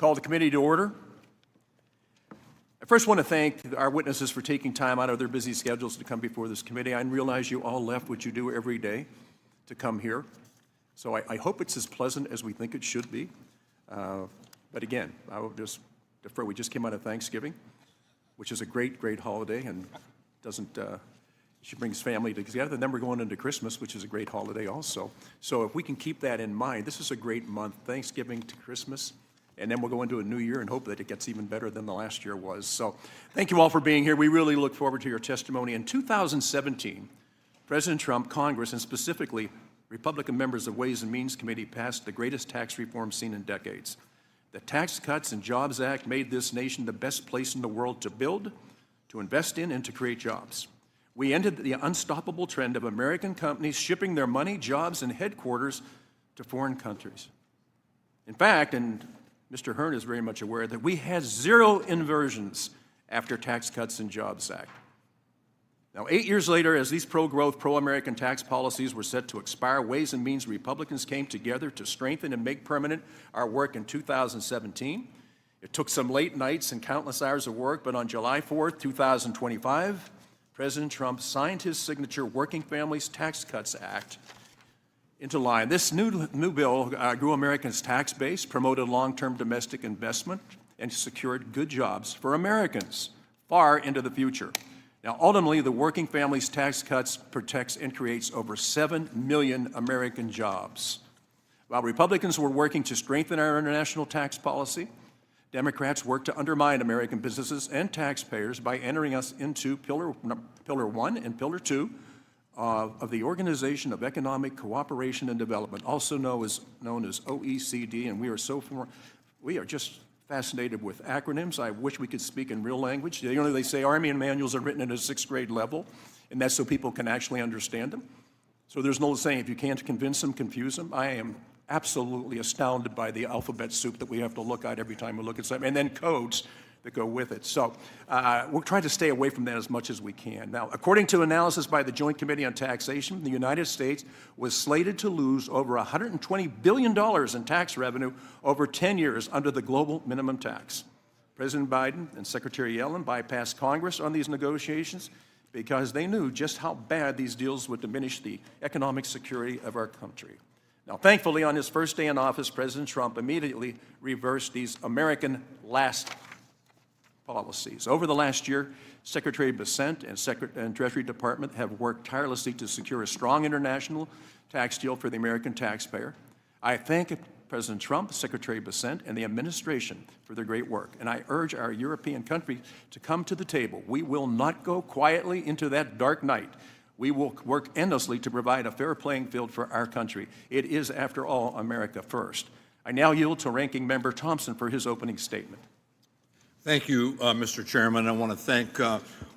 Call the committee to order. I first want to thank our witnesses for taking time out of their busy schedules to come before this committee. I realize you all left what you do every day to come here. So I hope it's as pleasant as we think it should be. But again, I will just defer. We just came out of Thanksgiving, which is a great, great holiday and she brings family together. And then we're going into Christmas, which is a great holiday also. So if we can keep that in mind, this is a great month, Thanksgiving to Christmas. And then we'll go into a new year and hope that it gets even better than the last year was. So thank you all for being here. We really look forward to your testimony. In 2017, President Trump, Congress, and specifically Republican members of Ways and Means Committee passed the greatest tax reform seen in decades. The Tax Cuts and Jobs Act made this nation the best place in the world to build, to invest in, and to create jobs. We ended the unstoppable trend of American companies shipping their money, jobs, and headquarters to foreign countries. In fact, and Mr. Hearn is very much aware that we had zero inversions after Tax Cuts and Jobs Act. Now, 8 years later, as these pro-growth, pro-American tax policies were set to expire, Ways and Means Republicans came together to strengthen and make permanent our work in 2017. It took some late nights and countless hours of work, but on July 4th, 2025, President Trump signed his signature Working Families Tax Cuts Act into line. This new bill grew Americans' tax base, promoted long-term domestic investment, and secured good jobs for Americans far into the future. Now, ultimately, the Working Families Tax Cuts protects and creates over 7 million American jobs. While Republicans were working to strengthen our international tax policy, Democrats worked to undermine American businesses and taxpayers by entering us into Pillar 1 and Pillar 2 of the Organization of Economic Cooperation and Development, also known as OECD, and we are just fascinated with acronyms. I wish we could speak in real language. They say Army manuals are written at a 6th grade level, and that's so people can actually understand them. So there's no saying, if you can't convince them, confuse them. I am absolutely astounded by the alphabet soup that we have to look at every time we look at something, and then codes that go with it. So we're trying to stay away from that as much as we can. Now, according to analysis by the Joint Committee on Taxation, the United States was slated to lose over $120 billion in tax revenue over 10 years under the global minimum tax. President Biden and Secretary Yellen bypassed Congress on these negotiations because they knew just how bad these deals would diminish the economic security of our country. Now, thankfully, on his first day in office, President Trump immediately reversed these American last policies. Over the last year, Secretary Bessent and Treasury Department have worked tirelessly to secure a strong international tax deal for the American taxpayer. I thank President Trump, Secretary Bessent, and the administration for their great work, and I urge our European countries to come to the table. We will not go quietly into that dark night. We will work endlessly to provide a fair playing field for our country. It is, after all, America first. I now yield to Ranking Member Thompson for his opening statement. Thank you, Mr. Chairman. I want to thank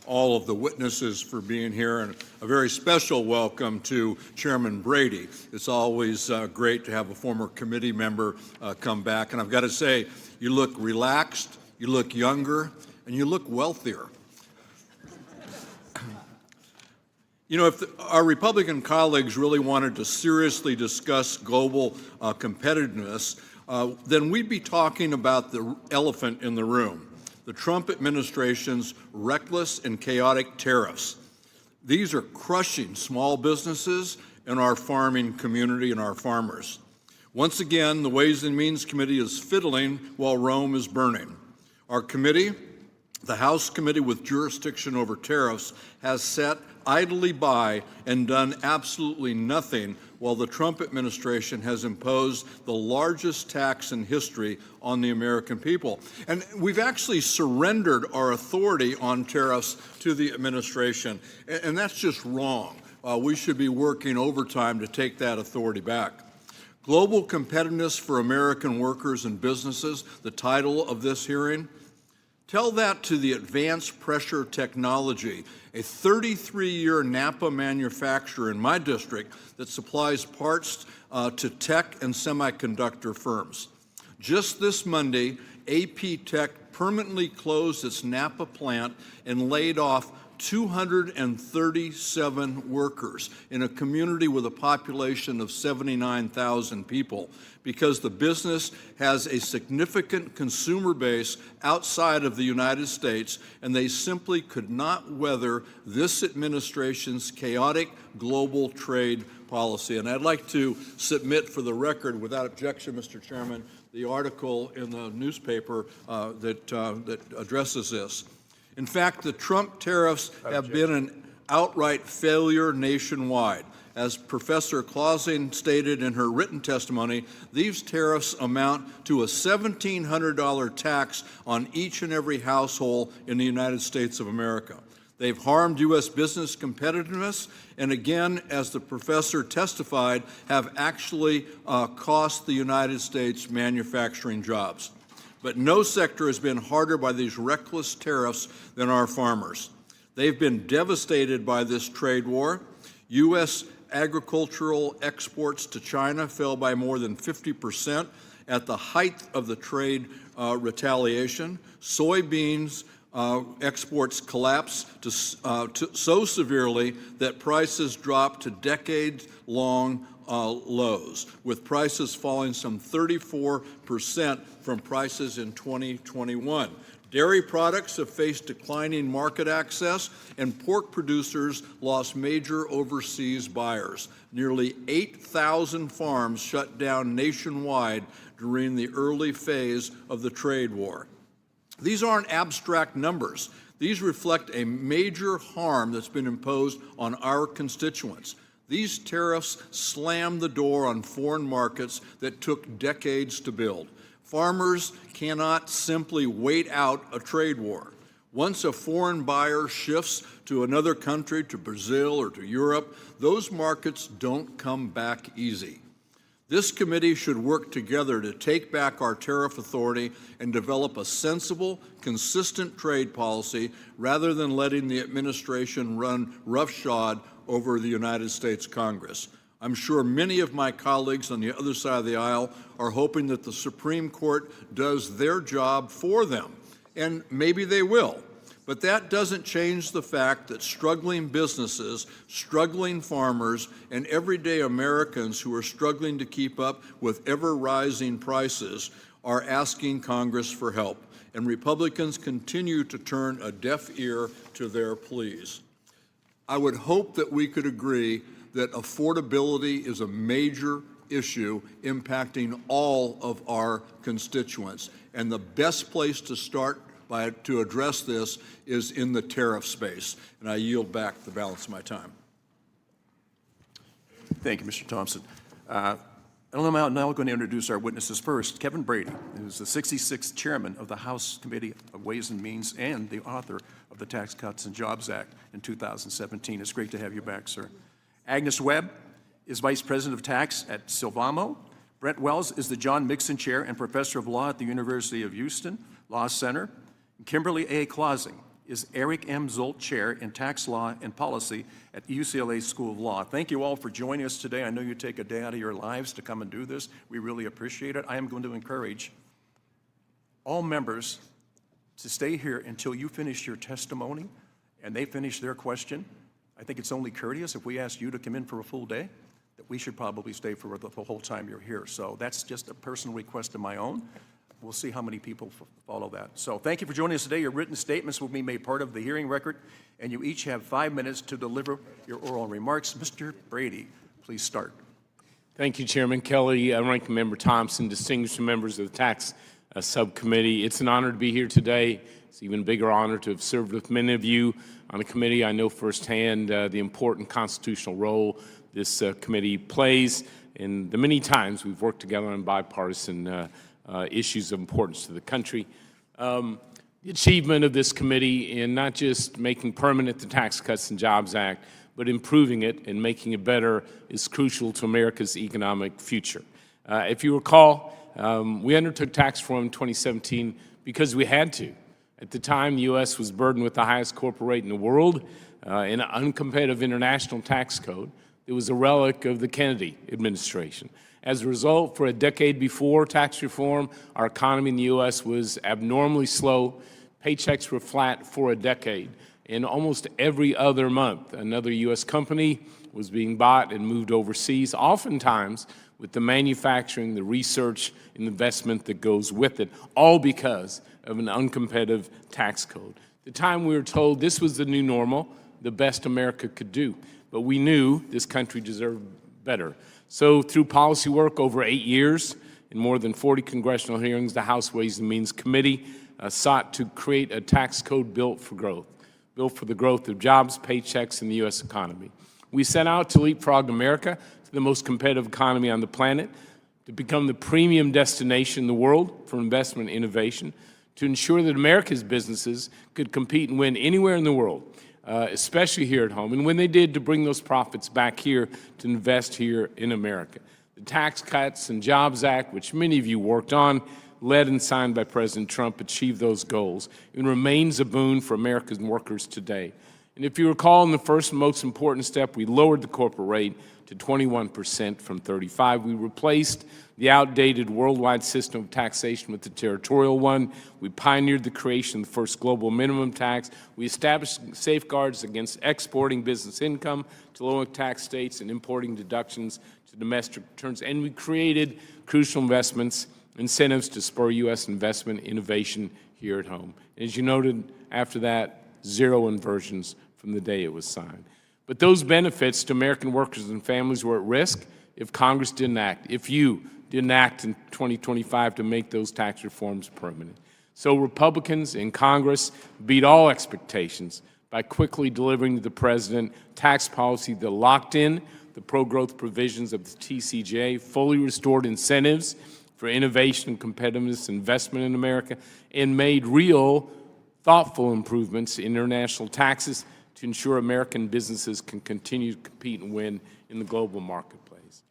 all of the witnesses for being here, and a very special welcome to Chairman Brady. It's always great to have a former committee member come back, and I've got to say, you look relaxed, you look younger, and you look wealthier. You know, if our Republican colleagues really wanted to seriously discuss global competitiveness, then we'd be talking about the elephant in the room, the Trump administration's reckless and chaotic tariffs. These are crushing small businesses and our farming community and our farmers. Once again, the Ways and Means Committee is fiddling while Rome is burning. Our committee, the House Committee with jurisdiction over tariffs, has sat idly by and done absolutely nothing while the Trump administration has imposed the largest tax in history on the American people. And we've actually surrendered our authority on tariffs to the administration, and that's just wrong. We should be working overtime to take that authority back. Global competitiveness for American workers and businesses, the title of this hearing. Tell that to the Advanced Pressure Technology, a 33-year Napa manufacturer in my district that supplies parts to tech and semiconductor firms. Just this Monday, AP Tech permanently closed its Napa plant and laid off 237 workers in a community with a population of 79,000 people, because the business has a significant consumer base outside of the United States, and they simply could not weather this administration's chaotic global trade policy. And I'd like to submit for the record, without objection, Mr. Chairman, the article in the newspaper that addresses this. In fact, the Trump tariffs have been an outright failure nationwide. As Professor Clausing stated in her written testimony, these tariffs amount to a $1,700 tax on each and every household in the United States of America. They've harmed U.S. business competitiveness, and again, as the professor testified, have actually cost the United States manufacturing jobs. But no sector has been harder by these reckless tariffs than our farmers. They've been devastated by this trade war. U.S. agricultural exports to China fell by more than 50% at the height of the trade retaliation. Soybeans exports collapsed so severely that prices dropped to decades-long lows, with prices falling some 34% from prices in 2021. Dairy products have faced declining market access, and pork producers lost major overseas buyers. Nearly 8,000 farms shut down nationwide during the early phase of the trade war. These aren't abstract numbers. These reflect a major harm that's been imposed on our constituents. These tariffs slammed the door on foreign markets that took decades to build. Farmers cannot simply wait out a trade war. Once a foreign buyer shifts to another country, to Brazil or to Europe, those markets don't come back easy. This committee should work together to take back our tariff authority and develop a sensible, consistent trade policy rather than letting the administration run roughshod over the United States Congress. I'm sure many of my colleagues on the other side of the aisle are hoping that the Supreme Court does their job for them, and maybe they will. But that doesn't change the fact that struggling businesses, struggling farmers, and everyday Americans who are struggling to keep up with ever-rising prices are asking Congress for help, and Republicans continue to turn a deaf ear to their pleas. I would hope that we could agree that affordability is a major issue impacting all of our constituents, and the best place to start to address this is in the tariff space. And I yield back the balance of my time. Thank you, Mr. Thompson. I'm now going to introduce our witnesses first. Kevin Brady, who's the 66th chairman of the House Committee of Ways and Means and the author of the Tax Cuts and Jobs Act in 2017. It's great to have you back, sir. Agnes Webb is vice president of tax at Silvamo. Brent Wells is the John Mixon Chair and professor of law at the University of Houston Law Center. Kimberly A. Clausing is Eric M. Zolt Chair in Tax Law and Policy at UCLA School of Law. Thank you all for joining us today. I know you take a day out of your lives to come and do this. We really appreciate it. I am going to encourage all members to stay here until you finish your testimony and they finish their question. I think it's only courteous if we ask you to come in for a full day, that we should probably stay for the whole time you're here. So that's just a personal request of my own. We'll see how many people follow that. So thank you for joining us today. Your written statements will be made part of the hearing record, and you each have 5 minutes to deliver your oral remarks. Mr. Brady, please start. Thank you, Chairman Kelly, Ranking Member Thompson, distinguished members of the Tax Subcommittee. It's an honor to be here today. It's an even bigger honor to have served with many of you on the committee. I know firsthand the important constitutional role this committee plays and the many times we've worked together on bipartisan issues of importance to the country. The achievement of this committee in not just making permanent the Tax Cuts and Jobs Act, but improving it and making it better is crucial to America's economic future. If you recall, we undertook tax reform in 2017 because we had to. At the time, the U.S. was burdened with the highest corporate rate in the world, in an uncompetitive international tax code. It was a relic of the Kennedy administration. As a result, for a decade before tax reform, our economy in the U.S. was abnormally slow. Paychecks were flat for a decade. And almost every other month, another U.S. company was being bought and moved overseas, oftentimes with the manufacturing, the research, and investment that goes with it, all because of an uncompetitive tax code. At the time we were told this was the new normal, the best America could do. But we knew this country deserved better. So through policy work over 8 years and more than 40 congressional hearings, the House Ways and Means Committee sought to create a tax code built for growth, built for the growth of jobs, paychecks, in the U.S. economy. We set out to leapfrog America to the most competitive economy on the planet, to become the premium destination in the world for investment and innovation, to ensure that America's businesses could compete and win anywhere in the world, especially here at home, and when they did, to bring those profits back here to invest here in America. The Tax Cuts and Jobs Act, which many of you worked on, led and signed by President Trump, achieved those goals and remains a boon for American workers today. And if you recall, in the first and most important step, we lowered the corporate rate to 21% from 35%. We replaced the outdated worldwide system of taxation with the territorial one. We pioneered the creation of the first global minimum tax. We established safeguards against exporting business income to low-tax states and importing deductions to domestic returns. And we created crucial investments, incentives to spur U.S. investment innovation here at home. As you noted, after that, zero inversions from the day it was signed. But those benefits to American workers and families were at risk if Congress didn't act, if you didn't act in 2025 to make those tax reforms permanent. So Republicans in Congress beat all expectations by quickly delivering to the president tax policy that locked in the pro-growth provisions of the TCJA, fully restored incentives for innovation and competitiveness investment in America, and made real, thoughtful improvements in international taxes to ensure American businesses can continue to compete and win in the global marketplace.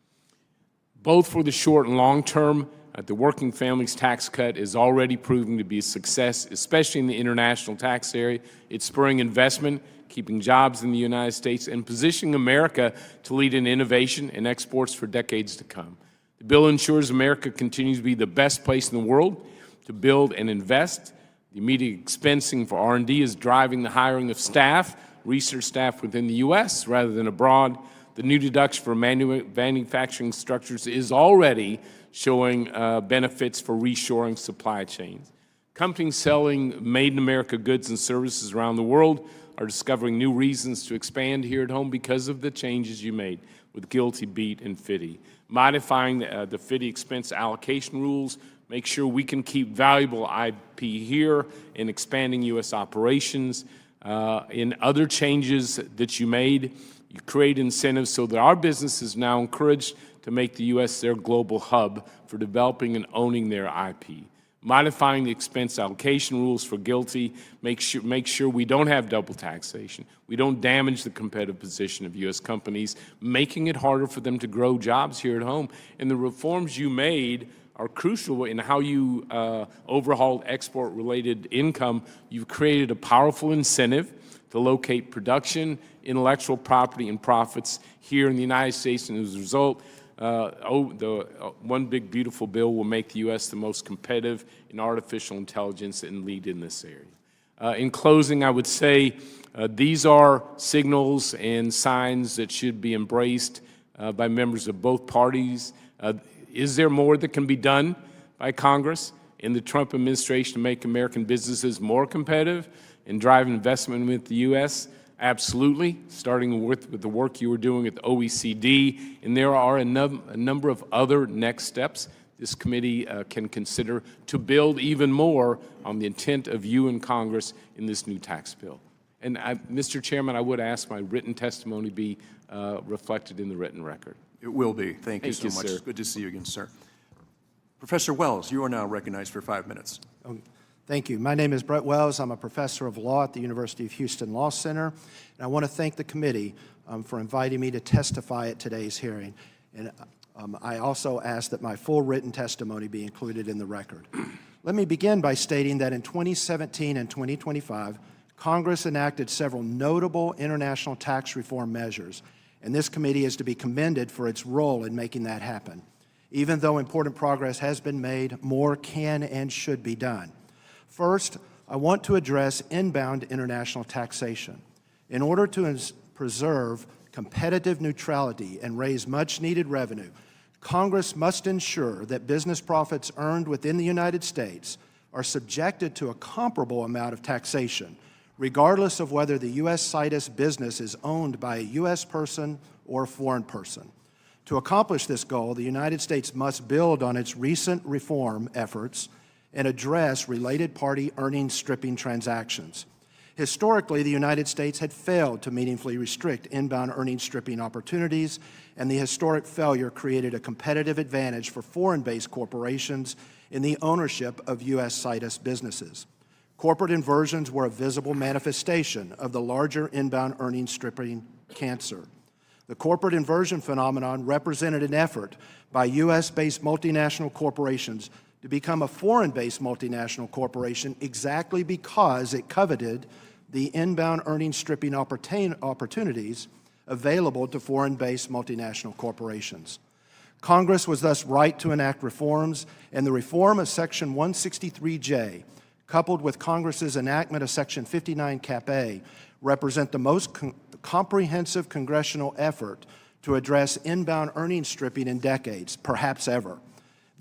Both for the short and long term, the Working Families Tax Cut is already proving to be a success, especially in the international tax area. It's spurring investment, keeping jobs in the United States, and positioning America to lead in innovation and exports for decades to come. The bill ensures America continues to be the best place in the world to build and invest. The immediate expensing for R&D is driving the hiring of staff, research staff within the U.S. rather than abroad. The new deduction for manufacturing structures is already showing benefits for reshoring supply chains. Companies selling made-in-America goods and services around the world are discovering new reasons to expand here at home because of the changes you made with GILTI, BEAT, and FDII. Modifying the FDII expense allocation rules, make sure we can keep valuable IP here, and expanding U.S. operations. In other changes that you made, you create incentives so that our business is now encouraged to make the U.S. their global hub for developing and owning their IP. Modifying the expense allocation rules for GILTI, make sure we don't have double taxation. We don't damage the competitive position of U.S. companies, making it harder for them to grow jobs here at home. And the reforms you made are crucial in how you overhauled export-related income. You've created a powerful incentive to locate production, intellectual property, and profits here in the United States, and as a result, the One Big Beautiful Bill will make the U.S. the most competitive in artificial intelligence and lead in this area. In closing, I would say these are signals and signs that should be embraced by members of both parties. Is there more that can be done by Congress and the Trump administration to make American businesses more competitive and drive investment with the U.S.? Absolutely, starting with the work you were doing at the OECD, and there are a number of other next steps this committee can consider to build even more on the intent of you and Congress in this new tax bill. And Mr. Chairman, I would ask my written testimony be reflected in the written record. It will be. Thank you so much. Sir. It's good to see you again, sir. Professor Wells, you are now recognized for 5 minutes. Thank you. My name is Brett Wells. I'm a professor of law at the University of Houston Law Center, and I want to thank the committee for inviting me to testify at today's hearing. And I also ask that my full written testimony be included in the record. Let me begin by stating that in 2017 and 2025, Congress enacted several notable international tax reform measures, and this committee is to be commended for its role in making that happen. Even though important progress has been made, more can and should be done. First, I want to address inbound international taxation. In order to preserve competitive neutrality and raise much-needed revenue, Congress must ensure that business profits earned within the United States are subjected to a comparable amount of taxation, regardless of whether the U.S. situs business is owned by a U.S. person or a foreign person. To accomplish this goal, the United States must build on its recent reform efforts and address related party earnings stripping transactions. Historically, the United States had failed to meaningfully restrict inbound earnings stripping opportunities, and the historic failure created a competitive advantage for foreign-based corporations in the ownership of U.S. situs businesses. Corporate inversions were a visible manifestation of the larger inbound earnings stripping cancer. The corporate inversion phenomenon represented an effort by U.S.-based multinational corporations to become a foreign-based multinational corporation exactly because it coveted the inbound earnings stripping opportunities available to foreign-based multinational corporations. Congress was thus right to enact reforms, and the reform of Section 163J, coupled with Congress's enactment of Section 59 Cap A, represent the most comprehensive congressional effort to address inbound earnings stripping in decades, perhaps ever.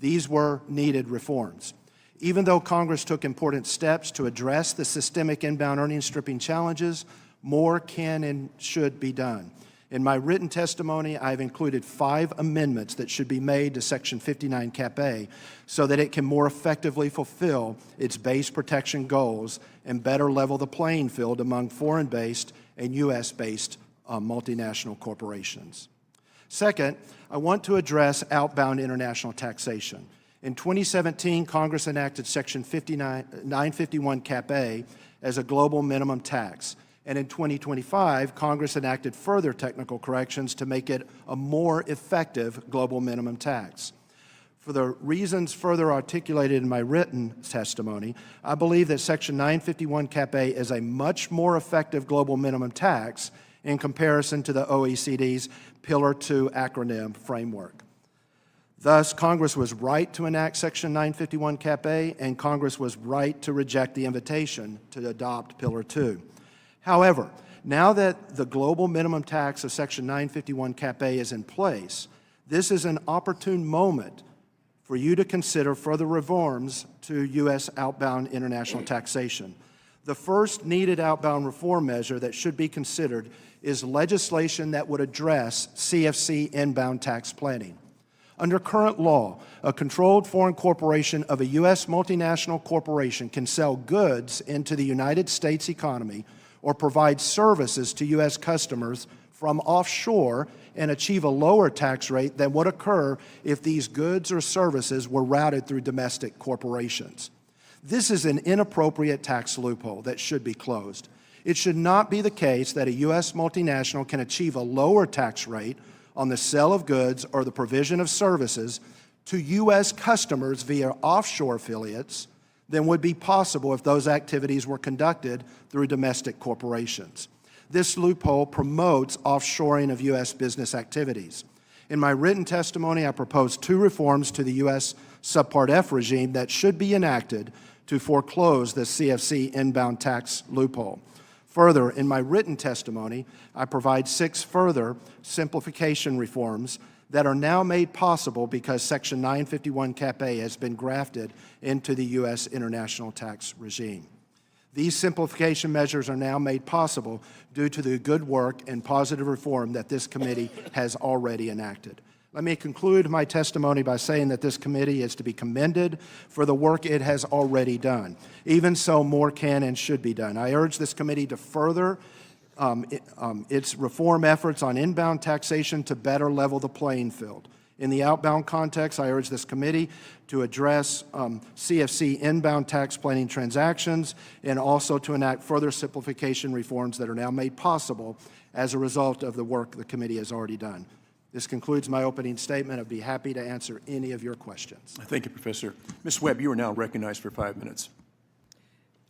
These were needed reforms. Even though Congress took important steps to address the systemic inbound earnings stripping challenges, more can and should be done. In my written testimony, I've included 5 amendments that should be made to Section 59 Cap A so that it can more effectively fulfill its base protection goals and better level the playing field among foreign-based and U.S.-based multinational corporations. Second, I want to address outbound international taxation. In 2017, Congress enacted Section 951 Cap A as a global minimum tax. And in 2025, Congress enacted further technical corrections to make it a more effective global minimum tax. For the reasons further articulated in my written testimony, I believe that Section 951 Cap A is a much more effective global minimum tax in comparison to the OECD's Pillar 2 acronym framework. Thus, Congress was right to enact Section 951 Cap A, and Congress was right to reject the invitation to adopt Pillar 2. However, now that the global minimum tax of Section 951 Cap A is in place, this is an opportune moment for you to consider further reforms to U.S. outbound international taxation. The first needed outbound reform measure that should be considered is legislation that would address CFC inbound tax planning. Under current law, a controlled foreign corporation of a U.S. multinational corporation can sell goods into the United States economy or provide services to U.S. customers from offshore and achieve a lower tax rate than would occur if these goods or services were routed through domestic corporations. This is an inappropriate tax loophole that should be closed. It should not be the case that a U.S. multinational can achieve a lower tax rate on the sale of goods or the provision of services to U.S. customers via offshore affiliates than would be possible if those activities were conducted through domestic corporations. This loophole promotes offshoring of U.S. business activities. In my written testimony, I propose 2 reforms to the U.S. Subpart F regime that should be enacted to foreclose the CFC inbound tax loophole. Further, in my written testimony, I provide 6 further simplification reforms that are now made possible because Section 951 Cap A has been grafted into the U.S. international tax regime. These simplification measures are now made possible due to the good work and positive reform that this committee has already enacted. Let me conclude my testimony by saying that this committee is to be commended for the work it has already done. Even so, more can and should be done. I urge this committee to further its reform efforts on inbound taxation to better level the playing field. In the outbound context, I urge this committee to address CFC inbound tax planning transactions and also to enact further simplification reforms that are now made possible as a result of the work the committee has already done. This concludes my opening statement. I'd be happy to answer any of your questions. Thank you, Professor. Ms. Webb, you are now recognized for 5 minutes.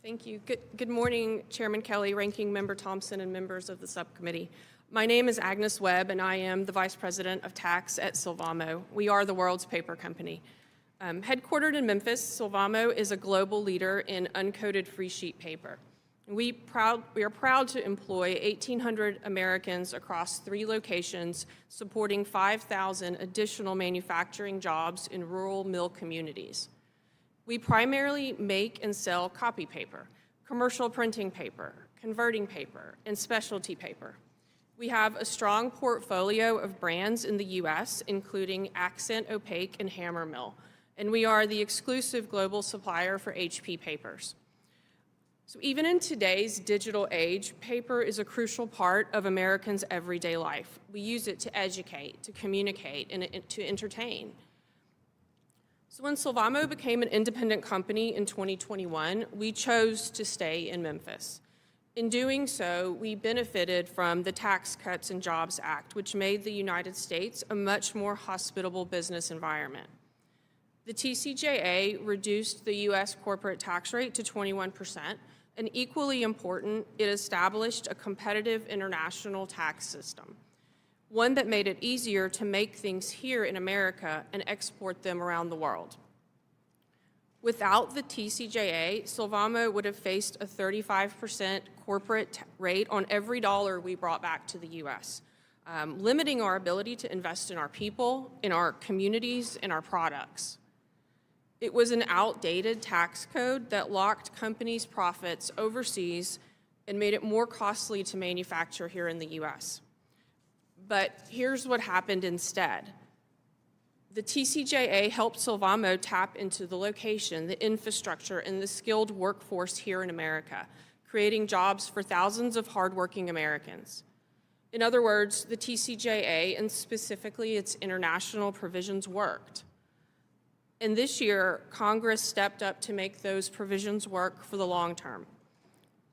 Thank you. Good morning, Chairman Kelly, Ranking Member Thompson, and members of the subcommittee. My name is Agnes Webb, and I am the Vice President of Tax at Silvamo. We are the world's paper company. Headquartered in Memphis, Sylvamo is a global leader in uncoated freesheet paper. We are proud to employ 1,800 Americans across 3 locations, supporting 5,000 additional manufacturing jobs in rural mill communities. We primarily make and sell copy paper, commercial printing paper, converting paper, and specialty paper. We have a strong portfolio of brands in the U.S., including Accent, Opaque, and Hammermill, and we are the exclusive global supplier for HP papers. So even in today's digital age, paper is a crucial part of Americans' everyday life. We use it to educate, to communicate, and to entertain. So when Sylvamo became an independent company in 2021, we chose to stay in Memphis. In doing so, we benefited from the Tax Cuts and Jobs Act, which made the United States a much more hospitable business environment. The TCJA reduced the U.S. corporate tax rate to 21%, and equally important, it established a competitive international tax system, one that made it easier to make things here in America and export them around the world. Without the TCJA, Sylvamo would have faced a 35% corporate rate on every dollar we brought back to the U.S., limiting our ability to invest in our people, in our communities, and our products. It was an outdated tax code that locked companies' profits overseas and made it more costly to manufacture here in the U.S. But here's what happened instead. The TCJA helped Sylvamo tap into the location, the infrastructure, and the skilled workforce here in America, creating jobs for thousands of hardworking Americans. In other words, the TCJA, and specifically its international provisions, worked. And this year, Congress stepped up to make those provisions work for the long term.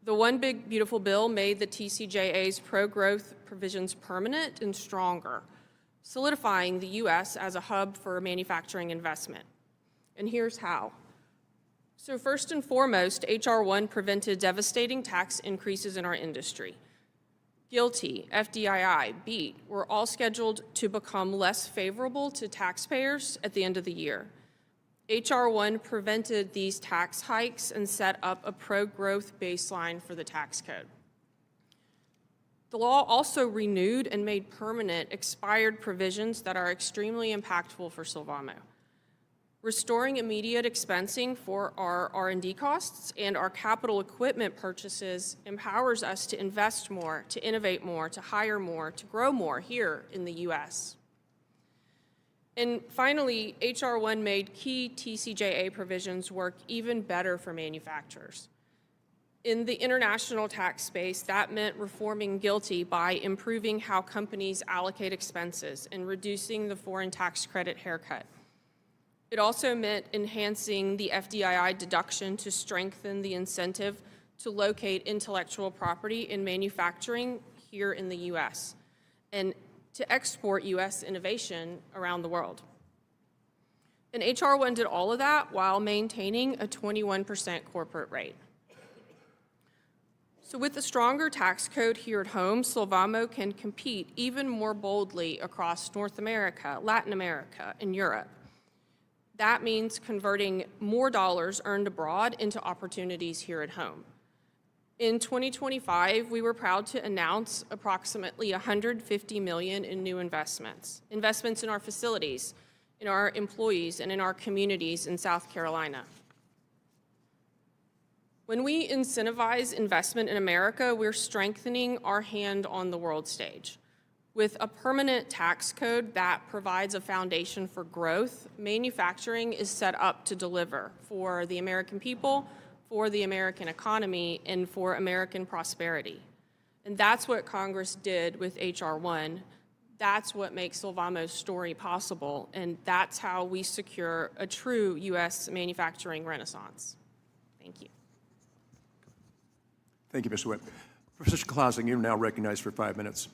The One Big Beautiful Bill made the TCJA's pro-growth provisions permanent and stronger, solidifying the U.S. as a hub for manufacturing investment. And here's how. So first and foremost, H.R. 1 prevented devastating tax increases in our industry. GILTI, FDII, BEAT were all scheduled to become less favorable to taxpayers at the end of the year. H.R. 1 prevented these tax hikes and set up a pro-growth baseline for the tax code. The law also renewed and made permanent expired provisions that are extremely impactful for Sylvamo. Restoring immediate expensing for our R&D costs and our capital equipment purchases empowers us to invest more, to innovate more, to hire more, to grow more here in the U.S. And finally, H.R. 1 made key TCJA provisions work even better for manufacturers. In the international tax space, that meant reforming GILTI by improving how companies allocate expenses and reducing the foreign tax credit haircut. It also meant enhancing the FDII deduction to strengthen the incentive to locate intellectual property in manufacturing here in the U.S. and to export U.S. innovation around the world. And H.R. 1 did all of that while maintaining a 21% corporate rate. So with a stronger tax code here at home, Sylvamo can compete even more boldly across North America, Latin America, and Europe. That means converting more dollars earned abroad into opportunities here at home. In 2025, we were proud to announce approximately $150 million in new investments in our facilities, in our employees, and in our communities in South Carolina. When we incentivize investment in America, we're strengthening our hand on the world stage. With a permanent tax code that provides a foundation for growth, manufacturing is set up to deliver for the American people, for the American economy, and for American prosperity. And that's what Congress did with H.R. 1. That's what makes Sylvamo's story possible, and that's how we secure a true U.S. manufacturing renaissance. Thank you. Thank you, Mr. Webb. Professor Clausing, you're now recognized for 5 minutes.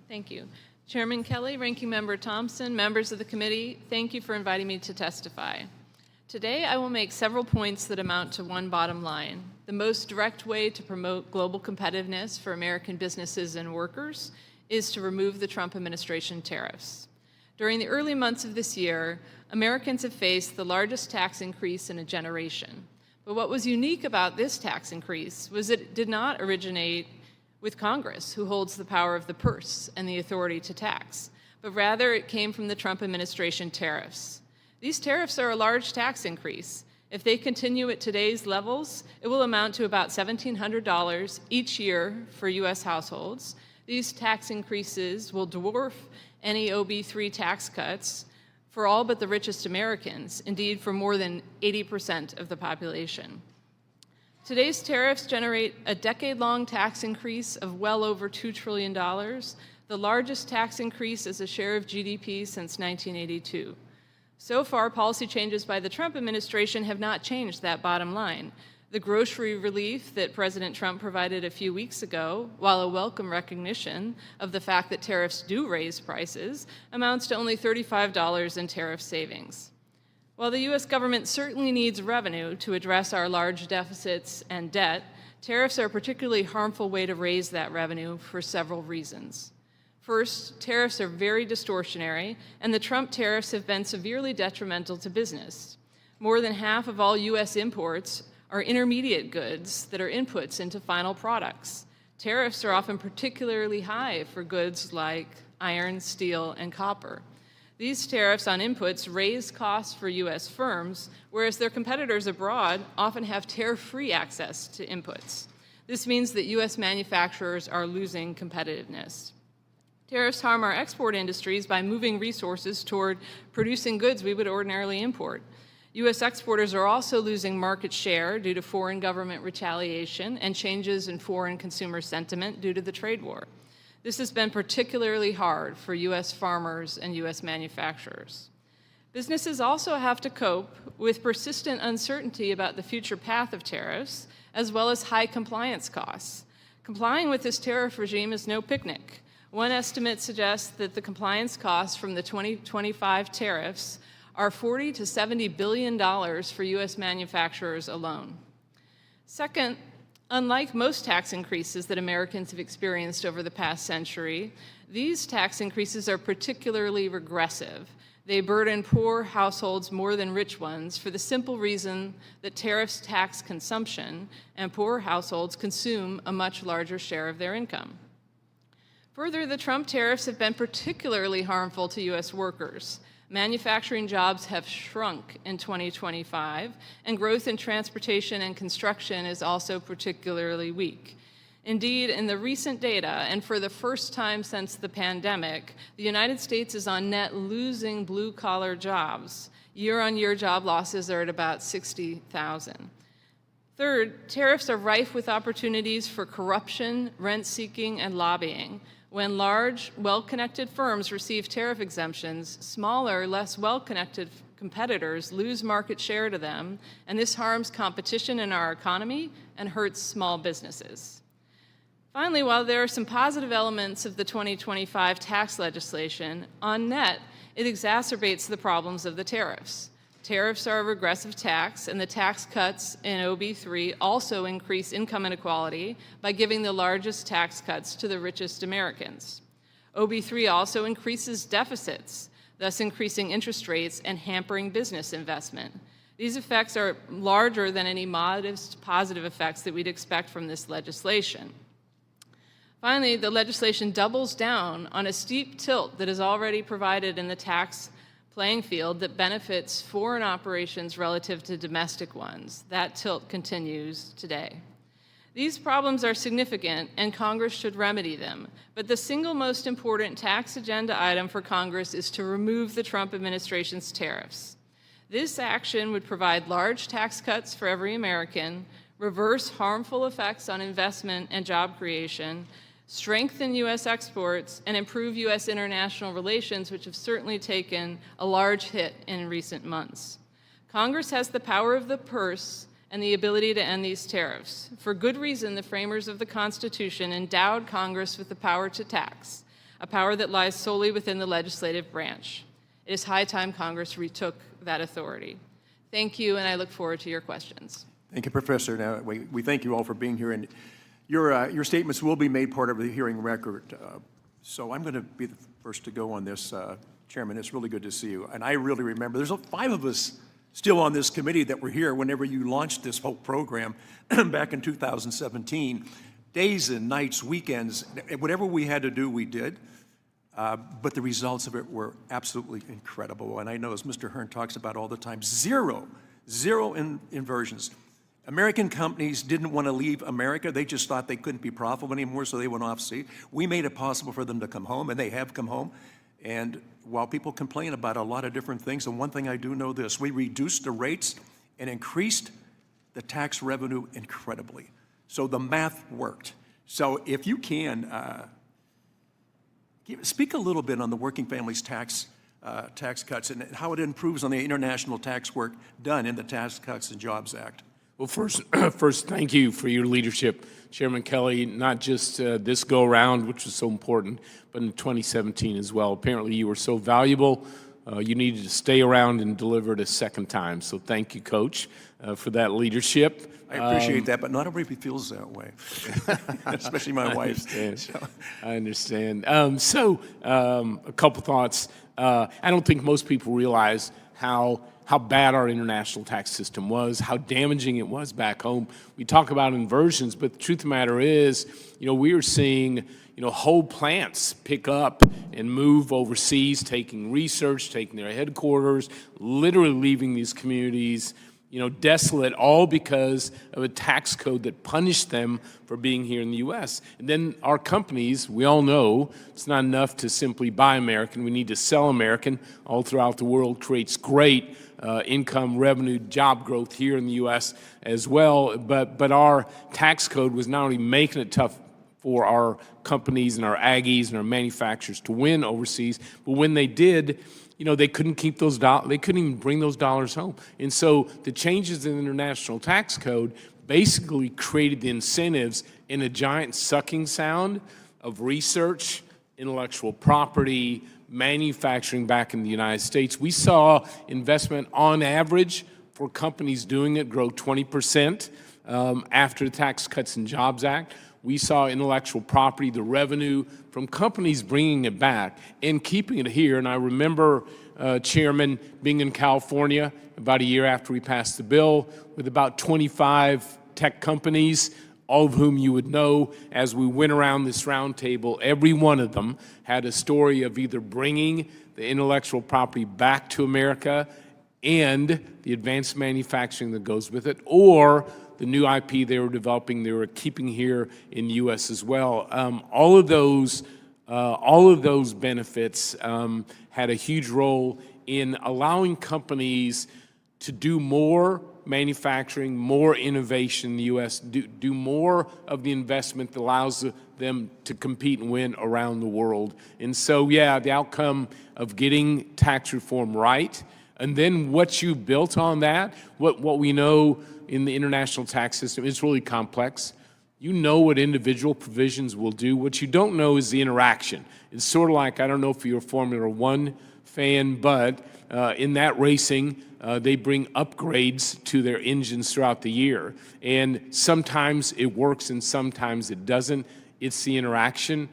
Thank you. Chairman Kelly, Ranking Member Thompson, members of the committee, thank you for inviting me to testify. Today, I will make several points that amount to one bottom line. The most direct way to promote global competitiveness for American businesses and workers is to remove the Trump administration tariffs. During the early months of this year, Americans have faced the largest tax increase in a generation. But what was unique about this tax increase was that it did not originate with Congress, who holds the power of the purse and the authority to tax, but rather it came from the Trump administration tariffs. These tariffs are a large tax increase. If they continue at today's levels, it will amount to about $1,700 each year for U.S. households. These tax increases will dwarf any OB3 tax cuts for all but the richest Americans, indeed for more than 80% of the population. Today's tariffs generate a decade-long tax increase of well over $2 trillion, the largest tax increase as a share of GDP since 1982. So far, policy changes by the Trump administration have not changed that bottom line. The grocery relief that President Trump provided a few weeks ago, while a welcome recognition of the fact that tariffs do raise prices, amounts to only $35 in tariff savings. While the U.S. government certainly needs revenue to address our large deficits and debt, tariffs are a particularly harmful way to raise that revenue for several reasons. First, tariffs are very distortionary, and the Trump tariffs have been severely detrimental to business. More than half of all U.S. imports are intermediate goods that are inputs into final products. Tariffs are often particularly high for goods like iron, steel, and copper. These tariffs on inputs raise costs for U.S. firms, whereas their competitors abroad often have tariff-free access to inputs. This means that U.S. manufacturers are losing competitiveness. Tariffs harm our export industries by moving resources toward producing goods we would ordinarily import. U.S. exporters are also losing market share due to foreign government retaliation and changes in foreign consumer sentiment due to the trade war. This has been particularly hard for U.S. farmers and U.S. manufacturers. Businesses also have to cope with persistent uncertainty about the future path of tariffs, as well as high compliance costs. Complying with this tariff regime is no picnic. One estimate suggests that the compliance costs from the 2025 tariffs are $40 to $70 billion for U.S. manufacturers alone. Second, unlike most tax increases that Americans have experienced over the past century, these tax increases are particularly regressive. They burden poor households more than rich ones for the simple reason that tariffs tax consumption, and poor households consume a much larger share of their income. Further, the Trump tariffs have been particularly harmful to U.S. workers. Manufacturing jobs have shrunk in 2025, and growth in transportation and construction is also particularly weak. Indeed, in the recent data, and for the first time since the pandemic, the United States is on net losing blue-collar jobs. Year-on-year job losses are at about 60,000. Third, tariffs are rife with opportunities for corruption, rent-seeking, and lobbying. When large, well-connected firms receive tariff exemptions, smaller, less well-connected competitors lose market share to them, and this harms competition in our economy and hurts small businesses. Finally, while there are some positive elements of the 2025 tax legislation, on net, it exacerbates the problems of the tariffs. Tariffs are a regressive tax, and the tax cuts in OB3 also increase income inequality by giving the largest tax cuts to the richest Americans. OB3 also increases deficits, thus increasing interest rates and hampering business investment. These effects are larger than any modest positive effects that we'd expect from this legislation. Finally, the legislation doubles down on a steep tilt that is already provided in the tax playing field that benefits foreign operations relative to domestic ones. That tilt continues today. These problems are significant, and Congress should remedy them. But the single most important tax agenda item for Congress is to remove the Trump administration's tariffs. This action would provide large tax cuts for every American, reverse harmful effects on investment and job creation, strengthen U.S. exports, and improve U.S. international relations, which have certainly taken a large hit in recent months. Congress has the power of the purse and the ability to end these tariffs. For good reason, the framers of the Constitution endowed Congress with the power to tax, a power that lies solely within the legislative branch. It is high time Congress retook that authority. Thank you, and I look forward to your questions. Thank you, Professor. Now, we thank you all for being here, and your statements will be made part of the hearing record. So I'm going to be the first to go on this. Chairman, it's really good to see you. And I really remember, there's 5 of us still on this committee that were here whenever you launched this whole program back in 2017. Days and nights, weekends, whatever we had to do, we did. But the results of it were absolutely incredible. And I know, as Mr. Hearn talks about all the time, zero inversions. American companies didn't want to leave America. They just thought they couldn't be profitable anymore, so they went off sea. We made it possible for them to come home, and they have come home. And while people complain about a lot of different things, and one thing I do know this, we reduced the rates and increased the tax revenue incredibly. So the math worked. So if you can, speak a little bit on the working families tax cuts and how it improves on the international tax work done in the Tax Cuts and Jobs Act. Well, first, thank you for your leadership, Chairman Kelly, not just this go-around, which was so important, but in 2017 as well. Apparently, you were so valuable, you needed to stay around and deliver it a second time. So thank you, Coach, for that leadership. I appreciate that, but not everybody feels that way, especially my wife. I understand. A couple thoughts. I don't think most people realize how bad our international tax system was, how damaging it was back home. We talk about inversions, but the truth of the matter is, we are seeing, whole plants pick up and move overseas, taking research, taking their headquarters, literally leaving these communities, desolate, all because of a tax code that punished them for being here in the U.S. And then our companies, we all know it's not enough to simply buy American. We need to sell American all throughout the world, creates great income, revenue, job growth here in the U.S. as well. But our tax code was not only making it tough for our companies and our Aggies and our manufacturers to win overseas, but when they did, they couldn't keep those dollars, they couldn't even bring those dollars home. And so the changes in the international tax code basically created the incentives in a giant sucking sound of research, intellectual property, manufacturing back in the United States. We saw investment on average for companies doing it grow 20% after the Tax Cuts and Jobs Act. We saw intellectual property, the revenue from companies bringing it back and keeping it here. And I remember, Chairman, being in California about a year after we passed the bill with about 25 tech companies, all of whom you would know. As we went around this round table, every one of them had a story of either bringing the intellectual property back to America and the advanced manufacturing that goes with it, or the new IP they were developing, they were keeping here in the U.S. as well. All of those benefits had a huge role in allowing companies to do more manufacturing, more innovation in the U.S., do more of the investment that allows them to compete and win around the world. And so, yeah, the outcome of getting tax reform right, and then what you built on that, what we know in the international tax system, it's really complex. You know what individual provisions will do. What you don't know is the interaction. It's sort of like, I don't know if you're a Formula One fan, but in that racing, they bring upgrades to their engines throughout the year. And sometimes it works and sometimes it doesn't. It's the interaction.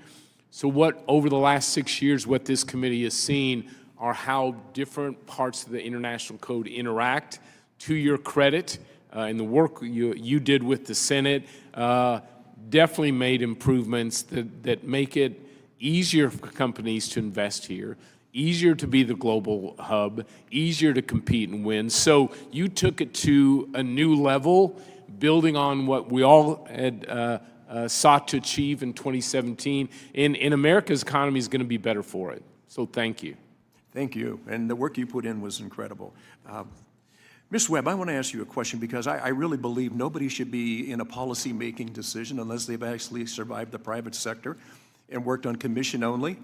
So what, over the last 6 years, what this committee has seen are how different parts of the international code interact. To your credit, and the work you did with the Senate definitely made improvements that make it easier for companies to invest here, easier to be the global hub, easier to compete and win. So you took it to a new level, building on what we all had sought to achieve in 2017. And America's economy is going to be better for it. So thank you. Thank you. And the work you put in was incredible. Ms. Webb, I want to ask you a question because I really believe nobody should be in a policy-making decision unless they've actually survived the private sector and worked on commission only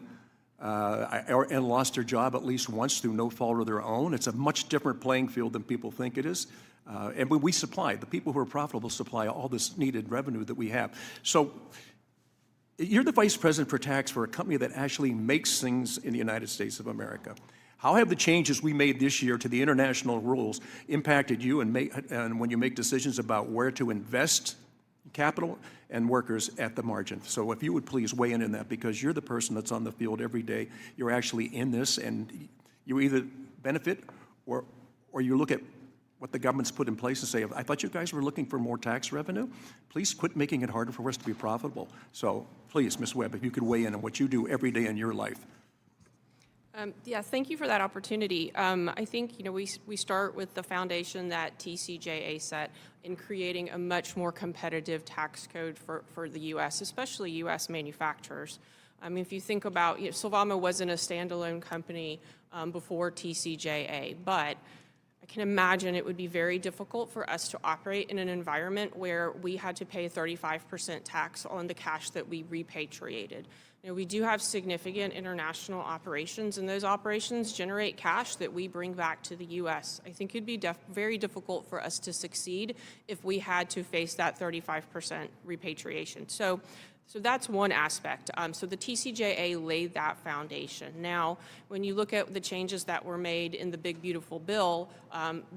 and lost their job at least once through no fault of their own. It's a much different playing field than people think it is. And we supply, the people who are profitable supply all this needed revenue that we have. So you're the Vice President for Tax for a company that actually makes things in the United States of America. How have the changes we made this year to the international rules impacted you and when you make decisions about where to invest capital and workers at the margin. So if you would please weigh in that, because you're the person that's on the field every day. You're actually in this, and you either benefit or you look at what the government's put in place and say, I thought you guys were looking for more tax revenue. Please quit making it harder for us to be profitable. So please, Ms. Webb, if you could weigh in on what you do every day in your life. Yeah, thank you for that opportunity. I think, we start with the foundation that TCJA set in creating a much more competitive tax code for the U.S., especially U.S. manufacturers. I mean, if you think about, Sylvamo wasn't a standalone company before TCJA, but I can imagine it would be very difficult for us to operate in an environment where we had to pay 35% tax on the cash that we repatriated. We do have significant international operations, and those operations generate cash that we bring back to the U.S. I think it'd be very difficult for us to succeed if we had to face that 35% repatriation. So that's one aspect. So the TCJA laid that foundation. Now, when you look at the changes that were made in the Big Beautiful Bill,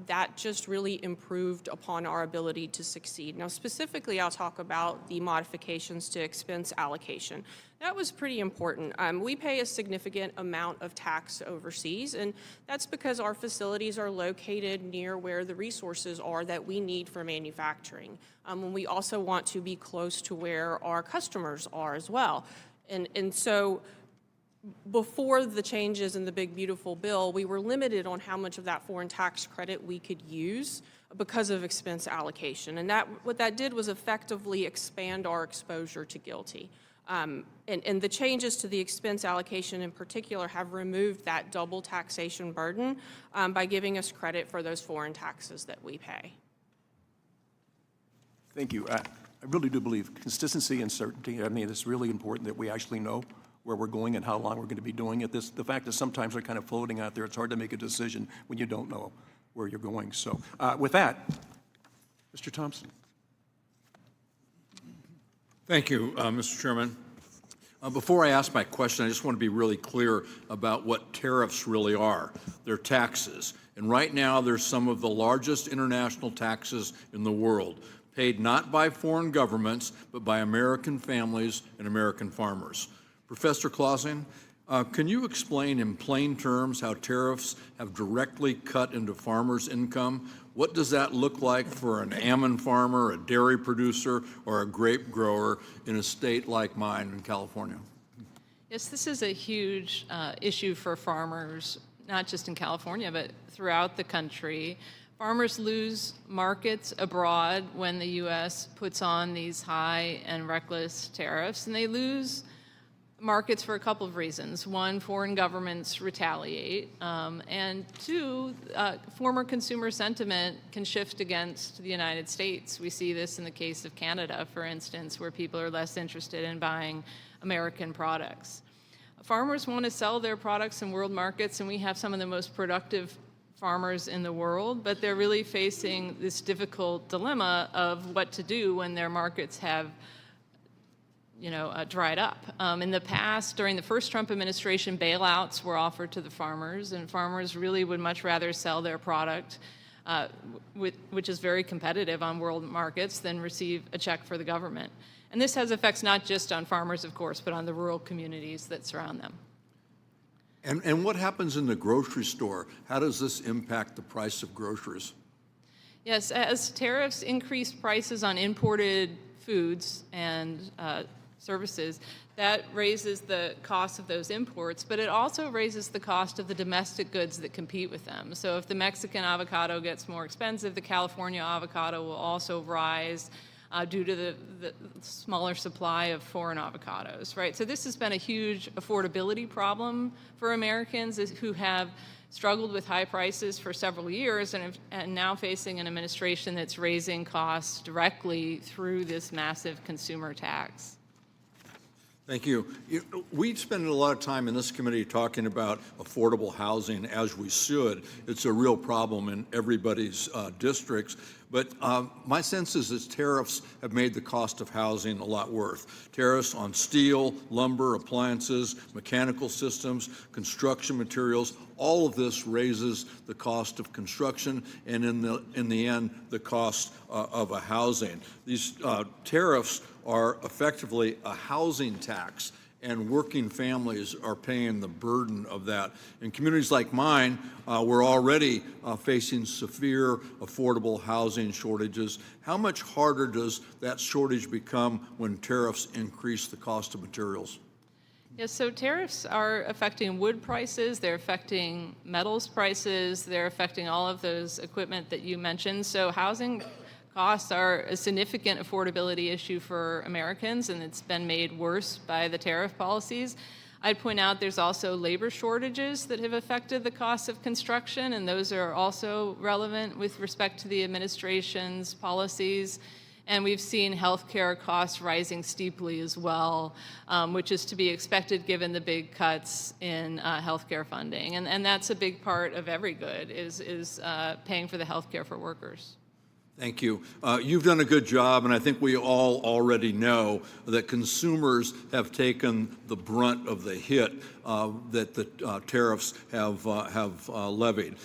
that just really improved upon our ability to succeed. Now, specifically, I'll talk about the modifications to expense allocation. That was pretty important. We pay a significant amount of tax overseas, and that's because our facilities are located near where the resources are that we need for manufacturing. And we also want to be close to where our customers are as well. And so before the changes in the Big Beautiful Bill, we were limited on how much of that foreign tax credit we could use because of expense allocation. And what that did was effectively expand our exposure to GILTI. And the changes to the expense allocation in particular have removed that double taxation burden by giving us credit for those foreign taxes that we pay. Thank you. I really do believe consistency and certainty. I mean, it's really important that we actually know where we're going and how long we're going to be doing it. The fact that sometimes they're kind of floating out there, it's hard to make a decision when you don't know where you're going. So with that, Mr. Thompson. Thank you, Mr. Chairman. Before I ask my question, I just want to be really clear about what tariffs really are. They're taxes. And right now, they're some of the largest international taxes in the world, paid not by foreign governments, but by American families and American farmers. Professor Clausing, can you explain in plain terms how tariffs have directly cut into farmers' income? What does that look like for an almond farmer, a dairy producer, or a grape grower in a state like mine in California? Yes, this is a huge issue for farmers, not just in California, but throughout the country. Farmers lose markets abroad when the U.S. puts on these high and reckless tariffs, and they lose markets for a couple of reasons. One, foreign governments retaliate, and two, former consumer sentiment can shift against the United States. We see this in the case of Canada, for instance, where people are less interested in buying American products. Farmers want to sell their products in world markets, and we have some of the most productive farmers in the world, but they're really facing this difficult dilemma of what to do when their markets have dried up. In the past, during the first Trump administration, bailouts were offered to the farmers, and farmers really would much rather sell their product, which is very competitive on world markets, than receive a check for the government. And this has effects not just on farmers, of course, but on the rural communities that surround them. And what happens in the grocery store? How does this impact the price of groceries? Yes, as tariffs increase prices on imported foods and services, that raises the cost of those imports, but it also raises the cost of the domestic goods that compete with them. So if the Mexican avocado gets more expensive, the California avocado will also rise due to the smaller supply of foreign avocados, right? So this has been a huge affordability problem for Americans who have struggled with high prices for several years and now facing an administration that's raising costs directly through this massive consumer tax. Thank you. We spend a lot of time in this committee talking about affordable housing, as we should. It's a real problem in everybody's districts. But my sense is that tariffs have made the cost of housing a lot worse. Tariffs on steel, lumber, appliances, mechanical systems, construction materials, all of this raises the cost of construction and in the end, the cost of a housing. These tariffs are effectively a housing tax, and working families are paying the burden of that. In communities like mine, we're already facing severe affordable housing shortages. How much harder does that shortage become when tariffs increase the cost of materials? Yes, so tariffs are affecting wood prices, they're affecting metals prices, they're affecting all of those equipment that you mentioned. So housing costs are a significant affordability issue for Americans, and it's been made worse by the tariff policies. I'd point out there's also labor shortages that have affected the cost of construction, and those are also relevant with respect to the administration's policies. And we've seen healthcare costs rising steeply as well, which is to be expected given the big cuts in healthcare funding. And that's a big part of every good, is paying for the healthcare for workers. Thank you. You've done a good job, and I think we all already know that consumers have taken the brunt of the hit that the tariffs have levied.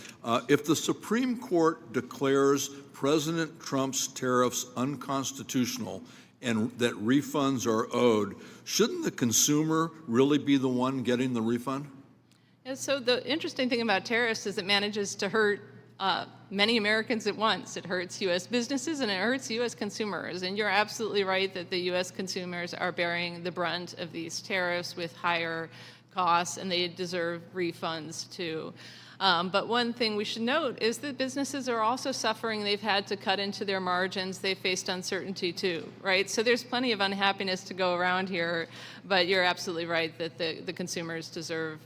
If the Supreme Court declares President Trump's tariffs unconstitutional and that refunds are owed, shouldn't the consumer really be the one getting the refund? Yeah, so the interesting thing about tariffs is it manages to hurt many Americans at once. It hurts U.S. businesses and it hurts U.S. consumers. And you're absolutely right that the U.S. consumers are bearing the brunt of these tariffs with higher costs, and they deserve refunds too. But one thing we should note is that businesses are also suffering. They've had to cut into their margins. They faced uncertainty too, right? So there's plenty of unhappiness to go around here, but you're absolutely right that the consumers deserve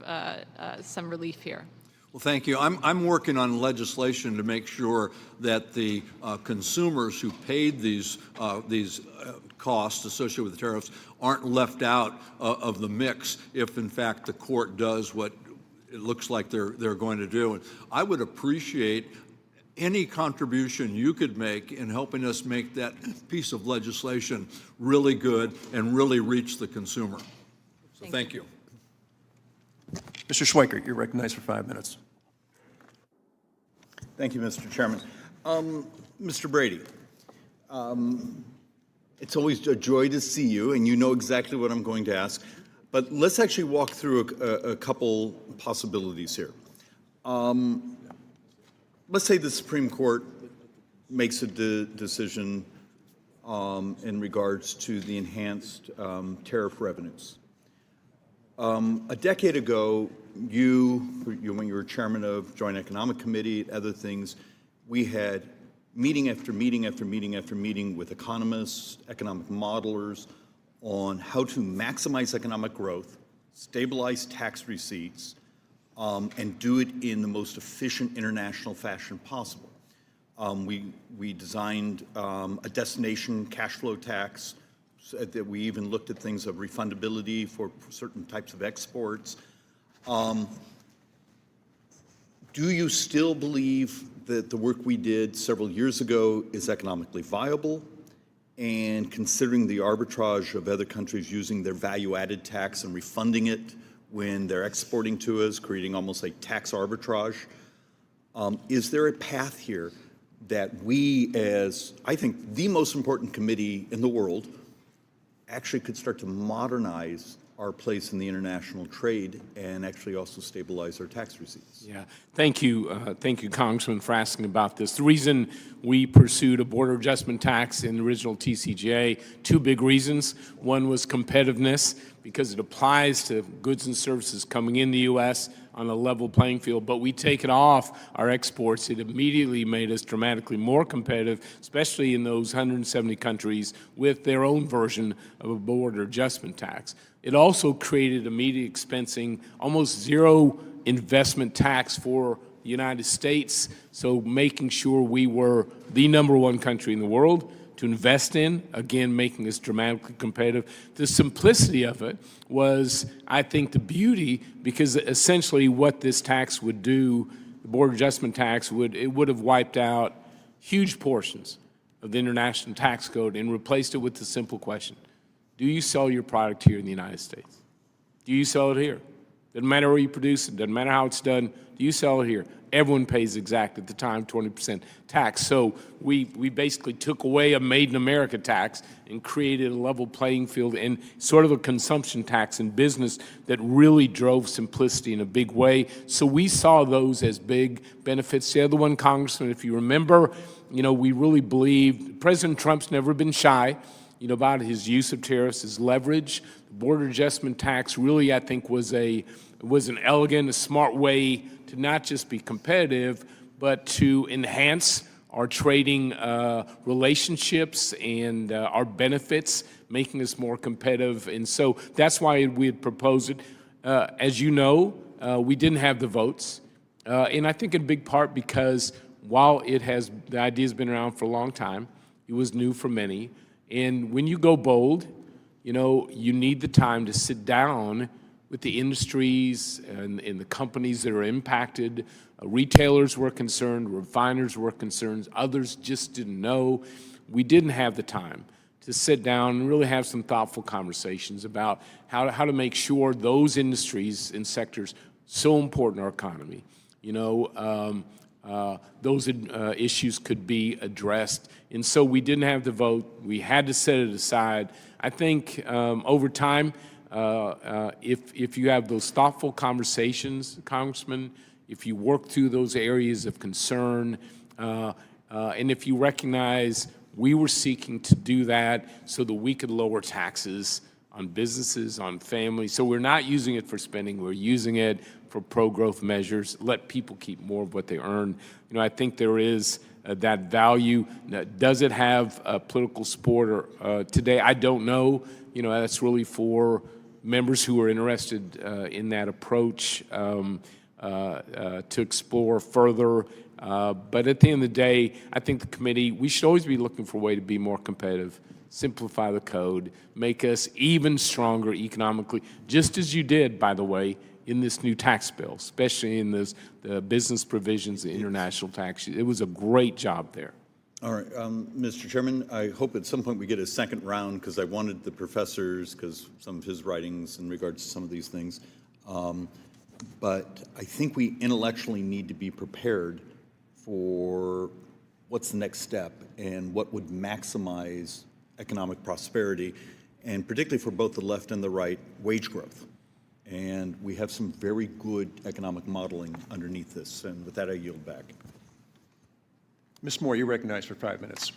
some relief here. Well, thank you. I'm working on legislation to make sure that the consumers who paid these costs associated with the tariffs aren't left out of the mix if, in fact, the court does what it looks like they're going to do. And I would appreciate any contribution you could make in helping us make that piece of legislation really good and really reach the consumer. So thank you. Mr. Schweikert, you're recognized for 5 minutes. Thank you, Mr. Chairman. Mr. Brady, it's always a joy to see you, and you know exactly what I'm going to ask. But let's actually walk through a couple possibilities here. Let's say the Supreme Court makes a decision in regards to the enhanced tariff revenues. A decade ago, when you were chairman of Joint Economic Committee, other things, we had meeting after meeting after meeting after meeting with economists, economic modelers on how to maximize economic growth, stabilize tax receipts, and do it in the most efficient international fashion possible. We designed a destination cash flow tax, that we even looked at things of refundability for certain types of exports. Do you still believe that the work we did several years ago is economically viable? And considering the arbitrage of other countries using their value-added tax and refunding it when they're exporting to us, creating almost like tax arbitrage, is there a path here that we, as I think the most important committee in the world, actually could start to modernize our place in the international trade and actually also stabilize our tax receipts? Yeah, thank you, Congressman, for asking about this. The reason we pursued a border adjustment tax in the original TCJA, two big reasons. One was competitiveness, because it applies to goods and services coming in the U.S. on a level playing field, but we take it off our exports. It immediately made us dramatically more competitive, especially in those 170 countries with their own version of a border adjustment tax. It also created immediate expensing, almost zero investment tax for the United States, so making sure we were the #1 country in the world to invest in, again, making us dramatically competitive. The simplicity of it was, I think, the beauty, because essentially what this tax would do, the border adjustment tax, would have wiped out huge portions of the international tax code and replaced it with the simple question: do you sell your product here in the United States? Do you sell it here? Doesn't matter where you produce it, doesn't matter how it's done, do you sell it here? Everyone pays exact, at the time, 20% tax. So we basically took away a Made in America tax and created a level playing field and sort of a consumption tax in business that really drove simplicity in a big way. So we saw those as big benefits. The other one, Congressman, if you remember, we really believed President Trump's never been shy, about his use of tariffs, his leverage. The border adjustment tax really, I think, was an elegant, a smart way to not just be competitive, but to enhance our trading relationships and our benefits, making us more competitive. And so that's why we had proposed it. As you know, we didn't have the votes. And I think in big part because while the idea's been around for a long time, it was new for many. And when you go bold, you need the time to sit down with the industries and the companies that are impacted. Retailers were concerned, refiners were concerned, others just didn't know. We didn't have the time to sit down and really have some thoughtful conversations about how to make sure those industries and sectors so important in our economy, those issues could be addressed. And so we didn't have the vote. We had to set it aside. I think over time, if you have those thoughtful conversations, Congressman, if you work through those areas of concern, and if you recognize we were seeking to do that so that we could lower taxes on businesses, on families. So we're not using it for spending, we're using it for pro-growth measures, let people keep more of what they earn. I think there is that value. Does it have political support today? I don't know. That's really for members who are interested in that approach to explore further. But at the end of the day, I think the committee, we should always be looking for a way to be more competitive, simplify the code, make us even stronger economically, just as you did, by the way, in this new tax bill, especially in the business provisions, the international tax. It was a great job there. All right, Mr. Chairman, I hope at some point we get a second round, because I wanted the professors, because some of his writings in regards to some of these things. But I think we intellectually need to be prepared for what's the next step and what would maximize economic prosperity, and particularly for both the left and the right, wage growth. And we have some very good economic modeling underneath this. And with that, I yield back. Ms. Moore, you're recognized for 5 minutes.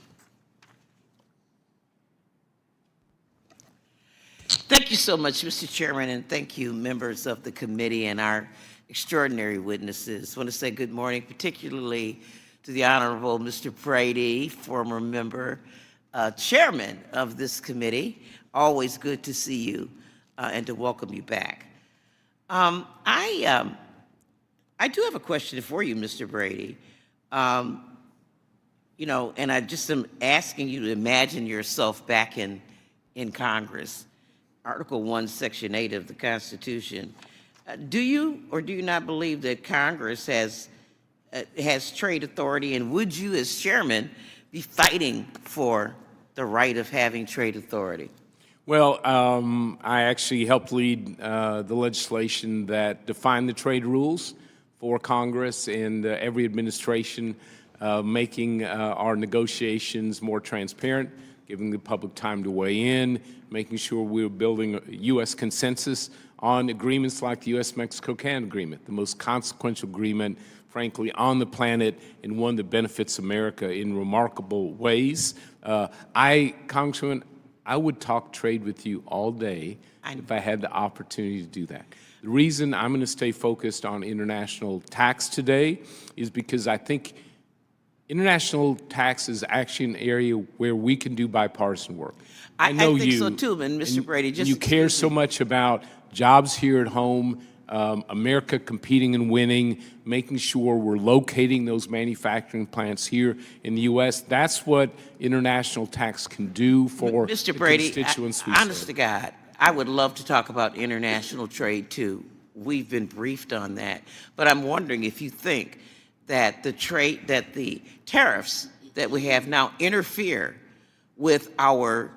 Thank you so much, Mr. Chairman, and thank you, members of the committee and our extraordinary witnesses. I want to say good morning, particularly to the Honorable Mr. Brady, former member, chairman of this committee. Always good to see you and to welcome you back. I do have a question for you, Mr. Brady. And I just am asking you to imagine yourself back in Congress. Article 1, Section 8 of the Constitution. Do you or do you not believe that Congress has trade authority, and would you, as chairman, be fighting for the right of having trade authority? Well, I actually helped lead the legislation that defined the trade rules for Congress and every administration, making our negotiations more transparent, giving the public time to weigh in, making sure we were building a U.S. consensus on agreements like the U.S.-Mexico-Canada agreement, the most consequential agreement, frankly, on the planet, and one that benefits America in remarkable ways. Congressman, I would talk trade with you all day if I had the opportunity to do that. The reason I'm going to stay focused on international tax today is because I think international tax is actually an area where we can do bipartisan work. I know I think you, so too, and Mr. Brady, just you care so much about jobs here at home. America competing and winning, making sure we're locating those manufacturing plants here in the U.S. That's what international tax can do for Mr. the Brady, constituents we honest to serve. God, I would love to talk about international trade too. We've been briefed on that. But I'm wondering if you think that the tariffs that we have now interfere with our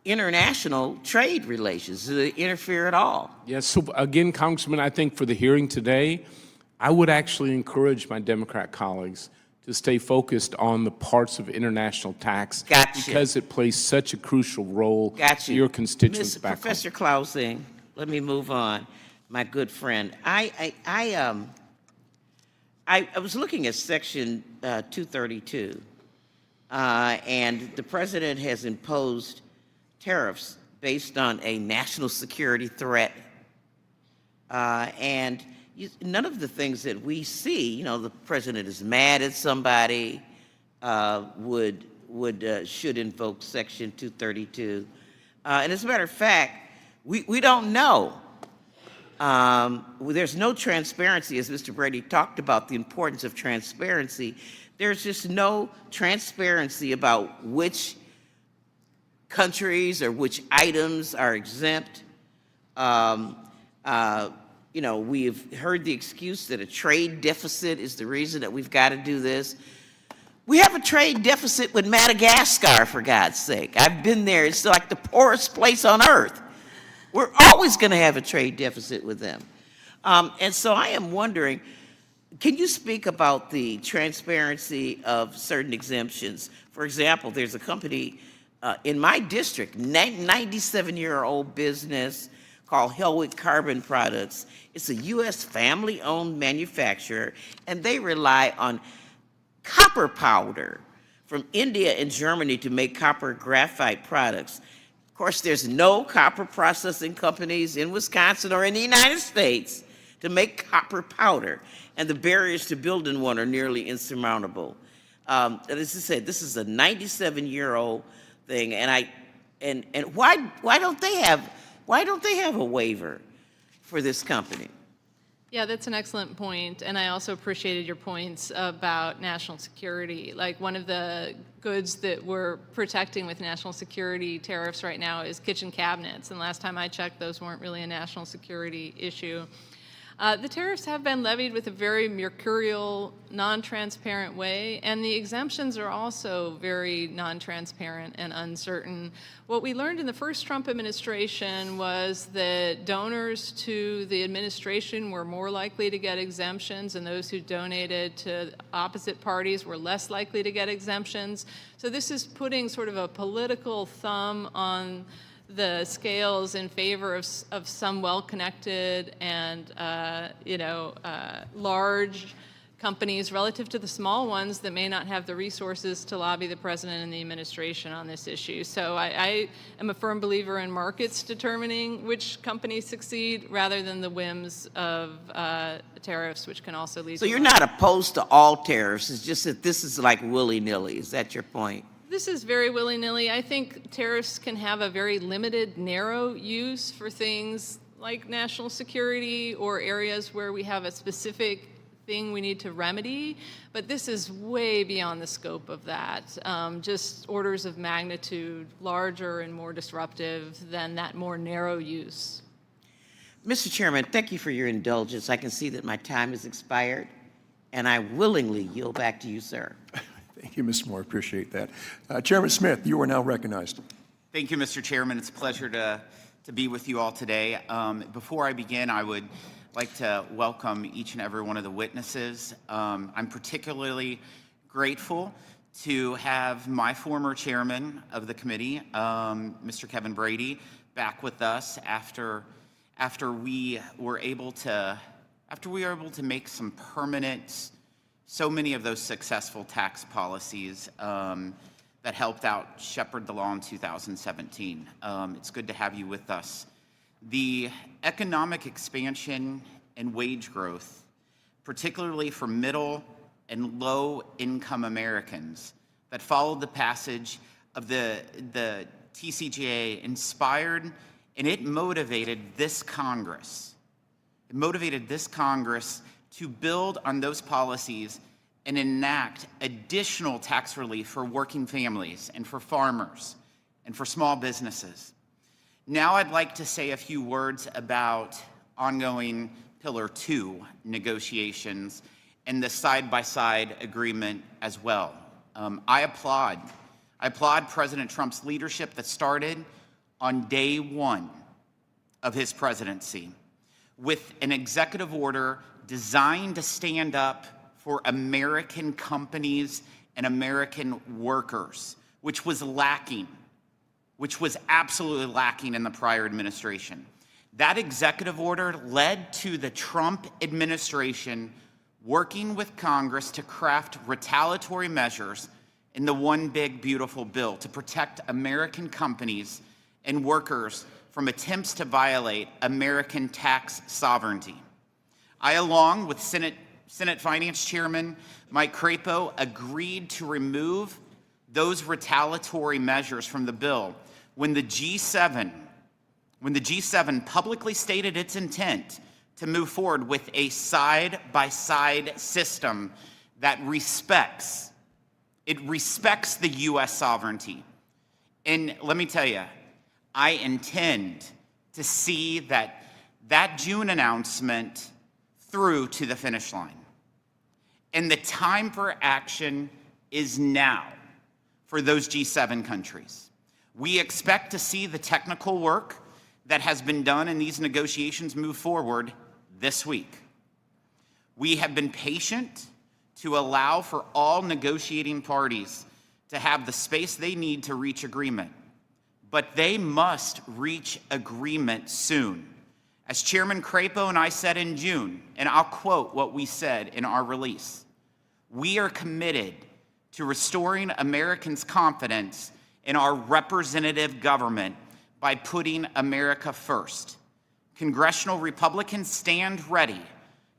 international trade relations. Do they interfere at all? Yes, so again, Congressman, I think for the hearing today, I would actually encourage my Democrat colleagues to stay focused on the parts of international tax Gotcha. because it plays such a crucial role to your constituents Ms. back home. Professor Klausing, let me move on. My good friend, I was looking at Section 232, and the president has imposed tariffs based on a national security threat. And none of the things that we see, you know, the president is mad at somebody, should invoke Section 232. And as a matter of fact, we don't know. There's no transparency, as Mr. Brady talked about the importance of transparency. There's just no transparency about which countries or which items are exempt. You know, we've heard the excuse that a trade deficit is the reason that we've got to do this. We have a trade deficit with Madagascar, for God's sake. I've been there. It's like the poorest place on earth. We're always going to have a trade deficit with them. And so I am wondering, can you speak about the transparency of certain exemptions? For example, there's a company in my district, 97-year-old business called Hellwick Carbon Products. It's a U.S. family-owned manufacturer, and they rely on copper powder from India and Germany to make copper graphite products. Of course, there's no copper processing companies in Wisconsin or in the United States to make copper powder, and the barriers to building one are nearly insurmountable. As I said, this is a 97-year-old thing, and why don't they have a waiver for this company? Yeah, that's an excellent point, and I also appreciated your points about national security. Like, one of the goods that we're protecting with national security tariffs right now is kitchen cabinets, and last time I checked, those weren't really a national security issue. The tariffs have been levied with a very mercurial, non-transparent way, and the exemptions are also very non-transparent and uncertain. What we learned in the first Trump administration was that donors to the administration were more likely to get exemptions, and those who donated to opposite parties were less likely to get exemptions. So this is putting sort of a political thumb on the scales in favor of some well-connected and large companies relative to the small ones that may not have the resources to lobby the president and the administration on this issue. So I am a firm believer in markets determining which companies succeed rather than the whims of tariffs, which can also lead to— So you're not opposed to all tariffs, it's just that this is like willy-nilly, is that your point? This is very willy-nilly. I think tariffs can have a very limited, narrow use for things like national security or areas where we have a specific thing we need to remedy, but this is way beyond the scope of that, just orders of magnitude larger and more disruptive than that more narrow use. Mr. Chairman, thank you for your indulgence. I can see that my time has expired, and I willingly yield back to you, sir. Thank you, Mr. Moore. Appreciate that. Chairman Smith, you are now recognized. Thank you, Mr. Chairman. It's a pleasure to be with you all today. Before I begin, I would like to welcome each and every one of the witnesses. I'm particularly grateful to have my former chairman of the committee, Mr. Kevin Brady, back with us after we were able to make some permanent. So many of those successful tax policies that helped out shepherd the law in 2017. It's good to have you with us. The economic expansion and wage growth, particularly for middle and low-income Americans, that followed the passage of the TCJA inspired and it motivated this Congress. It motivated this Congress to build on those policies and enact additional tax relief for working families and for farmers and for small businesses. Now I'd like to say a few words about ongoing Pillar 2 negotiations and the side-by-side agreement as well. I applaud President Trump's leadership that started on day one of his presidency with an executive order designed to stand up for American companies and American workers, which was absolutely lacking in the prior administration. That executive order led to the Trump administration working with Congress to craft retaliatory measures in the One Big Beautiful Bill to protect American companies and workers from attempts to violate American tax sovereignty. I, along with Senate Finance Chairman Mike Crapo, agreed to remove those retaliatory measures from the bill when the G7 publicly stated its intent to move forward with a side-by-side system that respects the U.S. sovereignty. And let me tell you, I intend to see that June announcement through to the finish line. And the time for action is now for those G7 countries. We expect to see the technical work that has been done in these negotiations move forward this week. We have been patient to allow for all negotiating parties to have the space they need to reach agreement, but they must reach agreement soon. As Chairman Crapo and I said in June, and I'll quote what we said in our release, we are committed to restoring Americans' confidence in our representative government by putting America first. Congressional Republicans stand ready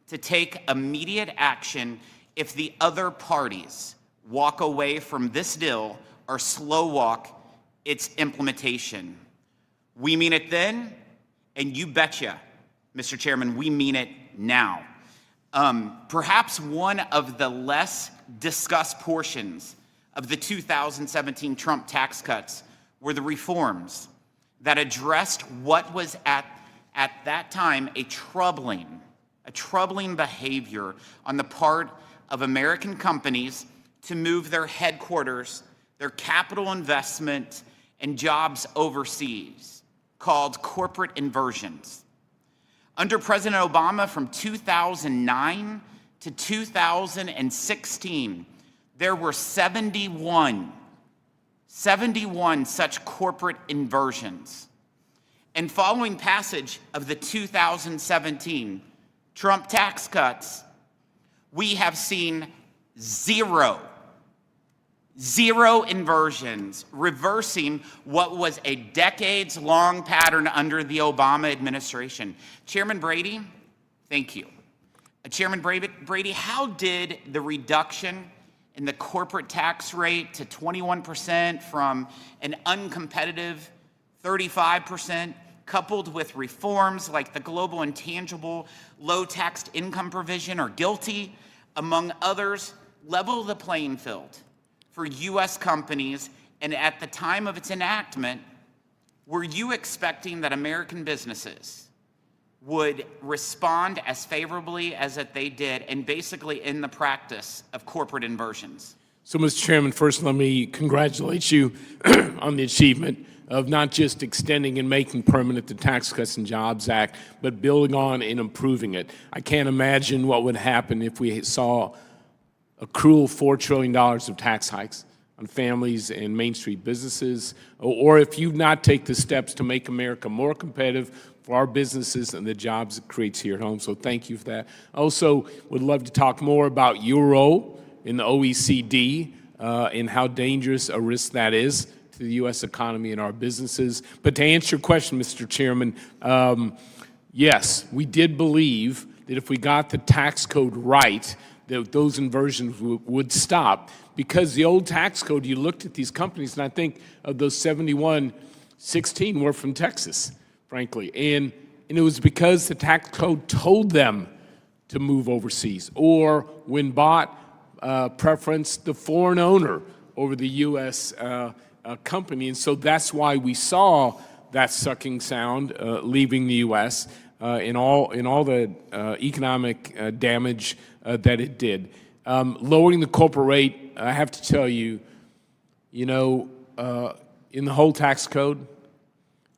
to take immediate action if the other parties walk away from this deal or slow walk its implementation. We mean it then, and you betcha, Mr. Chairman, we mean it now. Perhaps one of the less discussed portions of the 2017 Trump tax cuts were the reforms that addressed what was at that time a troubling behavior on the part of American companies to move their headquarters, their capital investment, and jobs overseas, called corporate inversions. Under President Obama from 2009 to 2016, there were 71 such corporate inversions. And following passage of the 2017 Trump tax cuts, we have seen zero inversions, reversing what was a decades-long pattern under the Obama administration. Chairman Brady, thank you. Chairman Brady, how did the reduction in the corporate tax rate to 21% from an uncompetitive 35%, coupled with reforms like the global intangible low-taxed income provision or GILTI, among others, level the playing field for U.S. companies? And at the time of its enactment, were you expecting that American businesses would respond as favorably as that they did and basically in the practice of corporate inversions? So, Mr. Chairman, first let me congratulate you on the achievement of not just extending and making permanent the Tax Cuts and Jobs Act, but building on and improving it. I can't imagine what would happen if we saw a cruel $4 trillion of tax hikes on families and Main Street businesses, or if you not take the steps to make America more competitive for our businesses and the jobs it creates here at home. So thank you for that. Also, would love to talk more about your role in the OECD and how dangerous a risk that is to the U.S. economy and our businesses. But to answer your question, Mr. Chairman, yes, we did believe that if we got the tax code right, that those inversions would stop. Because the old tax code, you looked at these companies, and I think of those 71, 16 were from Texas. frankly. And it was because the tax code told them to move overseas, or when bought, preferenced the foreign owner over the U.S. Company. And so that's why we saw that sucking sound leaving the U.S. In all the economic damage that it did. Lowering the corporate rate, I have to tell you, in the whole tax code,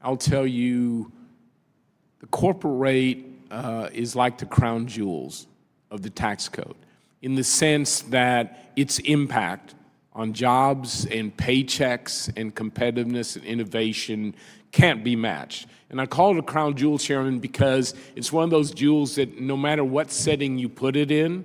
I'll tell you, the corporate rate is like the crown jewels of the tax code, in the sense that its impact on jobs and paychecks and competitiveness and innovation can't be matched. And I call it a crown jewel, Chairman, because it's one of those jewels that no matter what setting you put it in,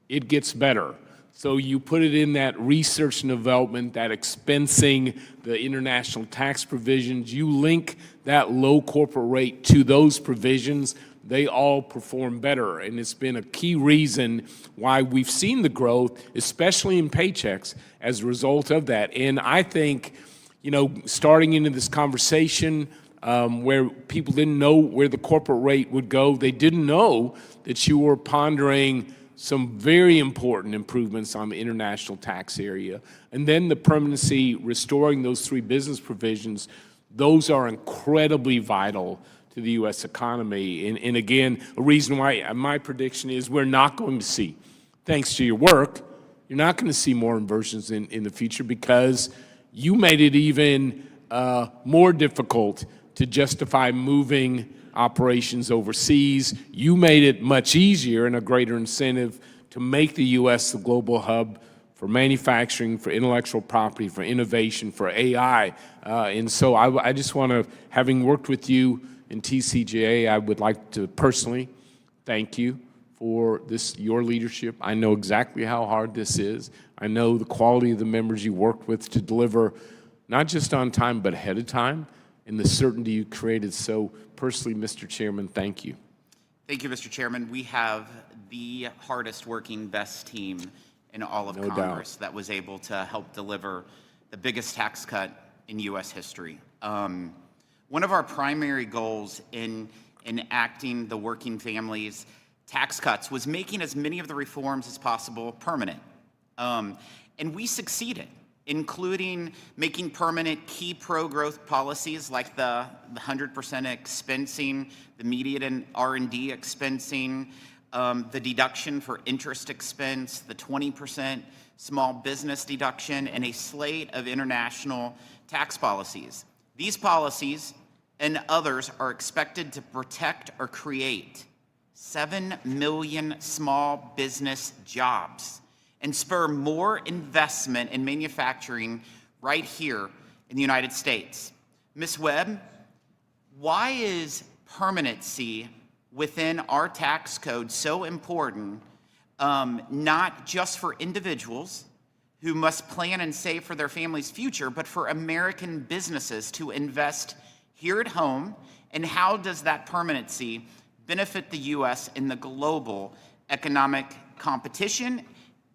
it gets better. So you put it in that research and development, that expensing, the international tax provisions, you link that low corporate rate to those provisions, they all perform better. And it's been a key reason why we've seen the growth, especially in paychecks, as a result of that. And I think, starting into this conversation where people didn't know where the corporate rate would go, they didn't know that you were pondering some very important improvements on the international tax area. And then the permanency, restoring those 3 business provisions, those are incredibly vital to the U.S. economy. And again, a reason why my prediction is we're not going to see, thanks to your work, you're not going to see more inversions in the future, because you made it even more difficult to justify moving operations overseas. You made it much easier and a greater incentive to make the U.S. the global hub for manufacturing, for intellectual property, for innovation, for AI. And so I just want to, having worked with you in TCJA, I would like to personally thank you for your leadership. I know exactly how hard this is. I know the quality of the members you worked with to deliver, not just on time, but ahead of time, and the certainty you created. So personally, Mr. Chairman, thank you. Thank you, Mr. Chairman. We have the hardest working, best team in all of No Congress doubt. that was able to help deliver the biggest tax cut in U.S. history. One of our primary goals in enacting the working families tax cuts was making as many of the reforms as possible permanent. And we succeeded, including making permanent key pro-growth policies like the 100% expensing, the immediate and R&D expensing, the deduction for interest expense, the 20% small business deduction, and a slate of international tax policies. These policies and others are expected to protect or create 7 million small business jobs and spur more investment in manufacturing right here in the United States. Ms. Webb, why is permanency within our tax code so important, not just for individuals who must plan and save for their family's future, but for American businesses to invest here at home? And how does that permanency benefit the U.S. in the global economic competition?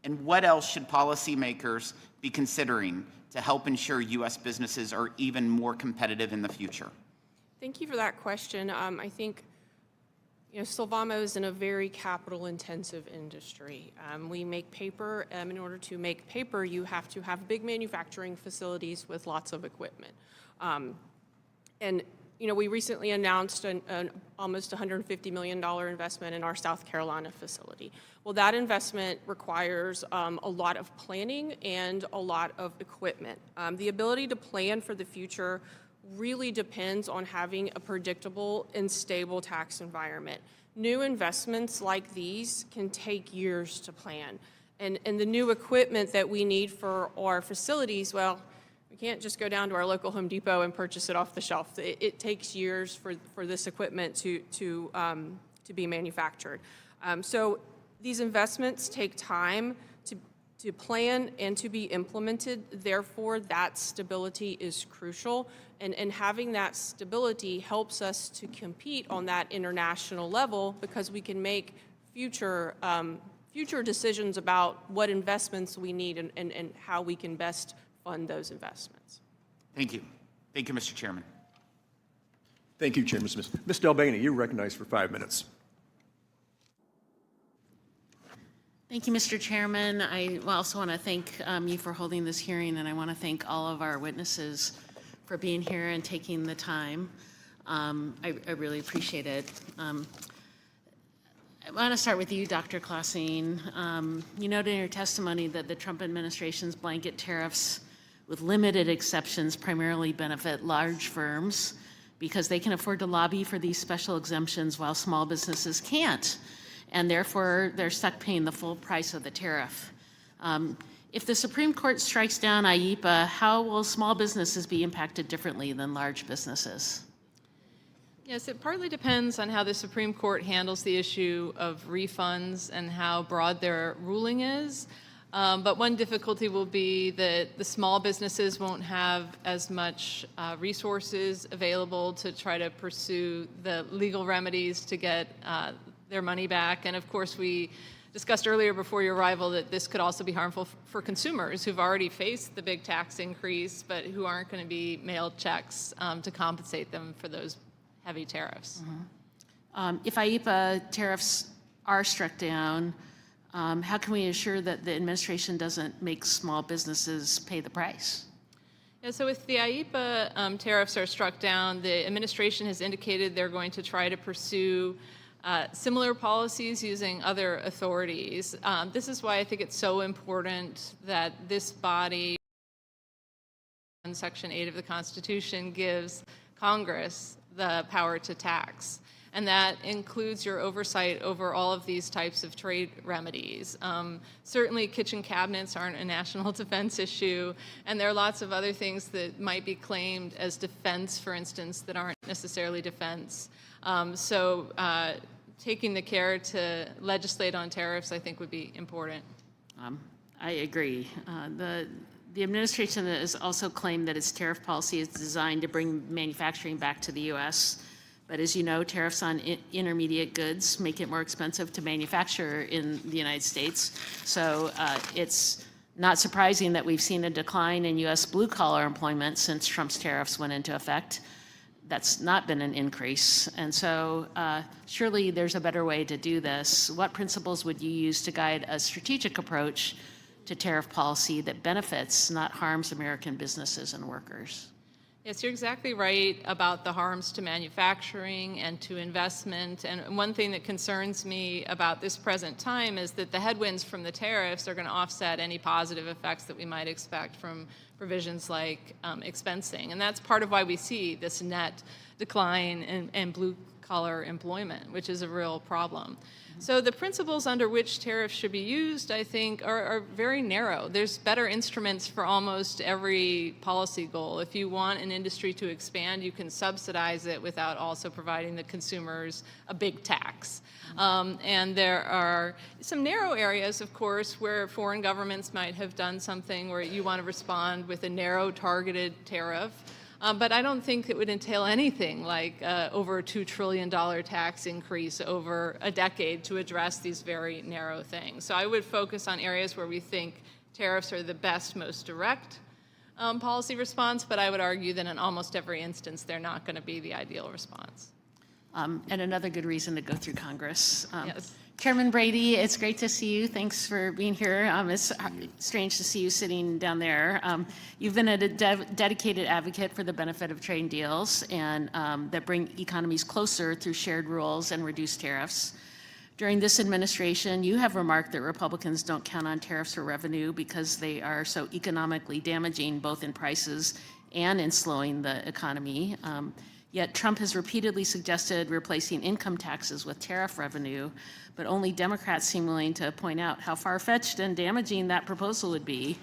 And what else should policymakers be considering to help ensure U.S. businesses are even more competitive in the future? Thank you for that question. I think, Sylvamo is in a very capital-intensive industry. We make paper. In order to make paper, you have to have big manufacturing facilities with lots of equipment. And we recently announced an almost $150 million investment in our South Carolina facility. Well, that investment requires a lot of planning and a lot of equipment. The ability to plan for the future really depends on having a predictable and stable tax environment. New investments like these can take years to plan. And the new equipment that we need for our facilities, well, we can't just go down to our local Home Depot and purchase it off the shelf. It takes years for this equipment to be manufactured. So these investments take time to plan and to be implemented. Therefore, that stability is crucial. And having that stability helps us to compete on that international level, because we can make future decisions about what investments we need and how we can best fund those investments. Thank you. Thank you, Mr. Chairman. Thank you, Chairman Smith. Ms. Delbany, you're recognized for 5 minutes. Thank you, Mr. Chairman. I also want to thank you for holding this hearing, and I want to thank all of our witnesses for being here and taking the time. I really appreciate it. I want to start with you, Dr. Clausine. You noted in your testimony that the Trump administration's blanket tariffs, with limited exceptions, primarily benefit large firms because they can afford to lobby for these special exemptions while small businesses can't, and therefore they're stuck paying the full price of the tariff. If the Supreme Court strikes down IEEPA, how will small businesses be impacted differently than large businesses? Yes, it partly depends on how the Supreme Court handles the issue of refunds and how broad their ruling is. But one difficulty will be that the small businesses won't have as much resources available to try to pursue the legal remedies to get their money back. And of course, we discussed earlier before your arrival that this could also be harmful for consumers who've already faced the big tax increase, but who aren't going to be mailed checks to compensate them for those heavy tariffs. If IEEPA tariffs are struck down, how can we ensure that the administration doesn't make small businesses pay the price? Yeah, so if the IEEPA tariffs are struck down, the administration has indicated they're going to try to pursue similar policies using other authorities. This is why I think it's so important that this body, in Section 8 of the Constitution, gives Congress the power to tax. And that includes your oversight over all of these types of trade remedies. Certainly kitchen cabinets aren't a national defense issue, and there are lots of other things that might be claimed as defense, for instance, that aren't necessarily defense. Taking the care to legislate on tariffs, I think, would be important. I agree. The administration has also claimed that its tariff policy is designed to bring manufacturing back to the U.S. But as you know, tariffs on intermediate goods make it more expensive to manufacture in the United States. So it's not surprising that we've seen a decline in U.S. blue-collar employment since Trump's tariffs went into effect. That's not been an increase. And so surely there's a better way to do this. What principles would you use to guide a strategic approach to tariff policy that benefits, not harms, American businesses and workers? Yes, you're exactly right about the harms to manufacturing and to investment. And one thing that concerns me about this present time is that the headwinds from the tariffs are going to offset any positive effects that we might expect from provisions like expensing. And that's part of why we see this net decline in blue-collar employment, which is a real problem. So the principles under which tariffs should be used, I think, are very narrow. There's better instruments for almost every policy goal. If you want an industry to expand, you can subsidize it without also providing the consumers a big tax. And there are some narrow areas, of course, where foreign governments might have done something where you want to respond with a narrow targeted tariff. But I don't think it would entail anything like over a $2 trillion tax increase over a decade to address these very narrow things. So I would focus on areas where we think tariffs are the best, most direct policy response, but I would argue that in almost every instance, they're not going to be the ideal response. And another good reason to go through Congress. Yes. Chairman Brady, it's great to see you. Thanks for being here. It's strange to see you sitting down there. You've been a dedicated advocate for the benefit of trade deals and that bring economies closer through shared rules and reduced tariffs. During this administration, you have remarked that Republicans don't count on tariffs for revenue because they are so economically damaging, both in prices and in slowing the economy. Yet Trump has repeatedly suggested replacing income taxes with tariff revenue, but only Democrats seem willing to point out how far-fetched and damaging that proposal would be.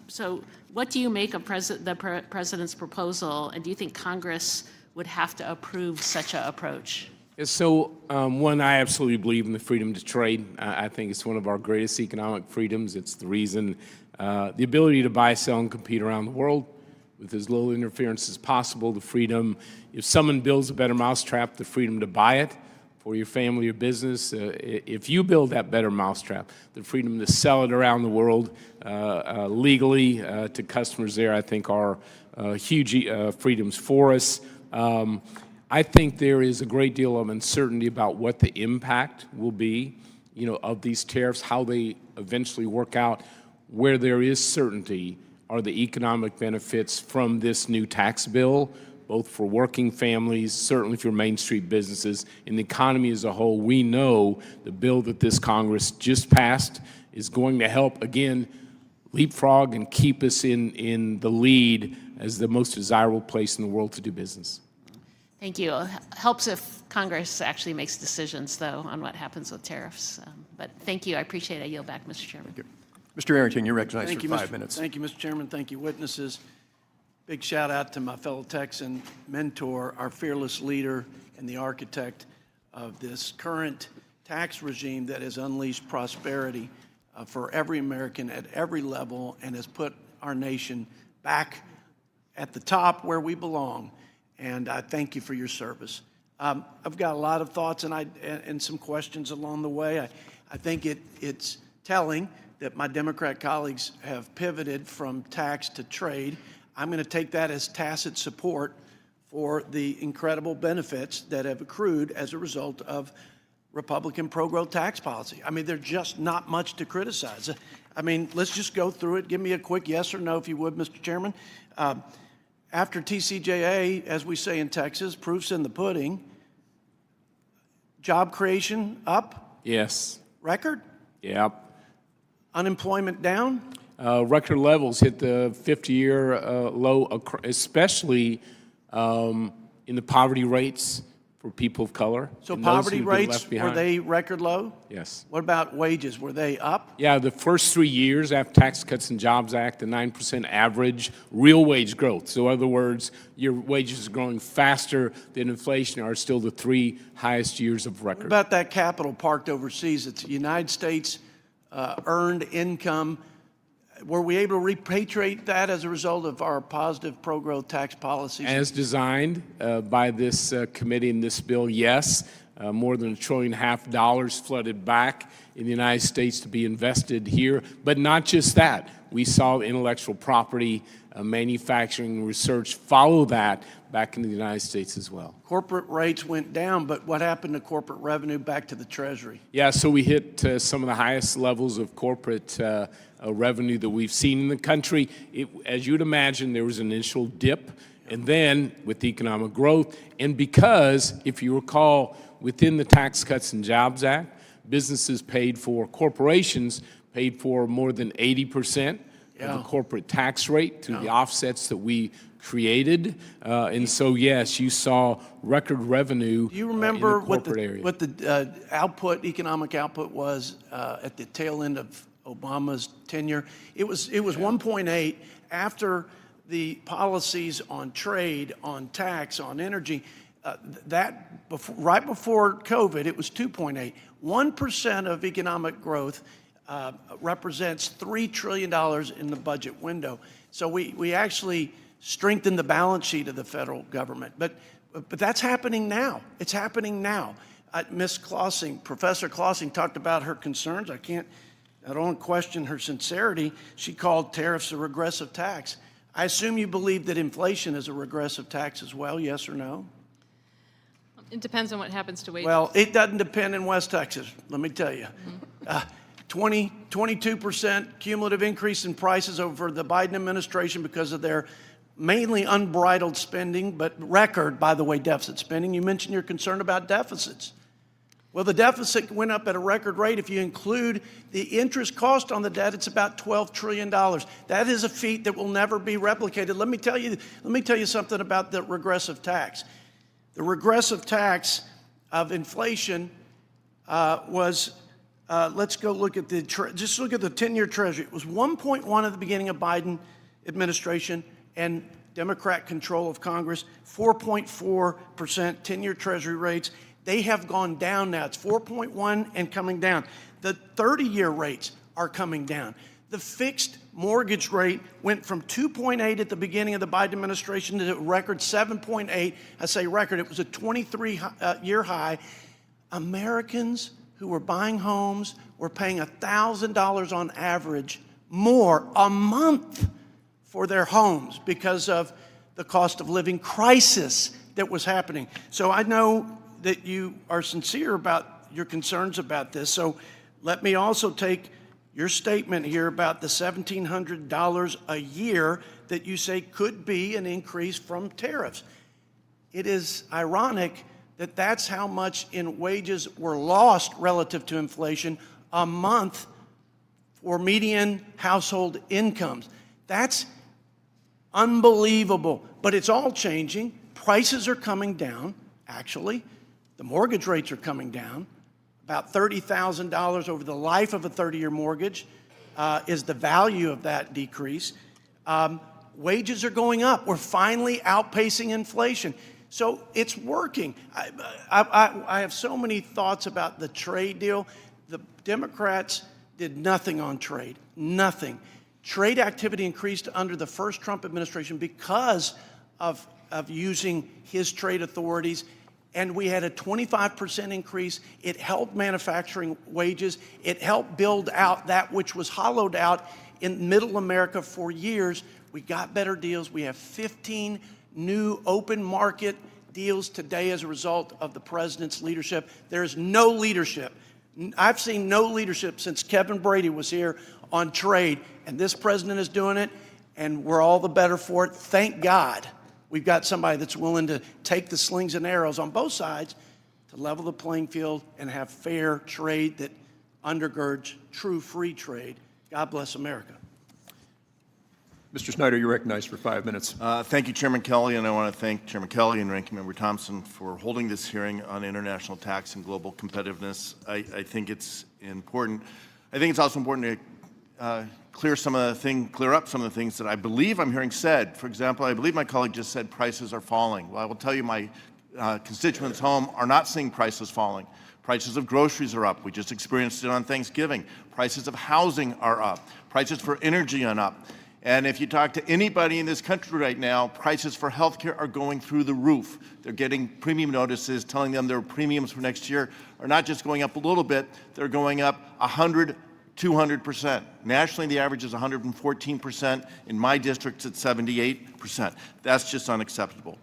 So what do you make of the president's proposal, and do you think Congress would have to approve such an approach? So one, I absolutely believe in the freedom to trade. I think it's one of our greatest economic freedoms. It's the reason, the ability to buy, sell, and compete around the world with as little interference as possible, the freedom, if someone builds a better mousetrap, the freedom to buy it for your family or business. If you build that better mousetrap, the freedom to sell it around the world legally to customers there, I think are huge freedoms for us. I think there is a great deal of uncertainty about what the impact will be, of these tariffs, how they eventually work out. Where there is certainty are the economic benefits from this new tax bill, both for working families, certainly for Main Street businesses, and the economy as a whole. We know the bill that this Congress just passed is going to help, again, leapfrog and keep us in the lead as the most desirable place in the world to do business. Thank you. Helps if Congress actually makes decisions, though, on what happens with tariffs. But thank you. I appreciate it. I yield back, Mr. Chairman. Mr. Arrington, you're recognized Thank for you, 5 minutes. Thank you, Mr. Chairman. Thank you, witnesses. Big shout out to my fellow Texan mentor, our fearless leader and the architect of this current tax regime that has unleashed prosperity for every American at every level and has put our nation back at the top where we belong. And I thank you for your service. I've got a lot of thoughts and some questions along the way. I think it's telling that my Democrat colleagues have pivoted from tax to trade. I'm going to take that as tacit support for the incredible benefits that have accrued as a result of Republican pro-growth tax policy. I mean, there's just not much to criticize. I mean, let's just go through it. Give me a quick yes or no, if you would, Mr. Chairman. After TCJA, as we say in Texas, proof's in the pudding. Job creation up? Yes. Record? Yep. Unemployment down? Record levels hit the 50-year low, especially in the poverty rates for people of color. So and those poverty who've been rates, left were behind. they record low? Yes. What about wages? Were they up? Yeah, the first 3 years after Tax Cuts and Jobs Act, the 9% average real wage growth. So in other words, your wages are growing faster than inflation are still the 3 highest years of record. What about that capital parked overseas? It's United States earned income. Were we able to repatriate that as a result of our positive pro-growth tax policies? As designed by this committee in this bill, yes. More than $1.5 trillion flooded back in the United States to be invested here. But not just that. We saw intellectual property, manufacturing, research follow that back into the United States as well. Corporate rates went down, but what happened to corporate revenue back to the Treasury? Yeah, so we hit some of the highest levels of corporate revenue that we've seen in the country. As you'd imagine, there was an initial dip, and then with economic growth, and because, if you recall, within the Tax Cuts and Jobs Act, corporations paid for more than 80% of the corporate tax rate through the offsets that we created. And so, yes, you saw record revenue Do you remember in the corporate area. what the economic output was at the tail end of Obama's tenure? It was 1.8 after the policies on trade, on tax, on energy. Right before COVID, it was 2.8. 1% of economic growth represents $3 trillion in the budget window. So we actually strengthened the balance sheet of the federal government. But that's happening now. It's happening now. Ms. Clausing, Professor Clausing talked about her concerns. I don't question her sincerity. She called tariffs a regressive tax. I assume you believe that inflation is a regressive tax as well, yes or no? It depends on what happens to wages. Well, it doesn't depend in West Texas, let me tell you. 22% cumulative increase in prices over the Biden administration because of their mainly unbridled spending, but record, by the way, deficit spending. You mentioned you're concerned about deficits. Well, the deficit went up at a record rate. If you include the interest cost on the debt, it's about $12 trillion. That is a feat that will never be replicated. Let me tell you something about the regressive tax. The regressive tax of inflation was, let's go look at just look at the 10-year Treasury. It was 1.1 at the beginning of Biden administration and Democrat control of Congress, 4.4% 10-year Treasury rates. They have gone down now. It's 4.1 and coming down. The 30-year rates are coming down. The fixed mortgage rate went from 2.8 at the beginning of the Biden administration to a record 7.8. I say record, it was a 23-year high. Americans who were buying homes were paying $1,000 on average more a month for their homes because of the cost of living crisis that was happening. So I know that you are sincere about your concerns about this. So let me also take your statement here about the $1,700 a year that you say could be an increase from tariffs. It is ironic that that's how much in wages were lost relative to inflation a month for median household incomes. That's unbelievable, but it's all changing. Prices are coming down, actually. The mortgage rates are coming down. About $30,000 over the life of a 30-year mortgage is the value of that decrease. Wages are going up. We're finally outpacing inflation. So it's working. I have so many thoughts about the trade deal. The Democrats did nothing on trade, nothing. Trade activity increased under the first Trump administration because of using his trade authorities, and we had a 25% increase. It helped manufacturing wages. It helped build out that which was hollowed out in middle America for years. We got better deals. We have 15 new open market deals today as a result of the president's leadership. There is no leadership. I've seen no leadership since Kevin Brady was here on trade, and this president is doing it, and we're all the better for it. Thank God we've got somebody that's willing to take the slings and arrows on both sides to level the playing field and have fair trade that undergirds true free trade. God bless America. Mr. Snyder, you're recognized for 5 minutes. Thank you, Chairman Kelly, and I want to thank Chairman Kelly and Ranking Member Thompson for holding this hearing on international tax and global competitiveness. I think it's important. I think it's also important to clear up some of the things that I believe I'm hearing said. For example, I believe my colleague just said prices are falling. Well, I will tell you my constituents home are not seeing prices falling. Prices of groceries are up. We just experienced it on Thanksgiving. Prices of housing are up. Prices for energy are up. And if you talk to anybody in this country right now, prices for healthcare are going through the roof. They're getting premium notices telling them their premiums for next year are not just going up a little bit, they're going up 100, 200%. Nationally, the average is 114%. In my district, it's 78%. That's just unacceptable.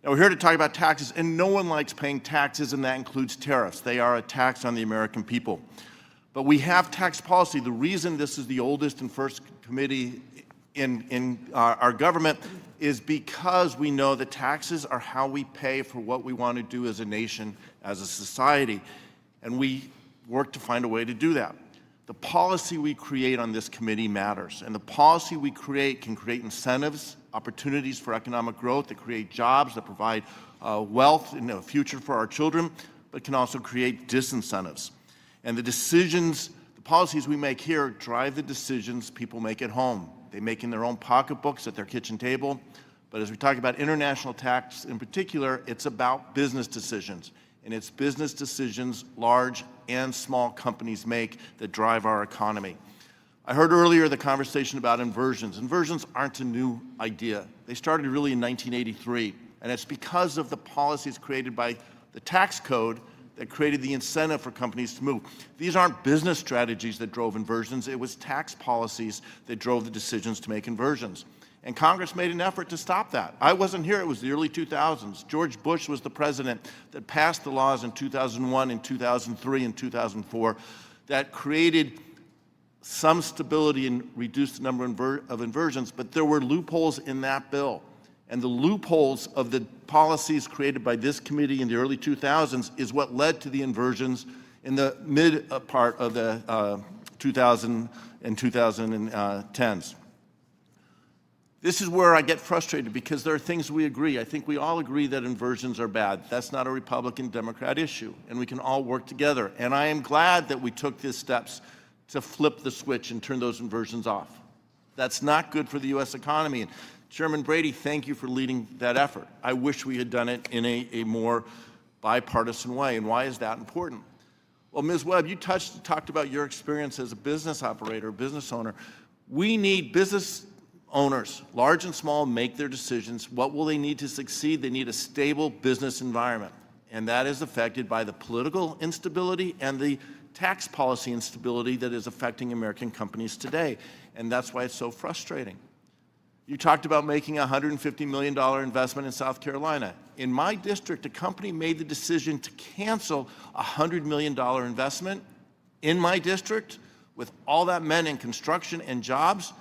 Now, we're here to talk about taxes, and no one likes paying taxes, and that includes tariffs. They are a tax on the American people. But we have tax policy. The reason this is the oldest and first committee in our government is because we know that taxes are how we pay for what we want to do as a nation, as a society, and we work to find a way to do that. The policy we create on this committee matters, and the policy we create can create incentives, opportunities for economic growth, that create jobs, that provide wealth and a future for our children, but can also create disincentives. And the policies we make here drive the decisions people make at home. They make in their own pocketbooks at their kitchen table. But as we talk about international tax in particular, it's about business decisions. And it's business decisions large and small companies make that drive our economy. I heard earlier the conversation about inversions. Inversions aren't a new idea. They started really in 1983. And it's because of the policies created by the tax code that created the incentive for companies to move. These aren't business strategies that drove inversions. It was tax policies that drove the decisions to make inversions. And Congress made an effort to stop that. I wasn't here. It was the early 2000s. George Bush was the president that passed the laws in 2001, in 2003, and 2004 that created some stability and reduced the number of inversions, but there were loopholes in that bill. And the loopholes of the policies created by this committee in the early 2000s is what led to the inversions in the mid part of the 2000 and 2010s. This is where I get frustrated because there are things we agree. I think we all agree that inversions are bad. That's not a Republican-Democrat issue, and we can all work together. And I am glad that we took these steps to flip the switch and turn those inversions off. That's not good for the U.S. economy. And Chairman Brady, thank you for leading that effort. I wish we had done it in a more bipartisan way. And why is that important? Well, Ms. Webb, you talked about your experience as a business operator, business owner. We need business owners, large and small, make their decisions. What will they need to succeed? They need a stable business environment. And that is affected by the political instability and the tax policy instability that is affecting American companies today. And that's why it's so frustrating. You talked about making a $150 million investment in South Carolina. In my district, a company made the decision to cancel a $100 million investment in my district with all that meant in construction and jobs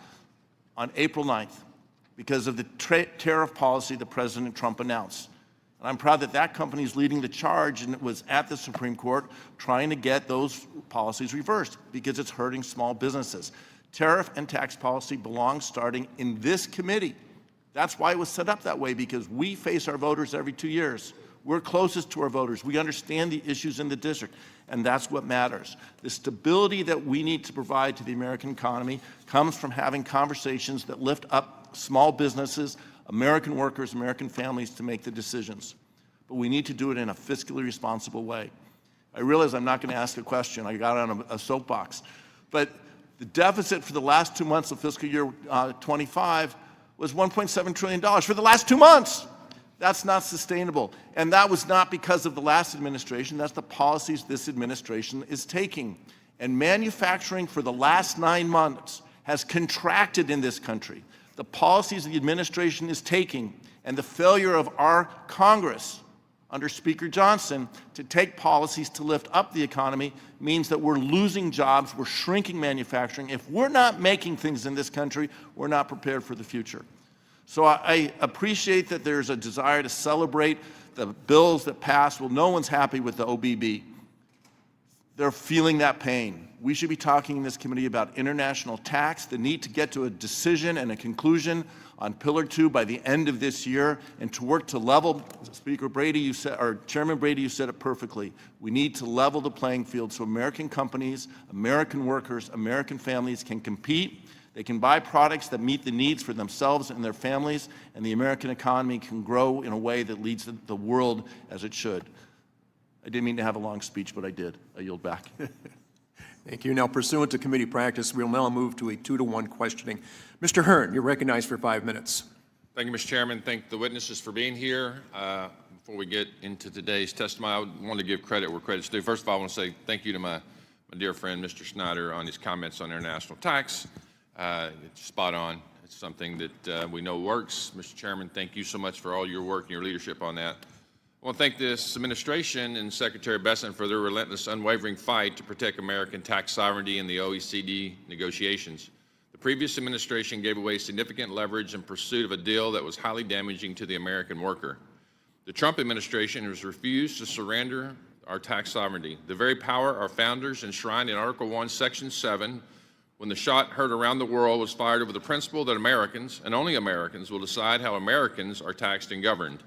on April 9th because of the tariff policy that President Trump announced. And I'm proud that that company is leading the charge and it was at the Supreme Court trying to get those policies reversed because it's hurting small businesses. Tariff and tax policy belongs starting in this committee. That's why it was set up that way, because we face our voters every 2 years. We're closest to our voters. We understand the issues in the district, and that's what matters. The stability that we need to provide to the American economy comes from having conversations that lift up small businesses, American workers, American families to make the decisions. But we need to do it in a fiscally responsible way. I realize I'm not going to ask a question. I got on a soapbox. But the deficit for the last 2 months of fiscal year 25 was $1.7 trillion for the last 2 months. That's not sustainable. And that was not because of the last administration. That's the policies this administration is taking. And manufacturing for the last 9 months has contracted in this country. The policies the administration is taking and the failure of our Congress under Speaker Johnson to take policies to lift up the economy means that we're losing jobs, we're shrinking manufacturing. If we're not making things in this country, we're not prepared for the future. So I appreciate that there's a desire to celebrate the bills that passed. Well, no one's happy with the OBB. They're feeling that pain. We should be talking in this committee about international tax, the need to get to a decision and a conclusion on Pillar 2 by the end of this year, and to work to level, Speaker Brady, you said, or Chairman Brady, you said it perfectly. We need to level the playing field so American companies, American workers, American families can compete. They can buy products that meet the needs for themselves and their families, and the American economy can grow in a way that leads the world as it should. I didn't mean to have a long speech, but I did. I yield back. Thank you. Now, pursuant to committee practice, we'll now move to a 2-to-1 questioning. Mr. Hearn, you're recognized for 5 minutes. Thank you, Mr. Chairman. Thank the witnesses for being here. Before we get into today's testimony, I want to give credit where credit's due. First of all, I want to say thank you to my dear friend, Mr. Snyder, on his comments on international tax. It's spot on. It's something that we know works. Mr. Chairman, thank you so much for all your work and your leadership on that. I want to thank this administration and Secretary Bessent for their relentless, unwavering fight to protect American tax sovereignty in the OECD negotiations. The previous administration gave away significant leverage in pursuit of a deal that was highly damaging to the American worker. The Trump administration has refused to surrender our tax sovereignty, the very power our founders enshrined in Article 1, Section 7, when the shot heard around the world was fired over the principle that Americans, and only Americans, will decide how Americans are taxed and governed.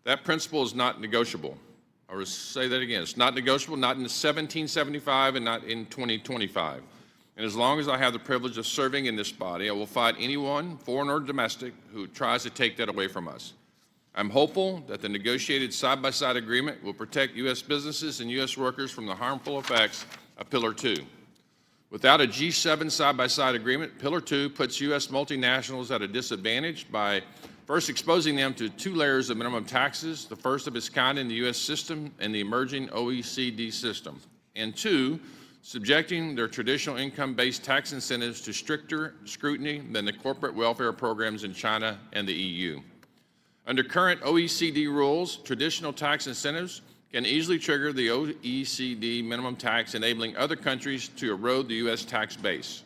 That principle is not negotiable. I will say that again. It's not negotiable, not in 1775 and not in 2025. And as long as I have the privilege of serving in this body, I will fight anyone, foreign or domestic, who tries to take that away from us. I'm hopeful that the negotiated side-by-side agreement will protect U.S. businesses and U.S. workers from the harmful effects of Pillar 2. Without a G7 side-by-side agreement, Pillar 2 puts U.S. multinationals at a disadvantage by first exposing them to 2 layers of minimum taxes, the first of its kind in the U.S. system and the emerging OECD system, and 2, subjecting their traditional income-based tax incentives to stricter scrutiny than the corporate welfare programs in China and the EU. Under current OECD rules, traditional tax incentives can easily trigger the OECD minimum tax, enabling other countries to erode the U.S. tax base.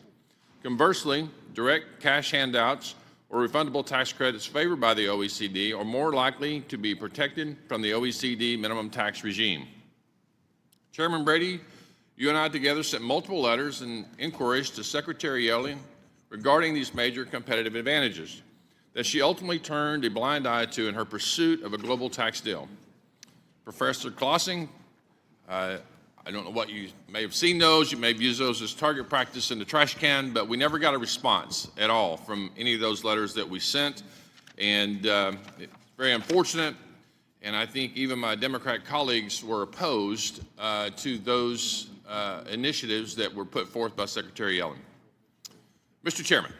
Conversely, direct cash handouts or refundable tax credits favored by the OECD are more likely to be protected from the OECD minimum tax regime. Chairman Brady, you and I together sent multiple letters and inquiries to Secretary Yellen regarding these major competitive advantages that she ultimately turned a blind eye to in her pursuit of a global tax deal. Professor Klossing, I don't know what you may have seen those. You may have used those as target practice in the trash can, but we never got a response at all from any of those letters that we sent. And it's very unfortunate. And I think even my Democrat colleagues were opposed to those initiatives that were put forth by Secretary Yellen. Mr. Chairman,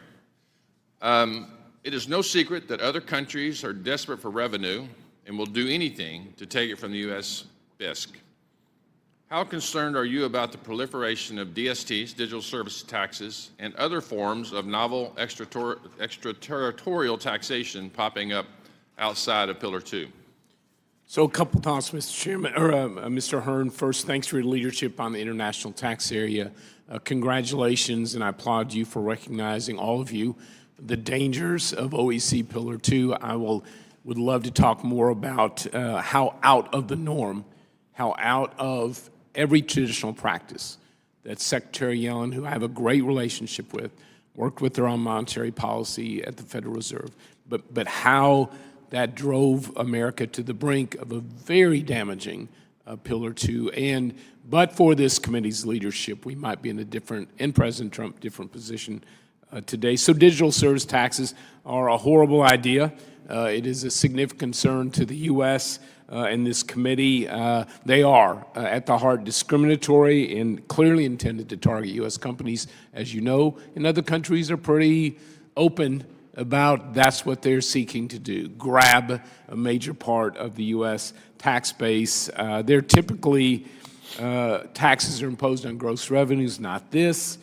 it is no secret that other countries are desperate for revenue and will do anything to take it from the U.S. fisc. How concerned are you about the proliferation of DSTs, digital service taxes, and other forms of novel extraterritorial taxation popping up outside of Pillar 2? So a couple thoughts, Mr. Chairman, or Mr. Hearn. First, thanks for your leadership on the international tax area. Congratulations, and I applaud you for recognizing, all of you, the dangers of OEC Pillar 2. I would love to talk more about how out of the norm, how out of every traditional practice that Secretary Yellen, who I have a great relationship with, worked with her on monetary policy at the Federal Reserve, but how that drove America to the brink of a very damaging Pillar 2. But for this committee's leadership, we might be in a different, and President Trump, different position today. So digital service taxes are a horrible idea. It is a significant concern to the U.S. And this committee. They are, at the heart, discriminatory and clearly intended to target U.S. companies. As you know, in other countries are pretty open about that's what they're seeking to do, grab a major part of the U.S. tax base. They're typically, taxes are imposed on gross revenues, not this.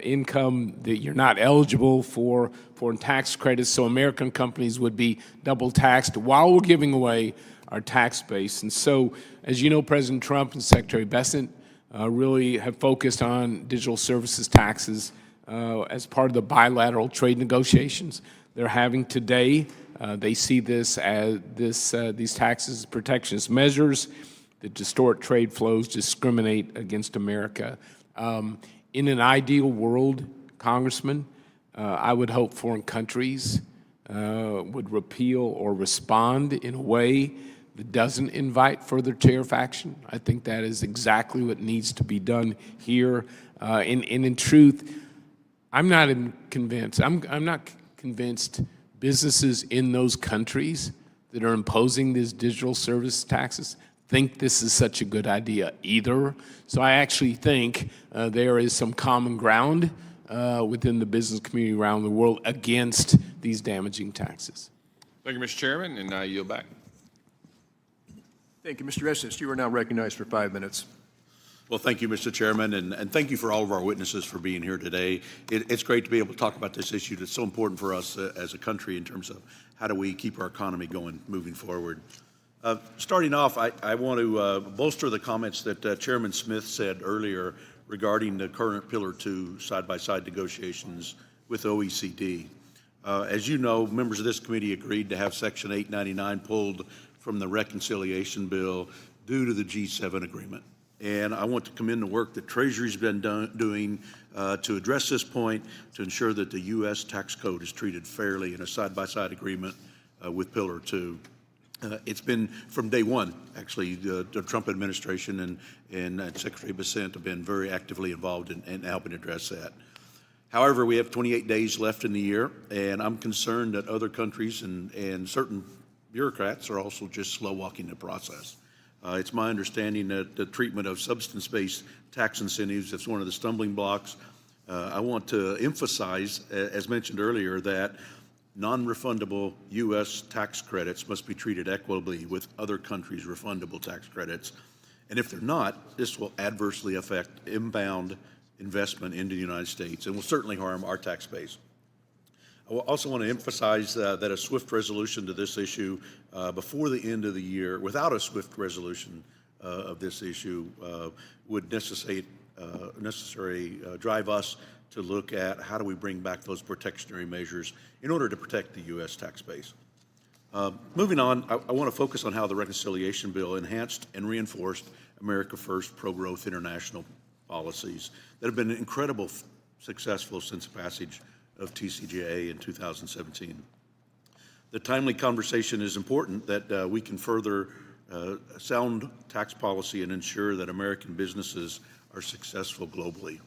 Income that you're not eligible for foreign tax credits, so American companies would be double taxed while we're giving away our tax base. And so, as you know, President Trump and Secretary Bessent really have focused on digital services taxes as part of the bilateral trade negotiations they're having today. They see this as these taxes as protectionist measures that distort trade flows, discriminate against America. In an ideal world, Congressman, I would hope foreign countries would repeal or respond in a way that doesn't invite further tariff action. I think that is exactly what needs to be done here. And in truth, I'm not convinced businesses in those countries that are imposing these digital service taxes think this is such a good idea either. So I actually think there is some common ground within the business community around the world against these damaging taxes. Thank you, Mr. Chairman, and I yield back. Thank you, Mr. Estes. You are now recognized for 5 minutes. Well, thank you, Mr. Chairman, and thank you for all of our witnesses for being here today. It's great to be able to talk about this issue that's so important for us as a country in terms of how do we keep our economy going, moving forward. Starting off, I want to bolster the comments that Chairman Smith said earlier regarding the current Pillar 2 side-by-side negotiations with OECD. As you know, members of this committee agreed to have Section 899 pulled from the reconciliation bill due to the G7 agreement. And I want to commend the work that Treasury's been doing to address this point, to ensure that the U.S. tax code is treated fairly in a side-by-side agreement with Pillar 2. It's been from day one, actually, the Trump administration and Secretary Bessent have been very actively involved in helping address that. However, we have 28 days left in the year, and I'm concerned that other countries and certain bureaucrats are also just slow-walking the process. It's my understanding that the treatment of substance-based tax incentives is one of the stumbling blocks. I want to emphasize, as mentioned earlier, that non-refundable U.S. tax credits must be treated equitably with other countries' refundable tax credits. And if they're not, this will adversely affect inbound investment into the United States and will certainly harm our tax base. I also want to emphasize that a swift resolution to this issue before the end of the year, without a swift resolution of this issue, would drive us to look at how do we bring back those protectionary measures in order to protect the U.S. tax base. Moving on, I want to focus on how the reconciliation bill enhanced and reinforced America First pro-growth international policies that have been incredibly successful since the passage of TCJA in 2017. The timely conversation is important that we can further sound tax policy and ensure that American businesses are successful globally.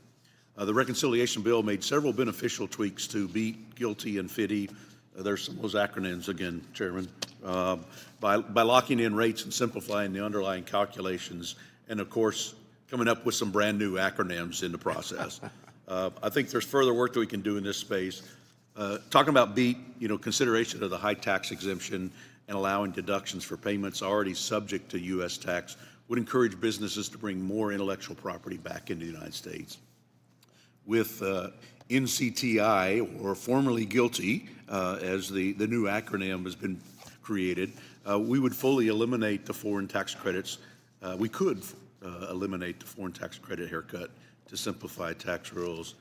The reconciliation bill made several beneficial tweaks to BEAT, GILTI, and FDII. There's some of those acronyms again, Chairman. By locking in rates and simplifying the underlying calculations, and of course, coming up with some brand new acronyms in the process. I think there's further work that we can do in this space. Talking about BEAT, consideration of the high tax exemption and allowing deductions for payments already subject to U.S. tax would encourage businesses to bring more intellectual property back into the United States. With NCTI, or formerly GUILTY, as the new acronym has been created, we would fully eliminate the foreign tax credits. We could eliminate the foreign tax credit haircut to simplify tax rules.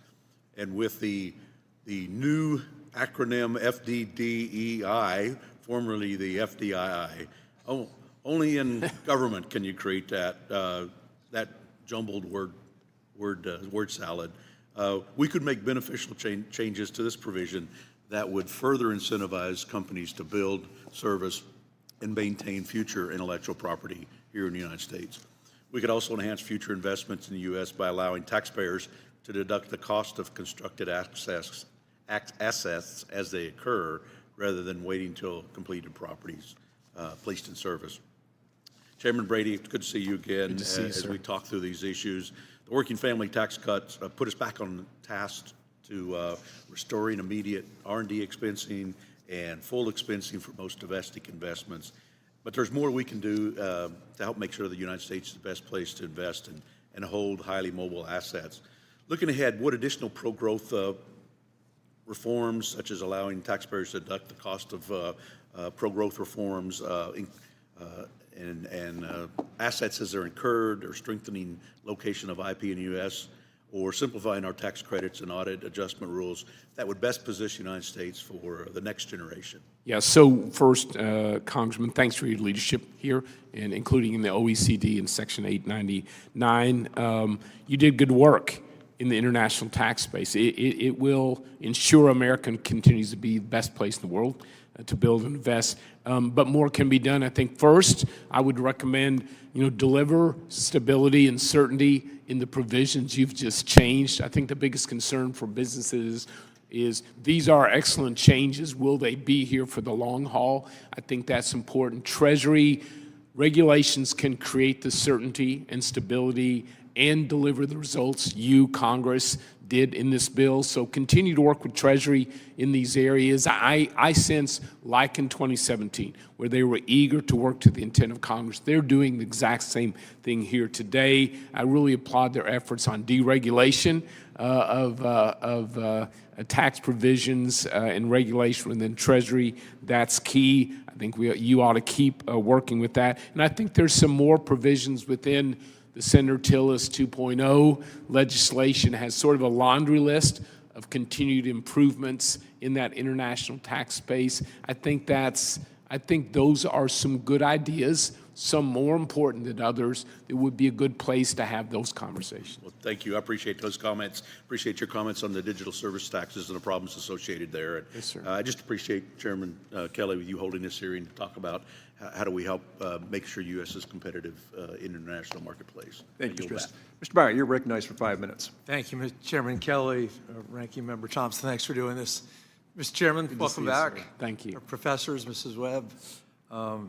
And with the new acronym FDDEI, formerly the FDII, only in government can you create that jumbled word salad. We could make beneficial changes to this provision that would further incentivize companies to build, service, and maintain future intellectual property here in the United States. We could also enhance future investments in the U.S. by allowing taxpayers to deduct the cost of constructed assets as they occur, rather than waiting till completed properties placed in service. Chairman Brady, it's good to see you again as we talk through these issues. The working family tax cuts put us back on task to restoring immediate R&D expensing and full expensing for most domestic investments. But there's more we can do to help make sure the United States is the best place to invest and hold highly mobile assets. Looking ahead, what additional pro-growth reforms, such as allowing taxpayers to deduct the cost of pro-growth reforms and assets as they're incurred, or strengthening location of IP in the U.S., or simplifying our tax credits and audit adjustment rules that would best position the United States for the next generation? Yeah, so first, Congressman, thanks for your leadership here, and including in the OECD in Section 899. You did good work in the international tax space. It will ensure America continues to be the best place in the world to build and invest, but more can be done. I think first, I would recommend, deliver stability and certainty in the provisions you've just changed. I think the biggest concern for businesses is these are excellent changes. Will they be here for the long haul? I think that's important. Treasury regulations can create the certainty and stability and deliver the results you, Congress, did in this bill. So continue to work with Treasury in these areas. I sense, like in 2017, where they were eager to work to the intent of Congress, they're doing the exact same thing here today. I really applaud their efforts on deregulation of tax provisions and regulation within Treasury. That's key. I think you ought to keep working with that. And I think there's some more provisions within the Senator Tillis 2.0 legislation. Has sort of a laundry list of continued improvements in that international tax space. I think those are some good ideas, some more important than others. It would be a good place to have those conversations. Well, thank you. I appreciate those comments. Appreciate your comments on the digital service taxes and the problems associated there. Yes, sir. I just appreciate, Chairman Kelly, with you holding this hearing to talk about how do we help make sure U.S. is competitive in the international marketplace. Thank you, Mr. Byer, you're recognized for 5 minutes. Thank you, Mr. Chairman Kelly, Ranking Member Thompson. Thanks for doing this. Mr. Chairman, welcome back. You, thank you. Our professors, Mrs. Webb,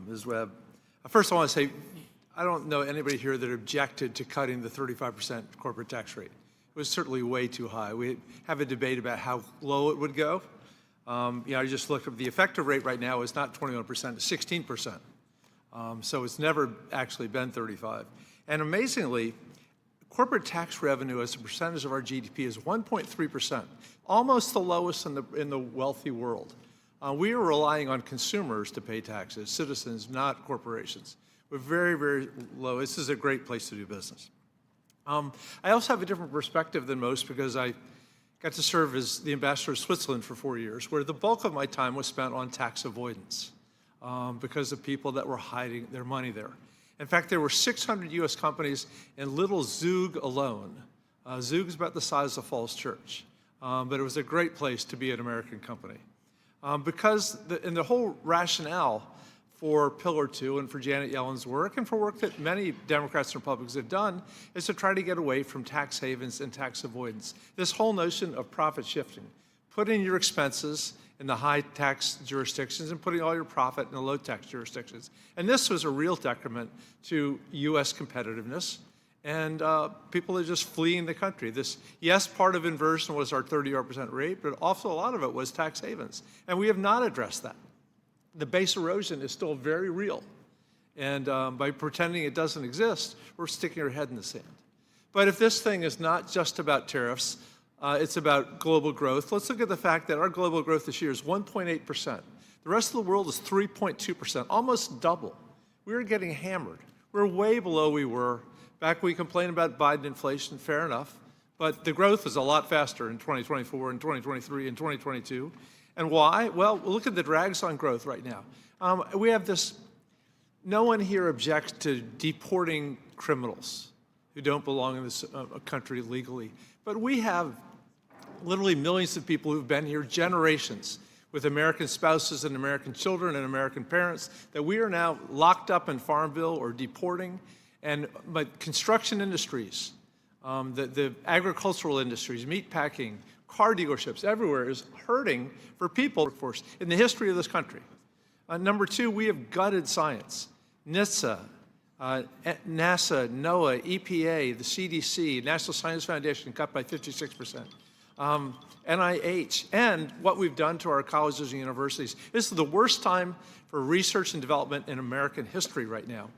Ms. Webb. First, I want to say, I don't know anybody here that objected to cutting the 35% corporate tax rate. It was certainly way too high. We have a debate about how low it would go. I just looked up the effective rate right now is not 21%, it's 16%. So it's never actually been 35. And amazingly, corporate tax revenue as a percentage of our GDP is 1.3%, almost the lowest in the wealthy world. We are relying on consumers to pay taxes, citizens, not corporations. We're very, very low. This is a great place to do business. I also have a different perspective than most because I got to serve as the ambassador to Switzerland for 4 years, where the bulk of my time was spent on tax avoidance because of people that were hiding their money there. In fact, there were 600 U.S. companies in little Zug alone. Zug is about the size of Falls Church, but it was a great place to be an American company. Because the whole rationale for Pillar 2 and for Janet Yellen's work and for work that many Democrats and Republicans have done is to try to get away from tax havens and tax avoidance. This whole notion of profit shifting, putting your expenses in the high tax jurisdictions and putting all your profit in the low tax jurisdictions. And this was a real decrement to U.S. competitiveness. And people are just fleeing the country. Yes, part of inversion was our 30% rate, but also a lot of it was tax havens. And we have not addressed that. The base erosion is still very real. And by pretending it doesn't exist, we're sticking our head in the sand. But if this thing is not just about tariffs, it's about global growth. Let's look at the fact that our global growth this year is 1.8%. The rest of the world is 3.2%, almost double. We're getting hammered. We're way below we were back when we complained about Biden inflation, fair enough. But the growth is a lot faster in 2024 and 2023 and 2022. And why? Well, look at the drags on growth right now. We have this, no one here objects to deporting criminals who don't belong in this country legally. But we have literally millions of people who've been here generations with American spouses and American children and American parents that we are now locked up in Farmville or deporting. But construction industries, the agricultural industries, meat packing, car dealerships, everywhere is hurting for people, workforce, in the history of this country. Number two, we have gutted science. NHTSA, NASA, NOAA, EPA, the CDC, National Science Foundation cut by 56%. NIH, and what we've done to our colleges and universities. This is the worst time for research and development in American history right now.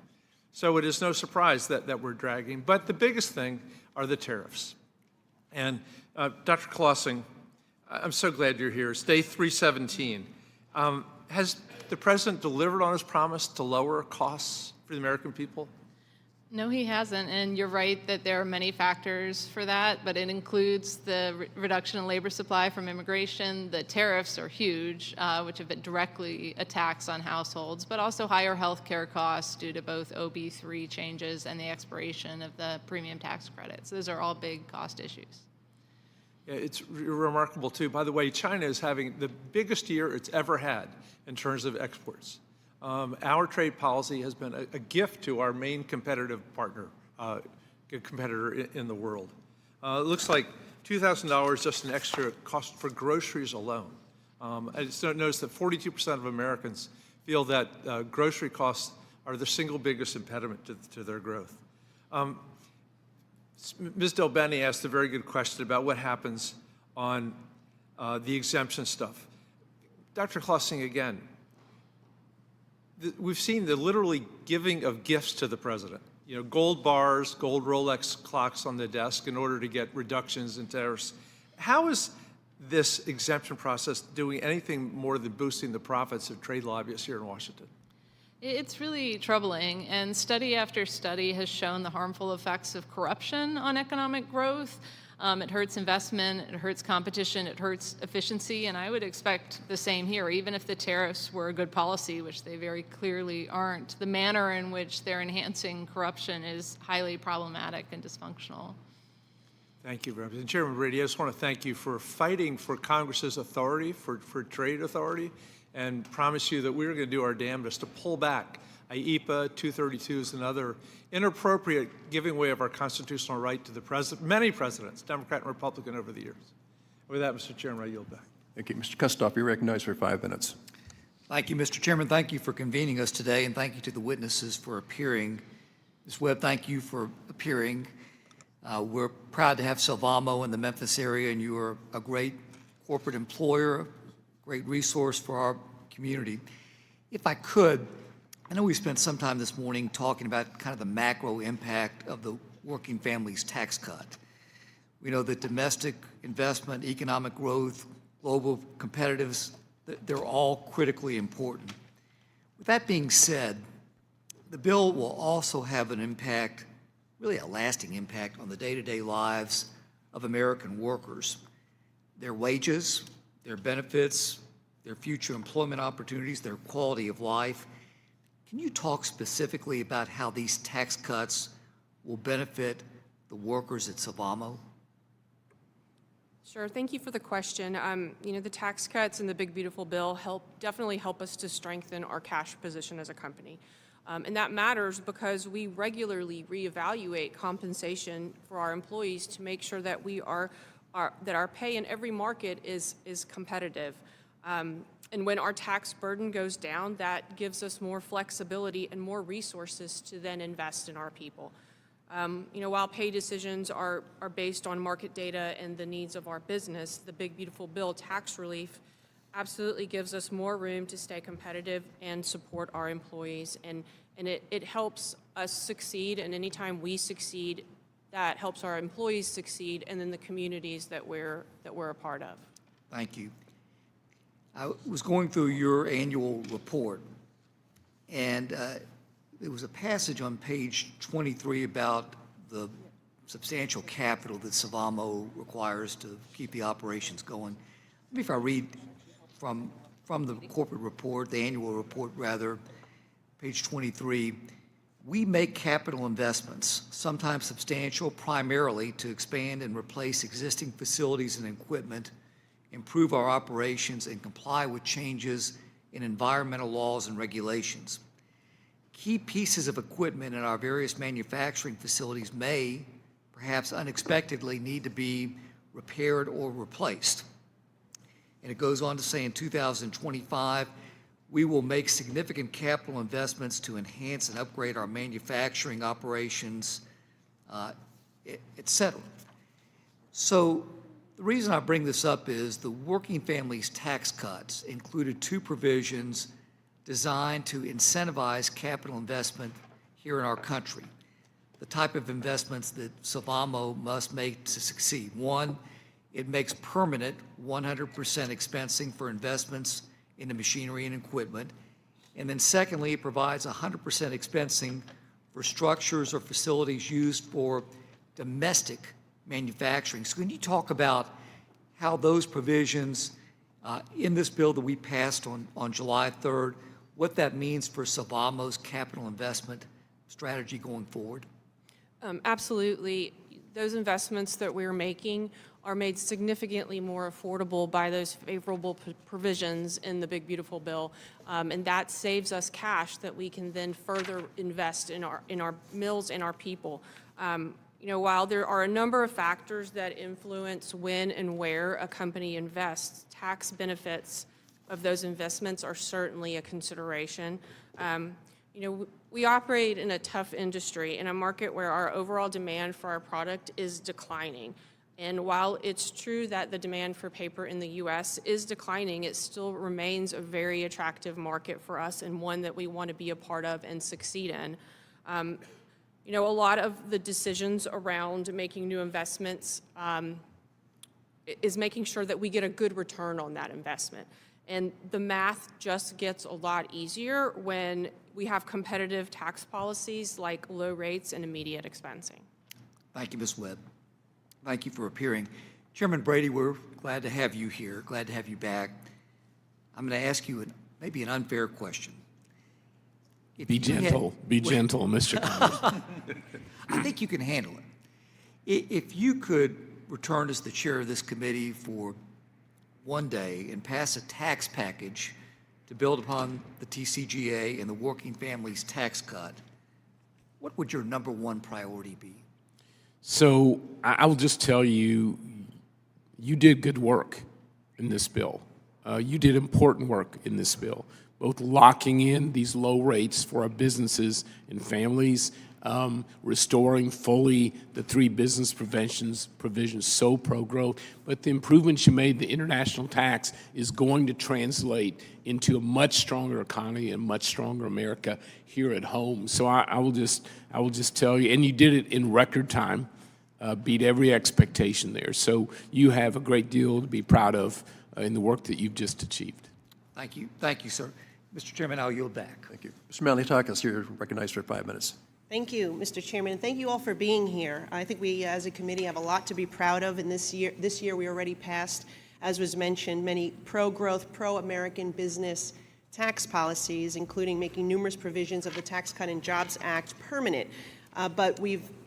So it is no surprise that we're dragging. But the biggest thing are the tariffs. And Dr. Clausing, I'm so glad you're here. It's day 317. Has the president delivered on his promise to lower costs for the American people? No, he hasn't, and you're right that there are many factors for that, but it includes the reduction in labor supply from immigration. The tariffs are huge, which have been directly attacks on households, but also higher health care costs due to both OB3 changes and the expiration of the premium tax credits. Those are all big cost issues. Yeah, it's remarkable, too. By the way, China is having the biggest year it's ever had in terms of exports. Our trade policy has been a gift to our main competitive partner, competitor in the world. It looks like $2,000 just an extra cost for groceries alone. I just noticed that 42% of Americans feel that grocery costs are the single biggest impediment to their growth. Ms. Delbeni asked a very good question about what happens on the exemption stuff. Dr. Clausing, again, we've seen the literally giving of gifts to the president. You know, gold bars, gold Rolex clocks on the desk in order to get reductions in tariffs. How is this exemption process doing anything more than boosting the profits of trade lobbyists here in Washington? It's really troubling, and study after study has shown the harmful effects of corruption on economic growth. It hurts investment, it hurts competition, it hurts efficiency, and I would expect the same here. Even if the tariffs were a good policy, which they very clearly aren't, the manner in which they're enhancing corruption is highly problematic and dysfunctional. Thank you, Representative. Chairman Brady, I just want to thank you for fighting for Congress's authority, for trade authority, and promise you that we're going to do our damnedest to pull back IEPA, 232s, and other inappropriate giving away of our constitutional right to the president, many presidents, Democrat and Republican, over the years. With that, Mr. Chairman, I yield back. Thank you. Mr. Kustoff, you're recognized for 5 minutes. Thank you, Mr. Chairman. Thank you for convening us today, and thank you to the witnesses for appearing. Ms. Webb, thank you for appearing. We're proud to have Silvamo in the Memphis area, and you are a great corporate employer, great resource for our community. If I could, I know we spent some time this morning talking about kind of the macro impact of the working families tax cut. We know that domestic investment, economic growth, global competitiveness, they're all critically important. With that being said, the bill will also have an impact, really a lasting impact, on the day-to-day lives of American workers. Their wages, their benefits, their future employment opportunities, their quality of life. Can you talk specifically about how these tax cuts will benefit the workers at Silvamo? Sure. Thank you for the question. You know, the tax cuts and the Big Beautiful Bill definitely help us to strengthen our cash position as a company. And that matters because we regularly reevaluate compensation for our employees to make sure that that our pay in every market is competitive. And when our tax burden goes down, that gives us more flexibility and more resources to then invest in our people. You know, while pay decisions are based on market data and the needs of our business, the Big Beautiful Bill tax relief absolutely gives us more room to stay competitive and support our employees. And it helps us succeed, and anytime we succeed, that helps our employees succeed, and then the communities that we're a part of. Thank you. I was going through your annual report, and there was a passage on page 23 about the substantial capital that Savamo requires to keep the operations going. Maybe if I read from the corporate report, the annual report rather, page 23, we make capital investments, sometimes substantial, primarily to expand and replace existing facilities and equipment, improve our operations, and comply with changes in environmental laws and regulations. Key pieces of equipment in our various manufacturing facilities may, perhaps unexpectedly, need to be repaired or replaced. And it goes on to say in 2025, we will make significant capital investments to enhance and upgrade our manufacturing operations, et cetera. So the reason I bring this up is the Working Families Tax Cuts included two provisions designed to incentivize capital investment here in our country, the type of investments that Savamo must make to succeed. One, it makes permanent 100% expensing for investments in the machinery and equipment. And then secondly, it provides 100% expensing for structures or facilities used for domestic manufacturing. So can you talk about how those provisions in this bill that we passed on July 3rd, what that means for Savamo's capital investment strategy going forward? Absolutely. Those investments that we're making are made significantly more affordable by those favorable provisions in the Big Beautiful Bill, and that saves us cash that we can then further invest in our mills and our people. While there are a number of factors that influence when and where a company invests, tax benefits of those investments are certainly a consideration. We operate in a tough industry, in a market where our overall demand for our product is declining. And while it's true that the demand for paper in the U.S. is declining, it still remains a very attractive market for us and one that we want to be a part of and succeed in. A lot of the decisions around making new investments is making sure that we get a good return on that investment. And the math just gets a lot easier when we have competitive tax policies like low rates and immediate expensing. Thank you, Ms. Webb. Thank you for appearing. Chairman Brady, we're glad to have you here, glad to have you back. I'm going to ask you maybe an unfair question. Be gentle, Mr. Congress. I think you can handle it. If you could return as the chair of this committee for one day and pass a tax package to build upon the TCJA and the Working Families Tax Cut, what would your number one priority be? So I will just tell you, you did good work in this bill. You did important work in this bill, both locking in these low rates for our businesses and families, restoring fully the three business provisions so pro-growth. But the improvements you made, the international tax, is going to translate into a much stronger economy and much stronger America here at home. So I will just tell you, and you did it in record time, beat every expectation there. So you have a great deal to be proud of in the work that you've just achieved. Thank you, sir. Mr. Chairman, I'll yield back. Thank you. Mr. Malliotakis, you're recognized for 5 minutes. Thank you, Mr. Chairman, and thank you all for being here. I think we, as a committee, have a lot to be proud of. And this year we already passed, as was mentioned, many pro-growth, pro-American business tax policies, including making numerous provisions of the Tax Cut and Jobs Act permanent. But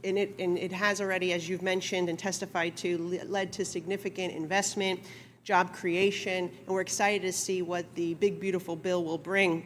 it has already, as you've mentioned and testified to, led to significant investment, job creation, and we're excited to see what the Big Beautiful Bill will bring.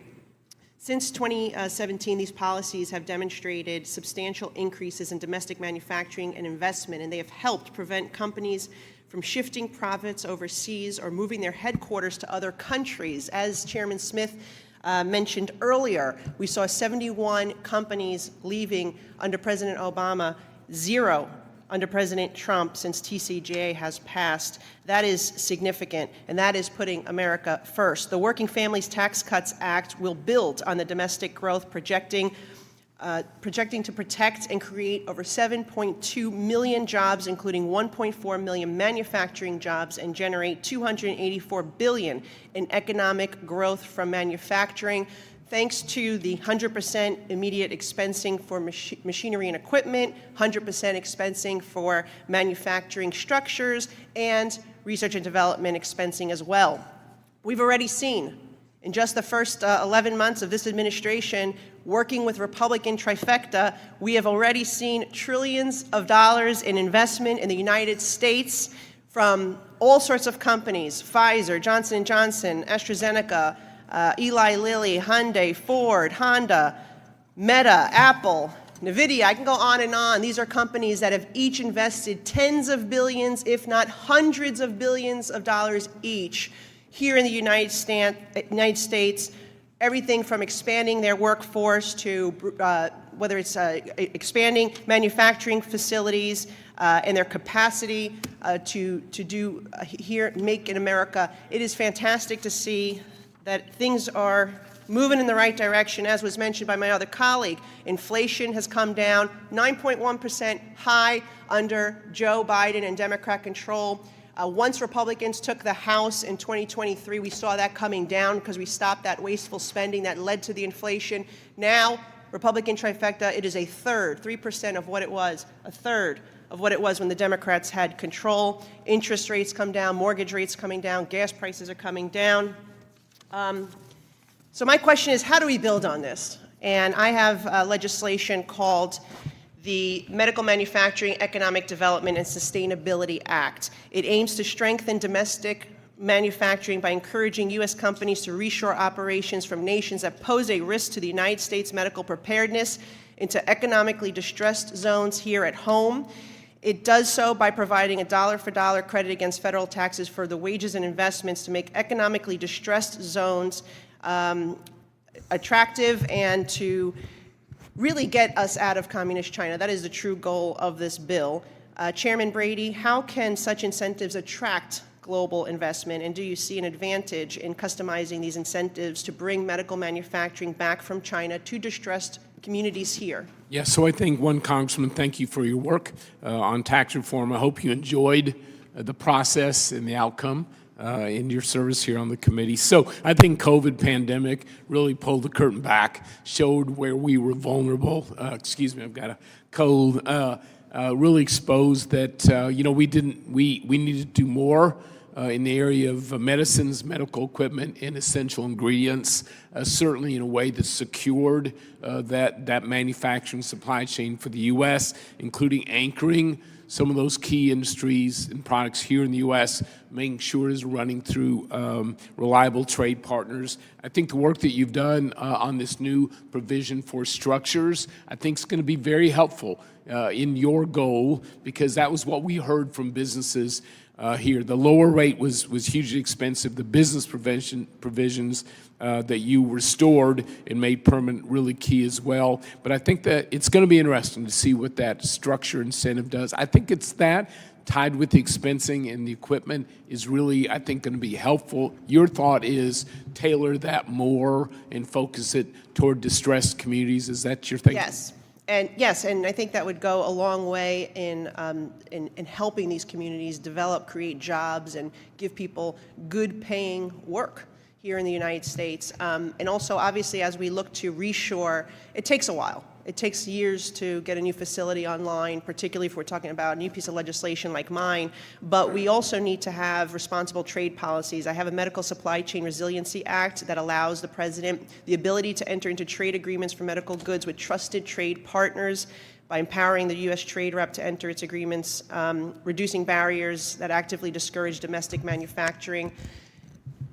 Since 2017, these policies have demonstrated substantial increases in domestic manufacturing and investment, and they have helped prevent companies from shifting profits overseas or moving their headquarters to other countries. As Chairman Smith mentioned earlier, we saw 71 companies leaving under President Obama, 0 under President Trump since TCJA has passed. That is significant, and that is putting America first. The Working Families Tax Cuts Act will build on the domestic growth, projecting to protect and create over 7.2 million jobs, including 1.4 million manufacturing jobs, and generate $284 billion in economic growth from manufacturing, thanks to the 100% immediate expensing for machinery and equipment, 100% expensing for manufacturing structures, and research and development expensing as well. We've already seen, in just the first 11 months of this administration, working with Republican trifecta, we have already seen trillions of dollars in investment in the United States from all sorts of companies: Pfizer, Johnson & Johnson, AstraZeneca, Eli Lilly, Hyundai, Ford, Honda, Meta, Apple, NVIDIA. I can go on and on. These are companies that have each invested tens of billions, if not hundreds of billions of dollars each here in the United States, everything from expanding their workforce to whether it's expanding manufacturing facilities and their capacity to do here, make in America. It is fantastic to see that things are moving in the right direction. As was mentioned by my other colleague, inflation has come down 9.1% high under Joe Biden and Democrat control. Once Republicans took the House in 2023, we saw that coming down because we stopped that wasteful spending that led to the inflation. Now, Republican trifecta, it is a third, 3% of what it was, a third of what it was when the Democrats had control. Interest rates come down, mortgage rates coming down, gas prices are coming down. So my question is, how do we build on this? And I have legislation called the Medical Manufacturing, Economic Development, and Sustainability Act. It aims to strengthen domestic manufacturing by encouraging U.S. companies to reshore operations from nations that pose a risk to the United States medical preparedness into economically distressed zones here at home. It does so by providing a dollar-for-dollar credit against federal taxes for the wages and investments to make economically distressed zones attractive and to really get us out of communist China. That is the true goal of this bill. Chairman Brady, how can such incentives attract global investment, and do you see an advantage in customizing these incentives to bring medical manufacturing back from China to distressed communities here? Yes, so I think, Congressman, thank you for your work on tax reform. I hope you enjoyed the process and the outcome in your service here on the committee. So I think COVID pandemic really pulled the curtain back, showed where we were vulnerable. Excuse me, I've got a cold. Really exposed that we needed to do more in the area of medicines, medical equipment, and essential ingredients, certainly in a way that secured that manufacturing supply chain for the U.S., including anchoring some of those key industries and products here in the U.S., making sure it is running through reliable trade partners. I think the work that you've done on this new provision for structures, I think is going to be very helpful in your goal, because that was what we heard from businesses here. The lower rate was hugely expensive. The business provisions that you restored and made permanent really key as well. But I think that it's going to be interesting to see what that structure incentive does. I think it's that tied with the expensing and the equipment is really, I think, going to be helpful. Your thought is tailor that more and focus it toward distressed communities. Is that your thinking? Yes. And I think that would go a long way in helping these communities develop, create jobs, and give people good paying work here in the United States. And also, obviously, as we look to reshore, it takes a while. It takes years to get a new facility online, particularly if we're talking about a new piece of legislation like mine. But we also need to have responsible trade policies. I have a Medical Supply Chain Resiliency Act that allows the President the ability to enter into trade agreements for medical goods with trusted trade partners by empowering the U.S. Trade Rep to enter its agreements, reducing barriers that actively discourage domestic manufacturing.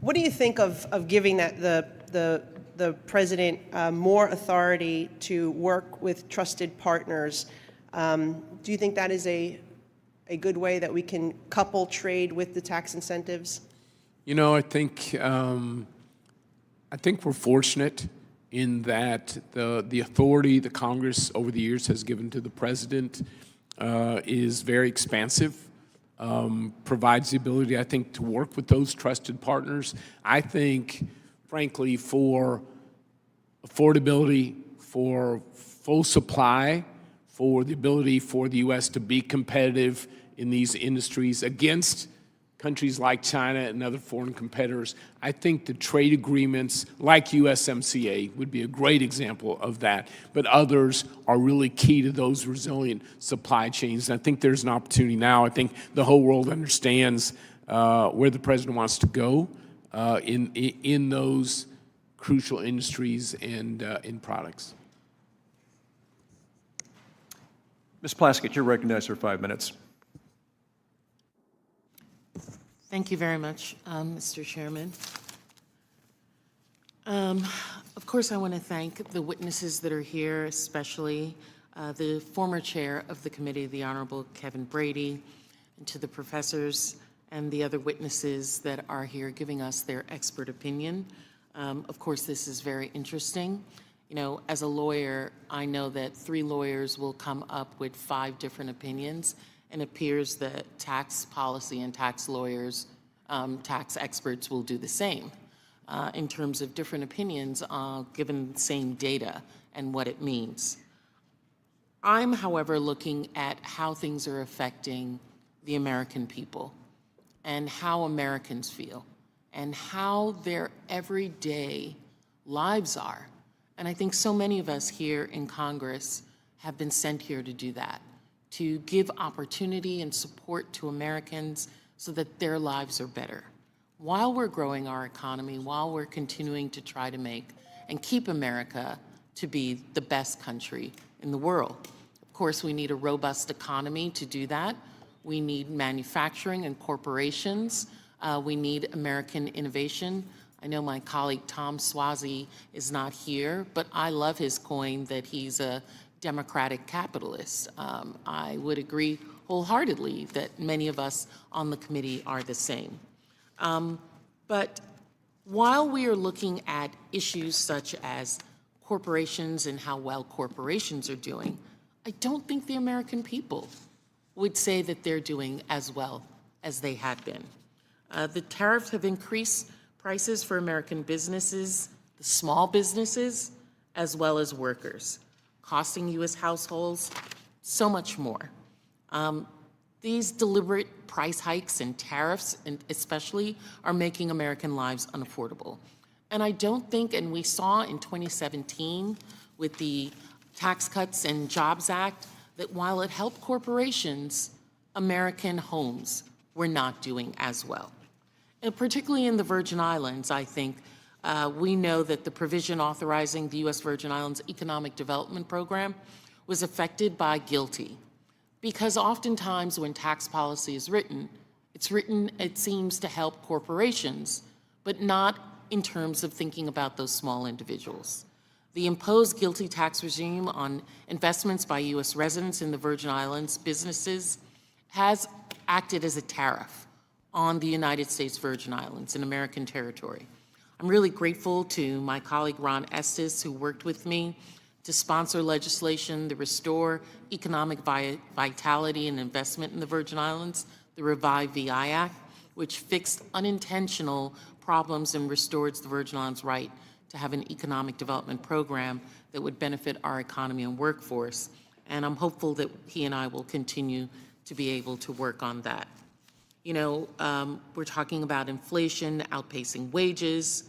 What do you think of giving that the President more authority to work with trusted partners? Do you think that is a good way that we can couple trade with the tax incentives? You know, I think we're fortunate in that the authority the Congress over the years has given to the President is very expansive, provides the ability, I think, to work with those trusted partners. I think, frankly, for affordability, for full supply, for the ability for the U.S. to be competitive in these industries against countries like China and other foreign competitors, I think the trade agreements like USMCA would be a great example of that, but others are really key to those resilient supply chains. And I think there's an opportunity now. I think the whole world understands where the president wants to go in those crucial industries and in products. Ms. Plaskett, you're recognized for 5 minutes. Thank you very much, Mr. Chairman. Of course, I want to thank the witnesses that are here, especially the former chair of the committee, the Honorable Kevin Brady, and to the professors and the other witnesses that are here giving us their expert opinion. Of course, this is very interesting. You know, as a lawyer, I know that 3 lawyers will come up with 5 different opinions, and it appears that tax policy and tax lawyers, tax experts will do the same in terms of different opinions given the same data and what it means. I'm, however, looking at how things are affecting the American people and how Americans feel and how their everyday lives are. And I think so many of us here in Congress have been sent here to do that, to give opportunity and support to Americans so that their lives are better. While we're growing our economy, while we're continuing to try to make and keep America to be the best country in the world. Of course, we need a robust economy to do that. We need manufacturing and corporations. We need American innovation. I know my colleague Tom Swazi is not here, but I love his coin that he's a democratic capitalist. I would agree wholeheartedly that many of us on the committee are the same. But while we are looking at issues such as corporations and how well corporations are doing, I don't think the American people would say that they're doing as well as they had been. The tariffs have increased prices for American businesses, the small businesses, as well as workers, costing U.S. households so much more. These deliberate price hikes and tariffs, and especially, are making American lives unaffordable. And I don't think, and we saw in 2017 with the Tax Cuts and Jobs Act, that while it helped corporations, American homes were not doing as well. And particularly in the Virgin Islands, I think we know that the provision authorizing the U.S. Virgin Islands Economic Development Program was affected by GILTI. Because oftentimes when tax policy is written, it seems to help corporations, but not in terms of thinking about those small individuals. The imposed GILTI tax regime on investments by U.S. residents in the Virgin Islands businesses has acted as a tariff on the United States Virgin Islands, an American territory. I'm really grateful to my colleague Ron Estes, who worked with me to sponsor legislation to restore economic vitality and investment in the Virgin Islands, the Revive VI Act, which fixed unintentional problems and restored the Virgin Islands' right to have an economic development program that would benefit our economy and workforce. And I'm hopeful that he and I will continue to be able to work on that. You know, we're talking about inflation outpacing wages,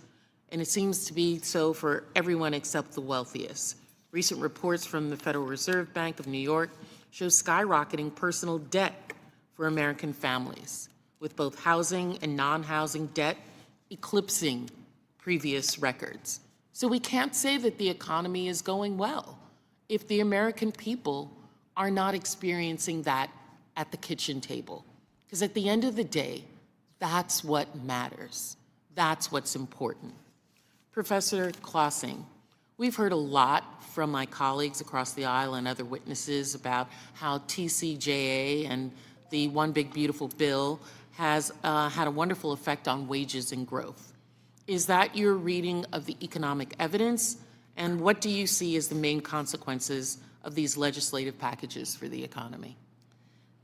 and it seems to be so for everyone except the wealthiest. Recent reports from the Federal Reserve Bank of New York show skyrocketing personal debt for American families, with both housing and non-housing debt eclipsing previous records. So we can't say that the economy is going well if the American people are not experiencing that at the kitchen table. Because at the end of the day, that's what matters. That's what's important. Professor Clausing, we've heard a lot from my colleagues across the aisle and other witnesses about how TCJA and the One Big Beautiful Bill has had a wonderful effect on wages and growth. Is that your reading of the economic evidence? And what do you see as the main consequences of these legislative packages for the economy?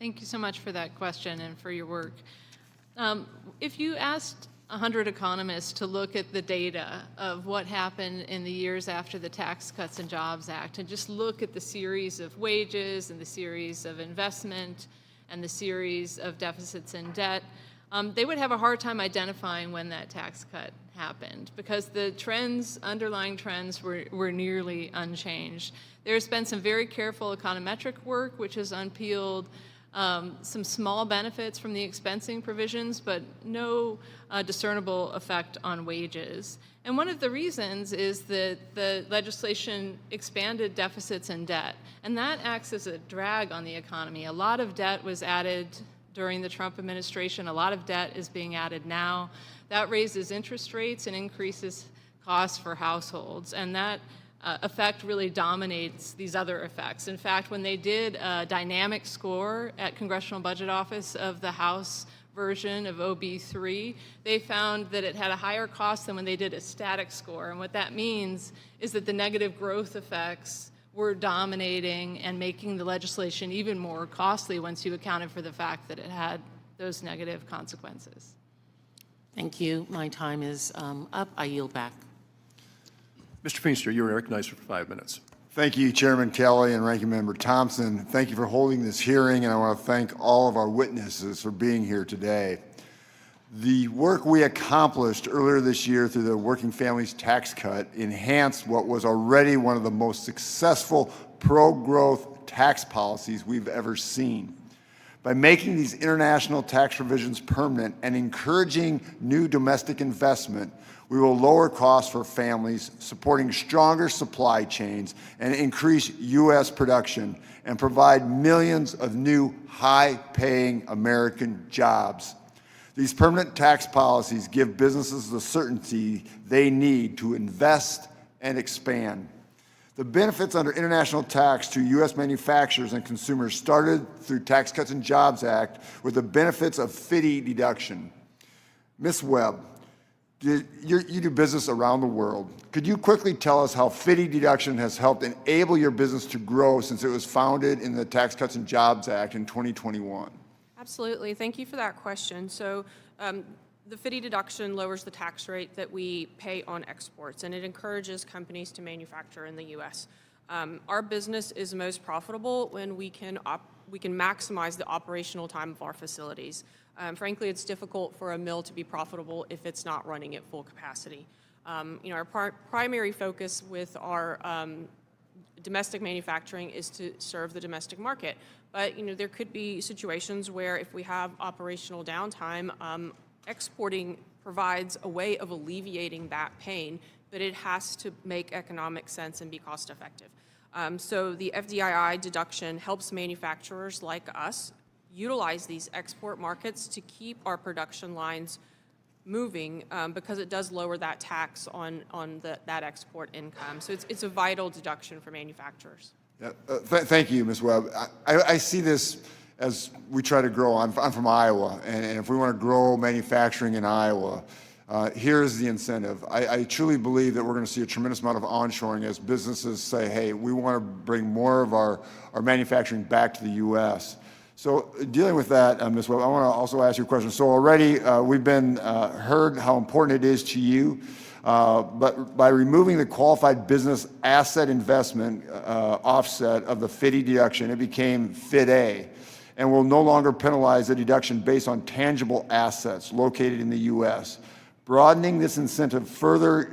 Thank you so much for that question and for your work. If you asked 100 economists to look at the data of what happened in the years after the Tax Cuts and Jobs Act and just look at the series of wages and the series of investment and the series of deficits and debt, they would have a hard time identifying when that tax cut happened because the trends, underlying trends, were nearly unchanged. There's been some very careful econometric work which has unpeeled some small benefits from the expensing provisions, but no discernible effect on wages. And one of the reasons is that the legislation expanded deficits and debt, and that acts as a drag on the economy. A lot of debt was added during the Trump administration. A lot of debt is being added now. That raises interest rates and increases costs for households, and that effect really dominates these other effects. In fact, when they did a dynamic score at Congressional Budget Office of the House version of OB3, they found that it had a higher cost than when they did a static score. And what that means is that the negative growth effects were dominating and making the legislation even more costly once you accounted for the fact that it had those negative consequences. Thank you. My time is up. I yield back. Mr. Feenstra, you are recognized for 5 minutes. Thank you, Chairman Kelly and Ranking Member Thompson. Thank you for holding this hearing, and I want to thank all of our witnesses for being here today. The work we accomplished earlier this year through the Working Families Tax Cut enhanced what was already one of the most successful pro-growth tax policies we've ever seen. By making these international tax provisions permanent and encouraging new domestic investment, we will lower costs for families, supporting stronger supply chains and increase U.S. production and provide millions of new high-paying American jobs. These permanent tax policies give businesses the certainty they need to invest and expand. The benefits under international tax to U.S. manufacturers and consumers started through Tax Cuts and Jobs Act with the benefits of FDII deduction. Ms. Webb, you do business around the world. Could you quickly tell us how FDII deduction has helped enable your business to grow since it was founded in the Tax Cuts and Jobs Act in 2021? Absolutely. Thank you for that question. So the FDII deduction lowers the tax rate that we pay on exports, and it encourages companies to manufacture in the U.S. Our business is most profitable when we can maximize the operational time of our facilities. Frankly, it's difficult for a mill to be profitable if it's not running at full capacity. Our primary focus with our domestic manufacturing is to serve the domestic market. But there could be situations where if we have operational downtime, exporting provides a way of alleviating that pain, but it has to make economic sense and be cost effective. So the FDII deduction helps manufacturers like us utilize these export markets to keep our production lines moving because it does lower that tax on that export income. So it's a vital deduction for manufacturers. Yeah, thank you, Ms. Webb. I see this as we try to grow. I'm from Iowa, and if we want to grow manufacturing in Iowa, here's the incentive. I truly believe that we're going to see a tremendous amount of onshoring as businesses say, hey, we want to bring more of our manufacturing back to the U.S. So dealing with that, Ms. Webb, I want to also ask you a question. So already we've been heard how important it is to you, but by removing the qualified business asset investment offset of the FDII deduction, it became FDII, and will no longer penalize the deduction based on tangible assets located in the U.S., broadening this incentive further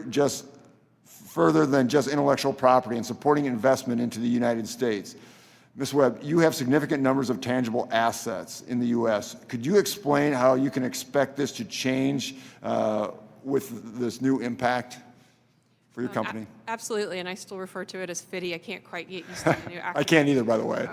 than just intellectual property and supporting investment into the United States. Ms. Webb, you have significant numbers of tangible assets in the U.S. Could you explain how you can expect this to change with this new impact for your company? Absolutely, and I still refer to it as FDII. I can't quite get used to the new acronym. I can't either, by the way.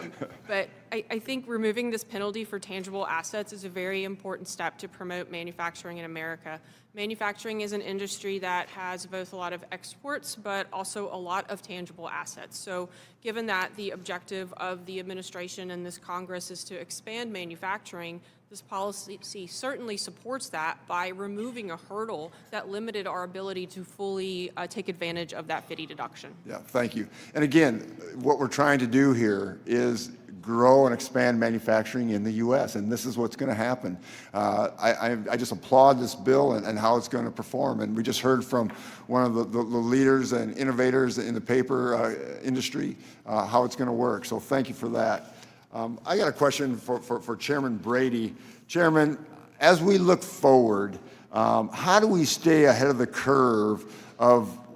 But I think removing this penalty for tangible assets is a very important step to promote manufacturing in America. Manufacturing is an industry that has both a lot of exports, but also a lot of tangible assets. So given that the objective of the administration and this Congress is to expand manufacturing, this policy certainly supports that by removing a hurdle that limited our ability to fully take advantage of that FDII deduction. Yeah, thank you. And again, what we're trying to do here is grow and expand manufacturing in the U.S., and this is what's going to happen. I just applaud this bill and how it's going to perform, and we just heard from one of the leaders and innovators in the paper industry how it's going to work, so thank you for that. I got a question for Chairman Brady. Chairman, as we look forward, how do we stay ahead of the curve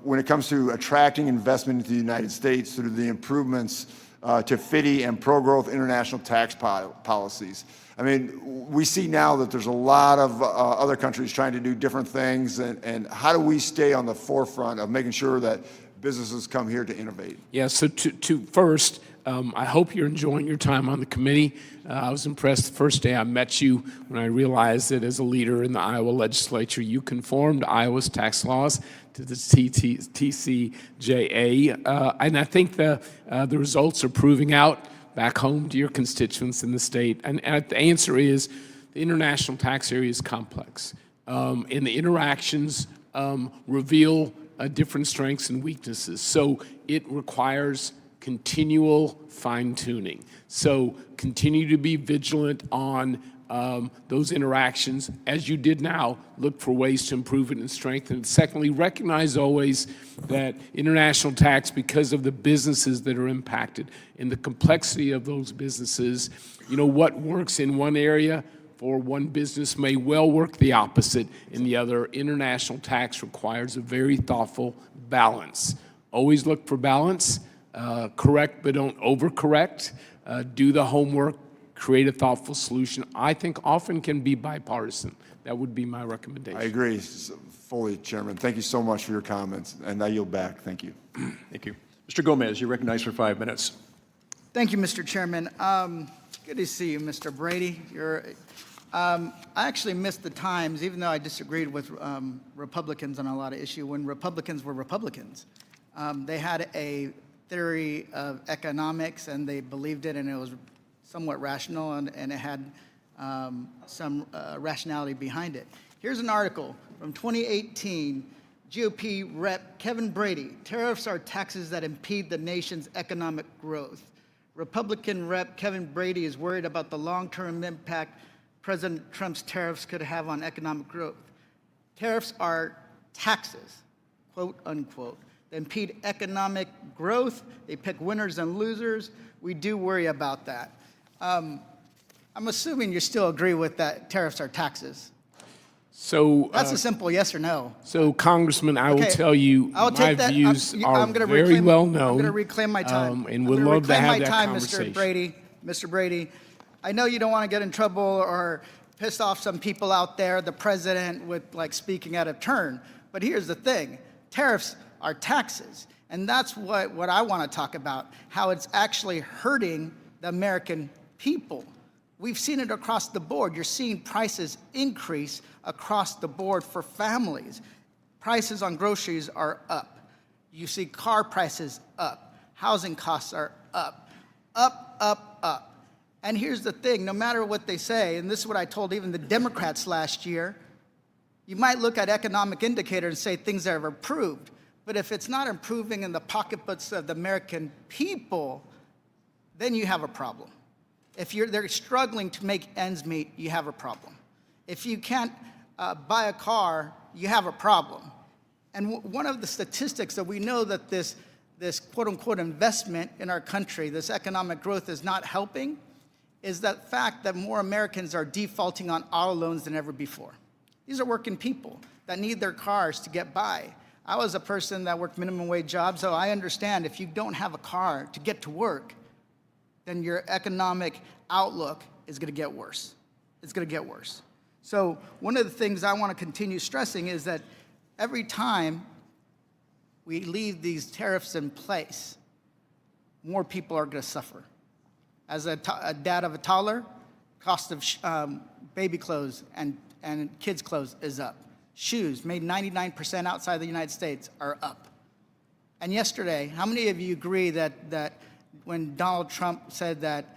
when it comes to attracting investment into the United States through the improvements to FDII and pro-growth international tax policies? I mean, we see now that there's a lot of other countries trying to do different things, and how do we stay on the forefront of making sure that businesses come here to innovate? Yeah, so first, I hope you're enjoying your time on the committee. I was impressed the first day I met you when I realized that as a leader in the Iowa legislature, you conformed Iowa's tax laws to the TCJA. And I think the results are proving out back home to your constituents in the state. And the answer is the international tax area is complex. And the interactions reveal different strengths and weaknesses. So it requires continual fine-tuning. So continue to be vigilant on those interactions. As you did now, look for ways to improve it and strengthen it. Secondly, recognize always that international tax, because of the businesses that are impacted and the complexity of those businesses, you know, what works in one area for one business may well work the opposite in the other. International tax requires a very thoughtful balance. Always look for balance. Correct, but don't overcorrect. Do the homework, create a thoughtful solution. I think often can be bipartisan. That would be my recommendation. I agree fully, Chairman. Thank you so much for your comments, and I yield back. Thank you. Thank you. Mr. Gomez, you're recognized for 5 minutes. Thank you, Mr. Chairman. Good to see you, Mr. Brady. I actually missed the times, even though I disagreed with Republicans on a lot of issues, when Republicans were Republicans. They had a theory of economics, and they believed it, and it was somewhat rational, and it had some rationality behind it. Here's an article from 2018, GOP Rep. Kevin Brady, tariffs are taxes that impede the nation's economic growth. Republican Rep. Kevin Brady is worried about the long-term impact President Trump's tariffs could have on economic growth. Tariffs are taxes, quote unquote. They impede economic growth. They pick winners and losers. We do worry about that. I'm assuming you still agree with that tariffs are taxes. So that's a simple yes or no. So, Congressman, I will tell you my views are very well known. I'm going to reclaim my time. And we'd love to have that conversation. Mr. Brady, I know you don't want to get in trouble or piss off some people out there, the president with like speaking out of turn. But here's the thing, tariffs are taxes. And that's what I want to talk about, how it's actually hurting the American people. We've seen it across the board. You're seeing prices increase across the board for families. Prices on groceries are up. You see car prices up. Housing costs are up. Up, up, up. And here's the thing, no matter what they say, and this is what I told even the Democrats last year, you might look at economic indicators and say things have improved, but if it's not improving in the pocketbooks of the American people, then you have a problem. If they're struggling to make ends meet, you have a problem. If you can't buy a car, you have a problem. And one of the statistics that we know that this quote-unquote investment in our country, this economic growth is not helping, is that fact that more Americans are defaulting on auto loans than ever before. These are working people that need their cars to get by. I was a person that worked minimum wage jobs, so I understand if you don't have a car to get to work, then your economic outlook is going to get worse. It's going to get worse. So one of the things I want to continue stressing is that every time we leave these tariffs in place, more people are going to suffer. As a dad of a toddler, cost of baby clothes and kids' clothes is up. Shoes made 99% outside the United States are up. And yesterday, how many of you agree that when Donald Trump said that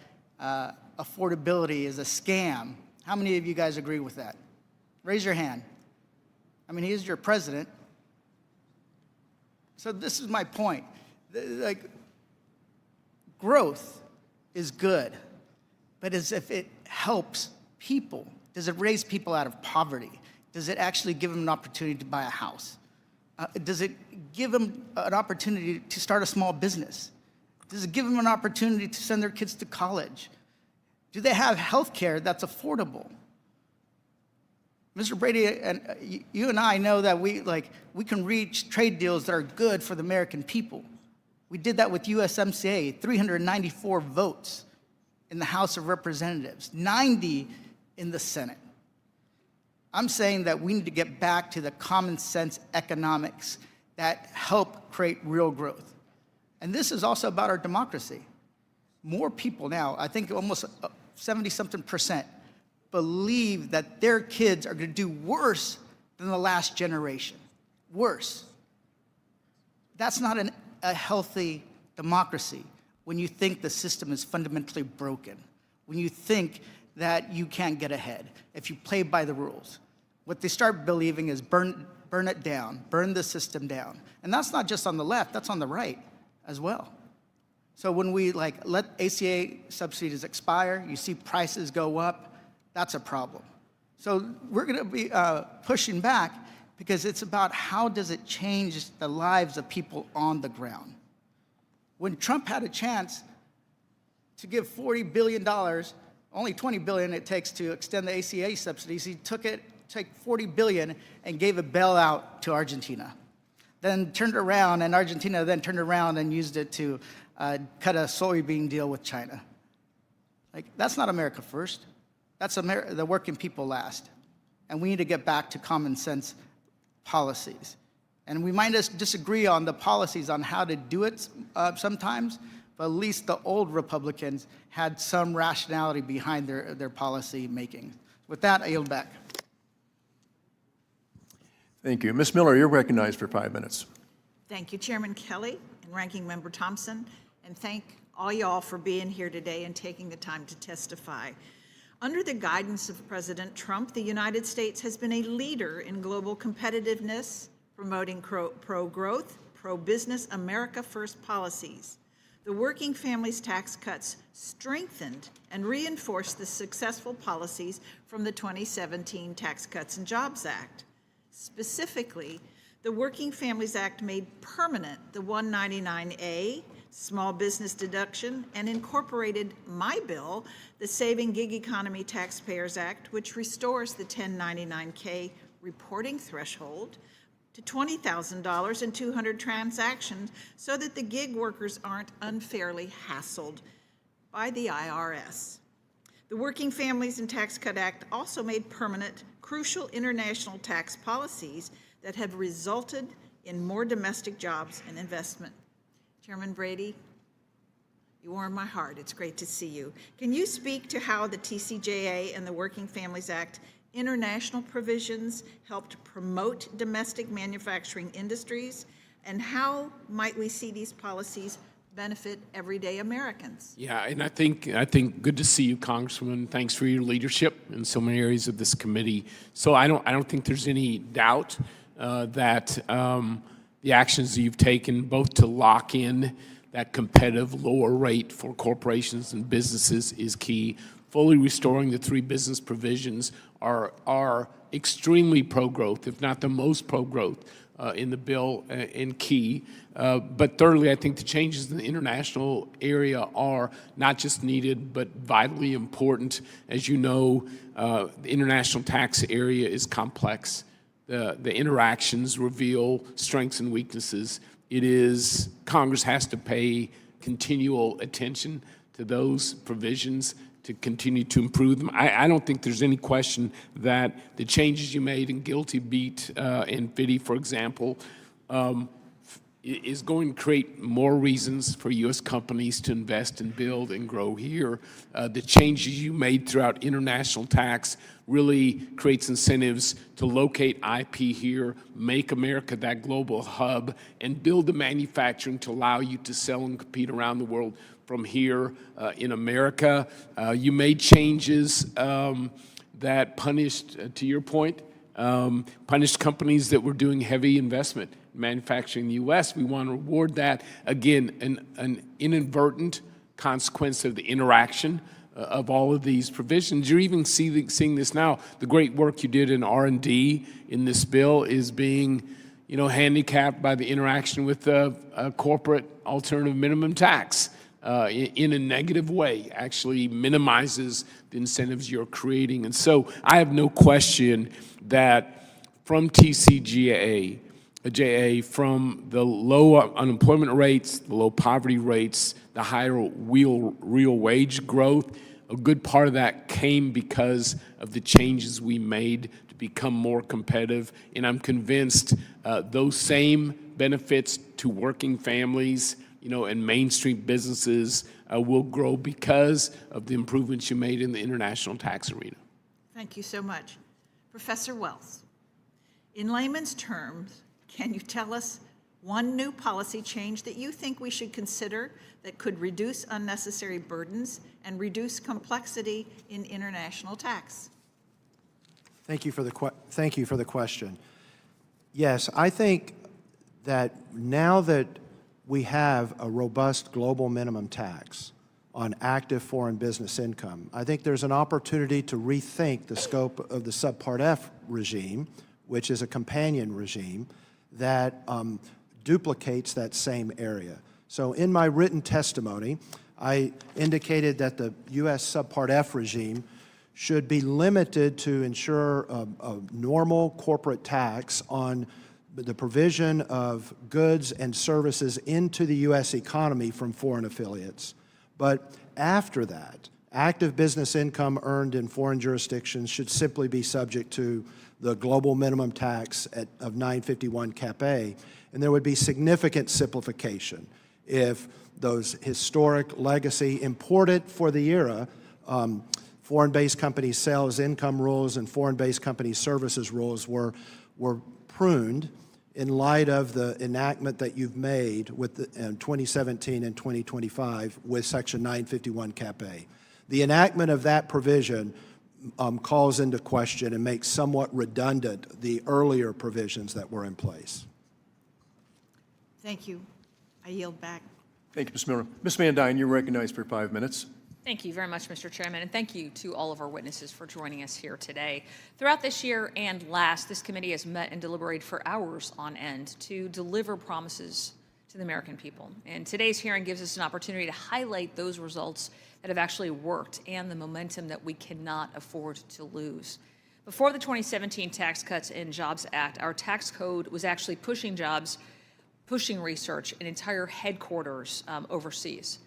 affordability is a scam, how many of you guys agree with that? Raise your hand. I mean, he's your president. So this is my point. Like, growth is good, but as if it helps people. Does it raise people out of poverty? Does it actually give them an opportunity to buy a house? Does it give them an opportunity to start a small business? Does it give them an opportunity to send their kids to college? Do they have health care that's affordable? Mr. Brady, and you and I know that we can reach trade deals that are good for the American people. We did that with USMCA, 394 votes in the House of Representatives, 90 in the Senate. I'm saying that we need to get back to the common sense economics that help create real growth. And this is also about our democracy. More people now, I think almost 70-something%, believe that their kids are going to do worse than the last generation. Worse. That's not a healthy democracy when you think the system is fundamentally broken, when you think that you can't get ahead if you play by the rules. What they start believing is burn it down, burn the system down. And that's not just on the left, that's on the right as well. So when we let ACA subsidies expire, you see prices go up, that's a problem. So we're going to be pushing back because it's about how does it change the lives of people on the ground. When Trump had a chance to give $40 billion, only $20 billion it takes to extend the ACA subsidies, he took $40 billion and gave a bailout to Argentina. Then turned around, and Argentina then turned around and used it to cut a soybean deal with China. That's not America first. That's the working people last. And we need to get back to common sense policies. And we might disagree on the policies on how to do it sometimes, but at least the old Republicans had some rationality behind their policy making. With that, I yield back. Thank you. Ms. Miller, you're recognized for 5 minutes. Thank you, Chairman Kelly and Ranking Member Thompson, and thank all y'all for being here today and taking the time to testify. Under the guidance of President Trump, the United States has been a leader in global competitiveness, promoting pro-growth, pro-business, America First policies. The Working Families Tax Cuts strengthened and reinforced the successful policies from the 2017 Tax Cuts and Jobs Act. Specifically, the Working Families Act made permanent the 199A small business deduction and incorporated my bill, the Saving Gig Economy Taxpayers Act, which restores the 1099K reporting threshold to $20,000 in 200 transactions so that the gig workers aren't unfairly hassled by the IRS. The Working Families and Tax Cut Act also made permanent crucial international tax policies that have resulted in more domestic jobs and investment. Chairman Brady, you warm my heart. It's great to see you. Can you speak to how the TCJA and the Working Families Act international provisions helped promote domestic manufacturing industries, and how might we see these policies benefit everyday Americans? Yeah, and I think good to see you, Congresswoman. Thanks for your leadership in so many areas of this committee. So I don't think there's any doubt that the actions that you've taken, both to lock in that competitive lower rate for corporations and businesses, is key. Fully restoring the three business provisions are extremely pro-growth, if not the most pro-growth in the bill, and key. But thirdly, I think the changes in the international area are not just needed, but vitally important. As you know, the international tax area is complex. The interactions reveal strengths and weaknesses. Congress has to pay continual attention to those provisions to continue to improve them. I don't think there's any question that the changes you made in Guilty Beat and FDII, for example, is going to create more reasons for U.S. companies to invest and build and grow here. The changes you made throughout international tax really creates incentives to locate IP here, make America that global hub, and build the manufacturing to allow you to sell and compete around the world from here in America. You made changes that punished, to your point, punished companies that were doing heavy investment in manufacturing in the U.S. We want to reward that. Again, an inadvertent consequence of the interaction of all of these provisions. You're even seeing this now. The great work you did in R&D in this bill is being, handicapped by the interaction with a corporate alternative minimum tax in a negative way, actually minimizes the incentives you're creating. And so I have no question that from TCJA, from the low unemployment rates, the low poverty rates, the higher real wage growth, a good part of that came because of the changes we made to become more competitive. And I'm convinced those same benefits to working families, and Main Street businesses will grow because of the improvements you made in the international tax arena. Thank you so much. Professor Wells, in layman's terms, can you tell us one new policy change that you think we should consider that could reduce unnecessary burdens and reduce complexity in international tax? Thank you for the question. Yes, I think that now that we have a robust global minimum tax on active foreign business income, I think there's an opportunity to rethink the scope of the Subpart F regime, which is a companion regime that duplicates that same area. So in my written testimony, I indicated that the U.S. Subpart F regime should be limited to ensure a normal corporate tax on the provision of goods and services into the U.S. economy from foreign affiliates. But after that, active business income earned in foreign jurisdictions should simply be subject to the global minimum tax of 951 Cap A, and there would be significant simplification if those historic legacy imported for the era foreign-based companies' sales income rules and foreign-based companies' services rules were pruned in light of the enactment that you've made with in 2017 and 2025 with Section 951 Cap A. The enactment of that provision calls into question and makes somewhat redundant the earlier provisions that were in place. Thank you. I yield back. Thank you, Ms. Miller. Ms. Van Dyne, you're recognized for 5 minutes. Thank you very much, Mr. Chairman, and thank you to all of our witnesses for joining us here today. Throughout this year and last, this committee has met and deliberated for hours on end to deliver promises to the American people. And today's hearing gives us an opportunity to highlight those results that have actually worked and the momentum that we cannot afford to lose. Before the 2017 Tax Cuts and Jobs Act, our tax code was actually pushing jobs, pushing research, and entire headquarters overseas.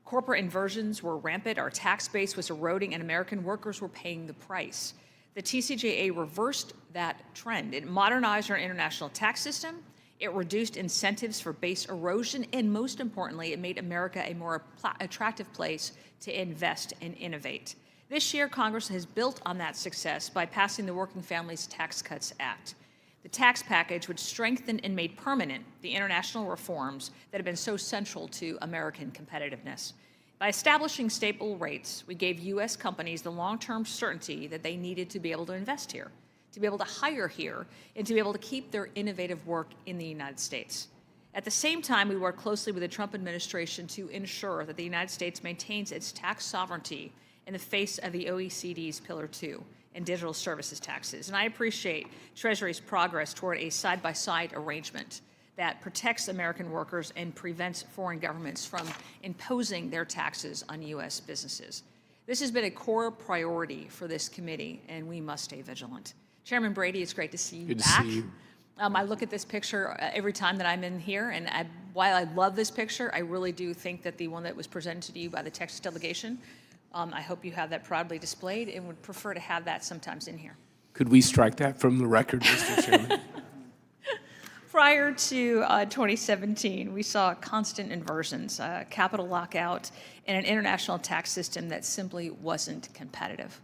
Corporate inversions were rampant, our tax base was eroding, and American workers were paying the price. The TCJA reversed that trend. It modernized our international tax system, it reduced incentives for base erosion, and most importantly, it made America a more attractive place to invest and innovate. This year, Congress has built on that success by passing the Working Families Tax Cuts Act. The tax package would strengthen and made permanent the international reforms that have been so central to American competitiveness. By establishing stable rates, we gave U.S. companies the long-term certainty that they needed to be able to invest here, to be able to hire here, and to be able to keep their innovative work in the United States. At the same time, we worked closely with the Trump administration to ensure that the United States maintains its tax sovereignty in the face of the OECD's Pillar 2 and digital services taxes. And I appreciate Treasury's progress toward a side-by-side arrangement that protects American workers and prevents foreign governments from imposing their taxes on U.S. businesses. This has been a core priority for this committee, and we must stay vigilant. Chairman Brady, it's great to see you Good back. to see you. I look at this picture every time that I'm in here, and while I love this picture, I really do think that the one that was presented to you by the Texas delegation, I hope you have that proudly displayed and would prefer to have that sometimes in here. Could we strike that from the record, Mr. Chairman? Prior to 2017, we saw constant inversions, capital lockout, and an international tax system that simply wasn't competitive.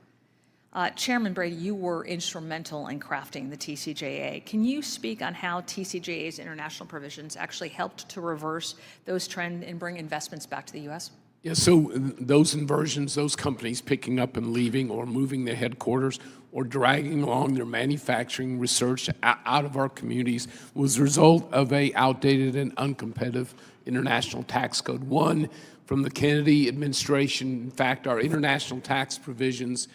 Chairman Brady, you were instrumental in crafting the TCJA. Can you speak on how TCJA's international provisions actually helped to reverse those trends and bring investments back to the U.S.? Yeah, so those inversions, those companies picking up and leaving or moving their headquarters or dragging along their manufacturing research out of our communities was a result of a outdated and uncompetitive international tax code. One, from the Kennedy administration. In fact, our international tax provisions,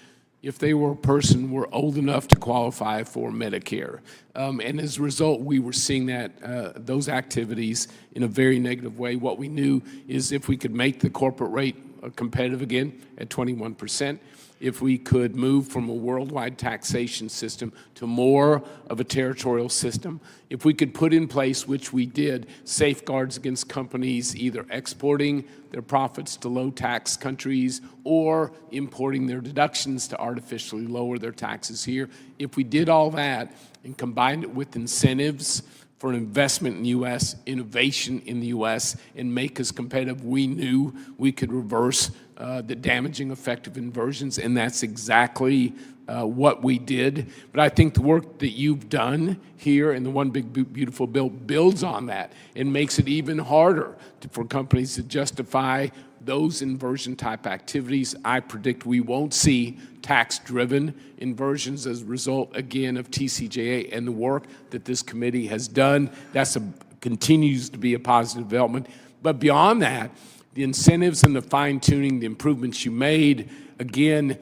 if they were a person, were old enough to qualify for Medicare. And as a result, we were seeing that those activities in a very negative way. What we knew is if we could make the corporate rate competitive again at 21%, if we could move from a worldwide taxation system to more of a territorial system, if we could put in place, which we did, safeguards against companies either exporting their profits to low-tax countries or importing their deductions to artificially lower their taxes here, if we did all that and combined it with incentives for investment in the U.S., innovation in the U.S., and make us competitive, we knew we could reverse the damaging effect of inversions, and that's exactly what we did. But I think the work that you've done here in the One Big Beautiful Bill builds on that and makes it even harder for companies to justify those inversion-type activities. I predict we won't see tax-driven inversions as a result, again, of TCJA and the work that this committee has done. That continues to be a positive development. But beyond that, the incentives and the fine-tuning, the improvements you made, again,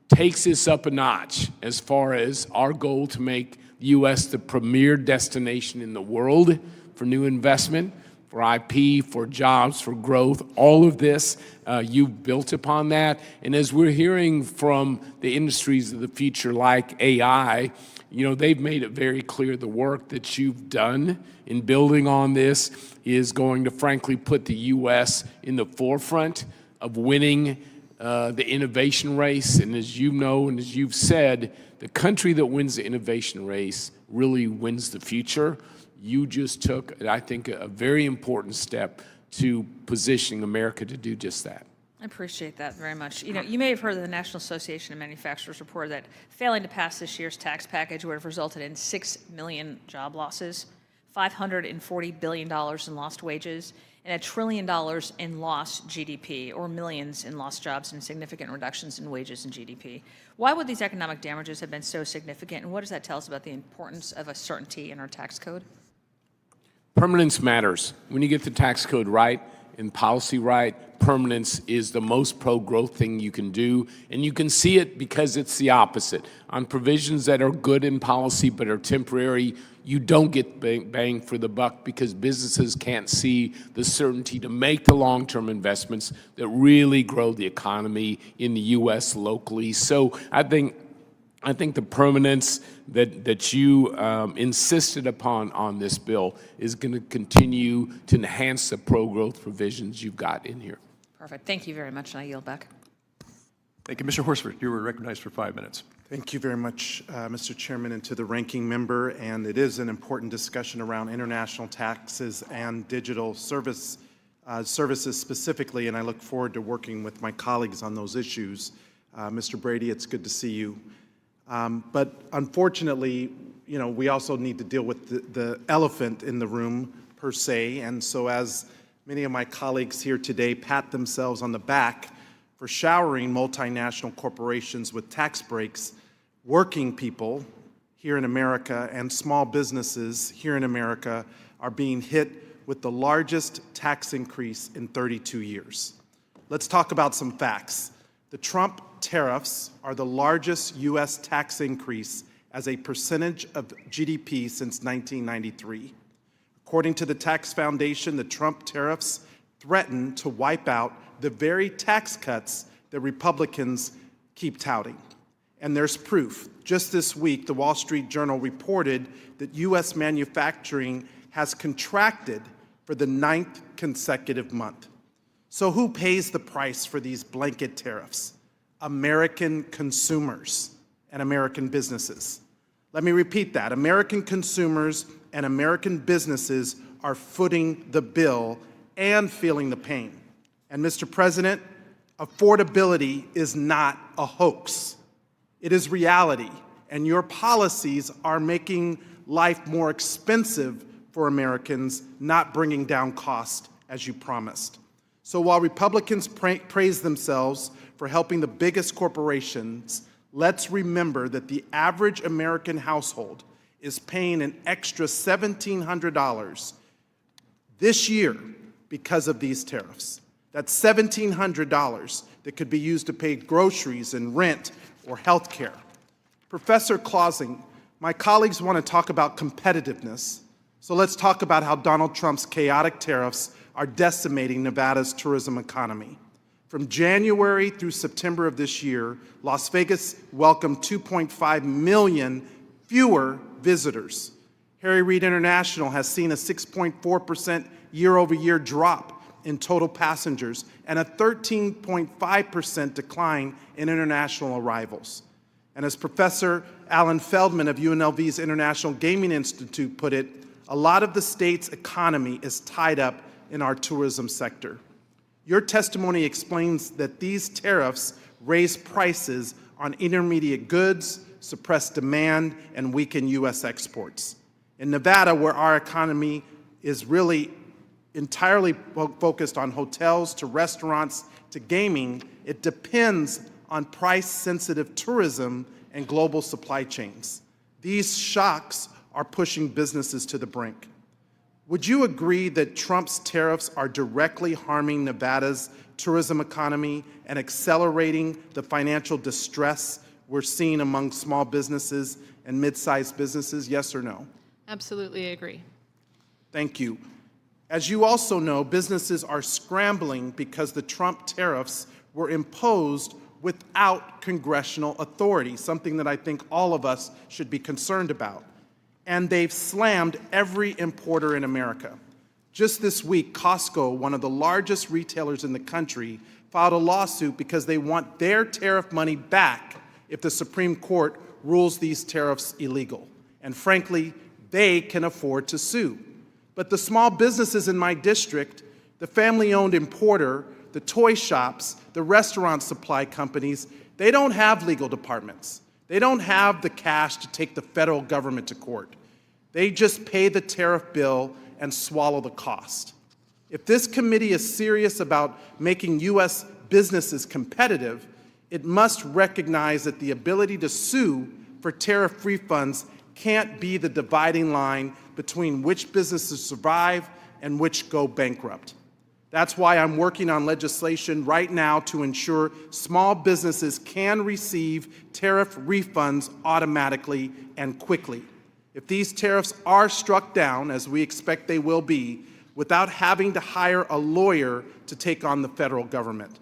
takes us up a notch as far as our goal to make the U.S. the premier destination in the world for new investment, for IP, for jobs, for growth. All of this, you've built upon that. And as we're hearing from the industries of the future like AI, you know, they've made it very clear the work that you've done in building on this is going to frankly put the U.S. in the forefront of winning the innovation race. And as you know and as you've said, the country that wins the innovation race really wins the future. You just took, I think, a very important step to positioning America to do just that. I appreciate that very much. You know, you may have heard of the National Association of Manufacturers report that failing to pass this year's tax package would have resulted in 6 million job losses, $540 billion in lost wages, and $1 trillion in lost GDP, or millions in lost jobs and significant reductions in wages and GDP. Why would these economic damages have been so significant, and what does that tell us about the importance of a certainty in our tax code? Permanence matters. When you get the tax code right and policy right, permanence is the most pro-growth thing you can do, and you can see it because it's the opposite. On provisions that are good in policy but are temporary, you don't get bang for the buck because businesses can't see the certainty to make the long-term investments that really grow the economy in the U.S. locally. So I think the permanence that you insisted upon on this bill is going to continue to enhance the pro-growth provisions you've got in here. Perfect. Thank you very much, and I yield back. Thank you. Mr. Horsford, you were recognized for 5 minutes. Thank you very much, Mr. Chairman, and to the ranking member. And it is an important discussion around international taxes and digital services specifically, and I look forward to working with my colleagues on those issues. Mr. Brady, it's good to see you. But unfortunately, you know, we also need to deal with the elephant in the room, per se. And so as many of my colleagues here today pat themselves on the back for showering multinational corporations with tax breaks, working people here in America and small businesses here in America are being hit with the largest tax increase in 32 years. Let's talk about some facts. The Trump tariffs are the largest U.S. tax increase as a percentage of GDP since 1993. According to the Tax Foundation, the Trump tariffs threaten to wipe out the very tax cuts that Republicans keep touting. And there's proof. Just this week, the Wall Street Journal reported that U.S. manufacturing has contracted for the 9th consecutive month. So who pays the price for these blanket tariffs? American consumers and American businesses. Let me repeat that. American consumers and American businesses are footing the bill and feeling the pain. And Mr. President, affordability is not a hoax. It is reality, and your policies are making life more expensive for Americans, not bringing down cost as you promised. So while Republicans praise themselves for helping the biggest corporations, let's remember that the average American household is paying an extra $1,700 this year because of these tariffs. That's $1,700 that could be used to pay groceries and rent or health care. Professor Clausing, my colleagues want to talk about competitiveness, so let's talk about how Donald Trump's chaotic tariffs are decimating Nevada's tourism economy. From January through September of this year, Las Vegas welcomed 2.5 million fewer visitors. Harry Reid International has seen a 6.4% year-over-year drop in total passengers and a 13.5% decline in international arrivals. And as Professor Alan Feldman of UNLV's International Gaming Institute put it, a lot of the state's economy is tied up in our tourism sector. Your testimony explains that these tariffs raise prices on intermediate goods, suppress demand, and weaken U.S. exports. In Nevada, where our economy is really entirely focused on hotels to restaurants to gaming, it depends on price-sensitive tourism and global supply chains. These shocks are pushing businesses to the brink. Would you agree that Trump's tariffs are directly harming Nevada's tourism economy and accelerating the financial distress we're seeing among small businesses and mid-sized businesses? Yes or no? Absolutely agree. Thank you. As you also know, businesses are scrambling because the Trump tariffs were imposed without congressional authority, something that I think all of us should be concerned about. And they've slammed every importer in America. Just this week, Costco, one of the largest retailers in the country, filed a lawsuit because they want their tariff money back if the Supreme Court rules these tariffs illegal. And frankly, they can afford to sue. But the small businesses in my district, the family-owned importer, the toy shops, the restaurant supply companies, they don't have legal departments. They don't have the cash to take the federal government to court. They just pay the tariff bill and swallow the cost. If this committee is serious about making U.S. businesses competitive, it must recognize that the ability to sue for tariff refunds can't be the dividing line between which businesses survive and which go bankrupt. That's why I'm working on legislation right now to ensure small businesses can receive tariff refunds automatically and quickly. If these tariffs are struck down, as we expect they will be, without having to hire a lawyer to take on the federal government.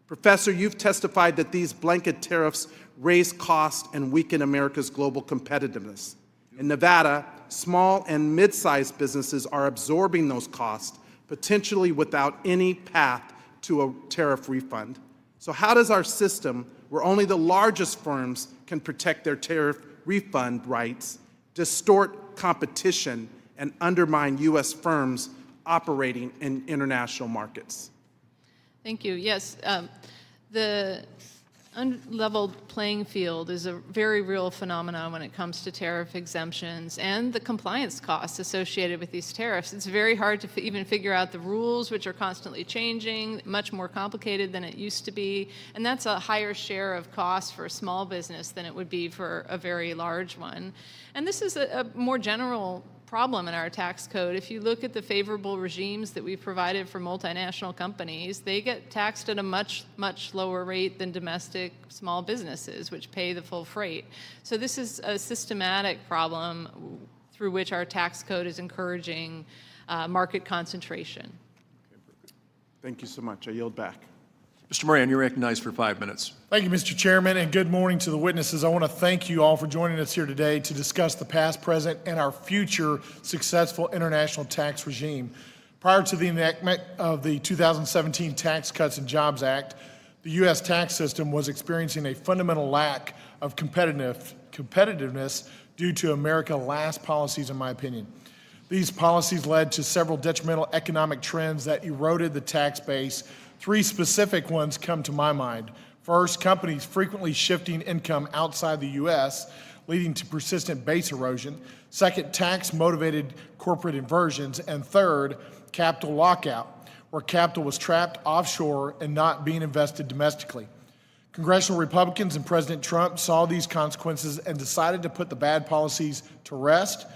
Professor, you've testified that these blanket tariffs raise costs and weaken America's global competitiveness. In Nevada, small and mid-sized businesses are absorbing those costs, potentially without any path to a tariff refund. So how does our system, where only the largest firms can protect their tariff refund rights, distort competition and undermine U.S. firms operating in international markets? Thank you. Yes, the unleveled playing field is a very real phenomenon when it comes to tariff exemptions and the compliance costs associated with these tariffs. It's very hard to even figure out the rules, which are constantly changing, much more complicated than it used to be, and that's a higher share of cost for a small business than it would be for a very large one. And this is a more general problem in our tax code. If you look at the favorable regimes that we've provided for multinational companies, they get taxed at a much, much lower rate than domestic small businesses, which pay the full freight. So this is a systematic problem through which our tax code is encouraging market concentration. Thank you so much. I yield back. Mr. Moran, you're recognized for 5 minutes. Thank you, Mr. Chairman, and good morning to the witnesses. I want to thank you all for joining us here today to discuss the past, present, and our future successful international tax regime. Prior to the enactment of the 2017 Tax Cuts and Jobs Act, the U.S. tax system was experiencing a fundamental lack of competitiveness due to America's last policies, in my opinion. These policies led to several detrimental economic trends that eroded the tax base. Three specific ones come to my mind. First, companies frequently shifting income outside the U.S., leading to persistent base erosion. Second, tax-motivated corporate inversions. And third, capital lockout, where capital was trapped offshore and not being invested domestically. Congressional Republicans and President Trump saw these consequences and decided to put the bad policies to rest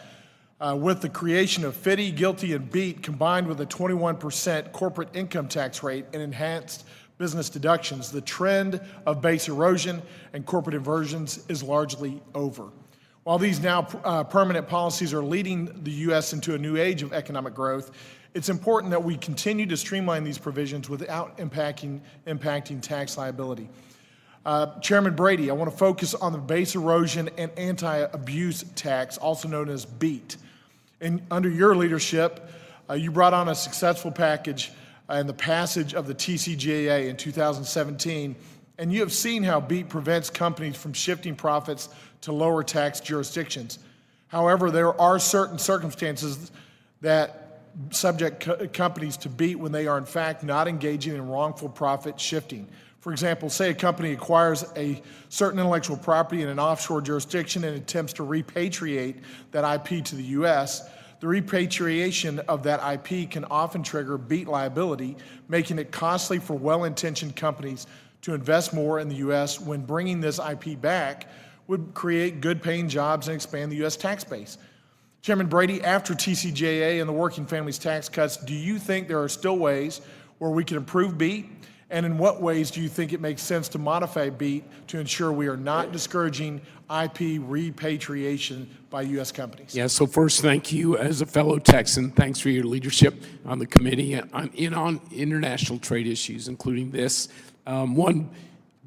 with the creation of FDII, GILTI, and BEAT combined with a 21% corporate income tax rate and enhanced business deductions. The trend of base erosion and corporate inversions is largely over. While these now permanent policies are leading the U.S. into a new age of economic growth, it's important that we continue to streamline these provisions without impacting tax liability. Chairman Brady, I want to focus on the base erosion and anti-abuse tax, also known as BEAT. And under your leadership, you brought on a successful package and the passage of the TCJA in 2017, and you have seen how BEAT prevents companies from shifting profits to lower tax jurisdictions. However, there are certain circumstances that subject companies to BEAT when they are in fact not engaging in wrongful profit shifting. For example, say a company acquires a certain intellectual property in an offshore jurisdiction and attempts to repatriate that IP to the U.S. The repatriation of that IP can often trigger BEAT liability, making it costly for well-intentioned companies to invest more in the U.S. when bringing this IP back would create good-paying jobs and expand the U.S. tax base. Chairman Brady, after TCJA and the Working Families Tax Cuts, do you think there are still ways where we can improve BEAT? And in what ways do you think it makes sense to modify BEAT to ensure we are not discouraging IP repatriation by U.S. companies? Yeah, so first, thank you as a fellow Texan. Thanks for your leadership on the committee on international trade issues, including this. One,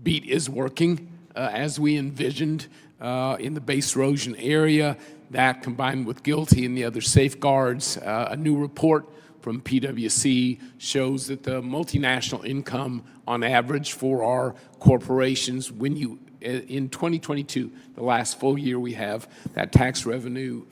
BEAT is working as we envisioned in the base erosion area. That combined with GILTI and the other safeguards, a new report from PwC shows that the multinational income on average for our corporations, when you, in 2022, the last full year we have, that tax revenue,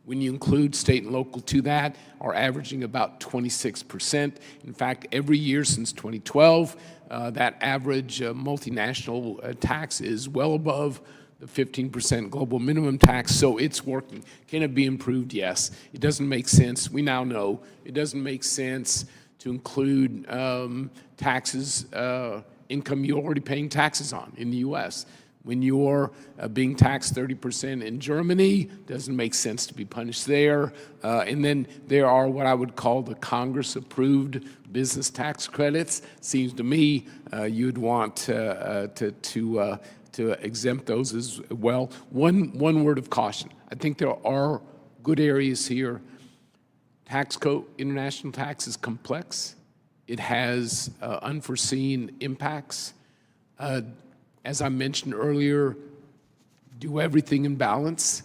when you include state and local to that, are averaging about 26%. In fact, every year since 2012, that average multinational tax is well above the 15% global minimum tax, so it's working. Can it be improved? Yes. It doesn't make sense. We now know it doesn't make sense to include taxes, income you're already paying taxes on in the U.S. When you're being taxed 30% in Germany, doesn't make sense to be punished there. And then there are what I would call the Congress-approved business tax credits. Seems to me you'd want to exempt those as well. One word of caution. I think there are good areas here. Tax code, international tax is complex. It has unforeseen impacts. As I mentioned earlier, do everything in balance.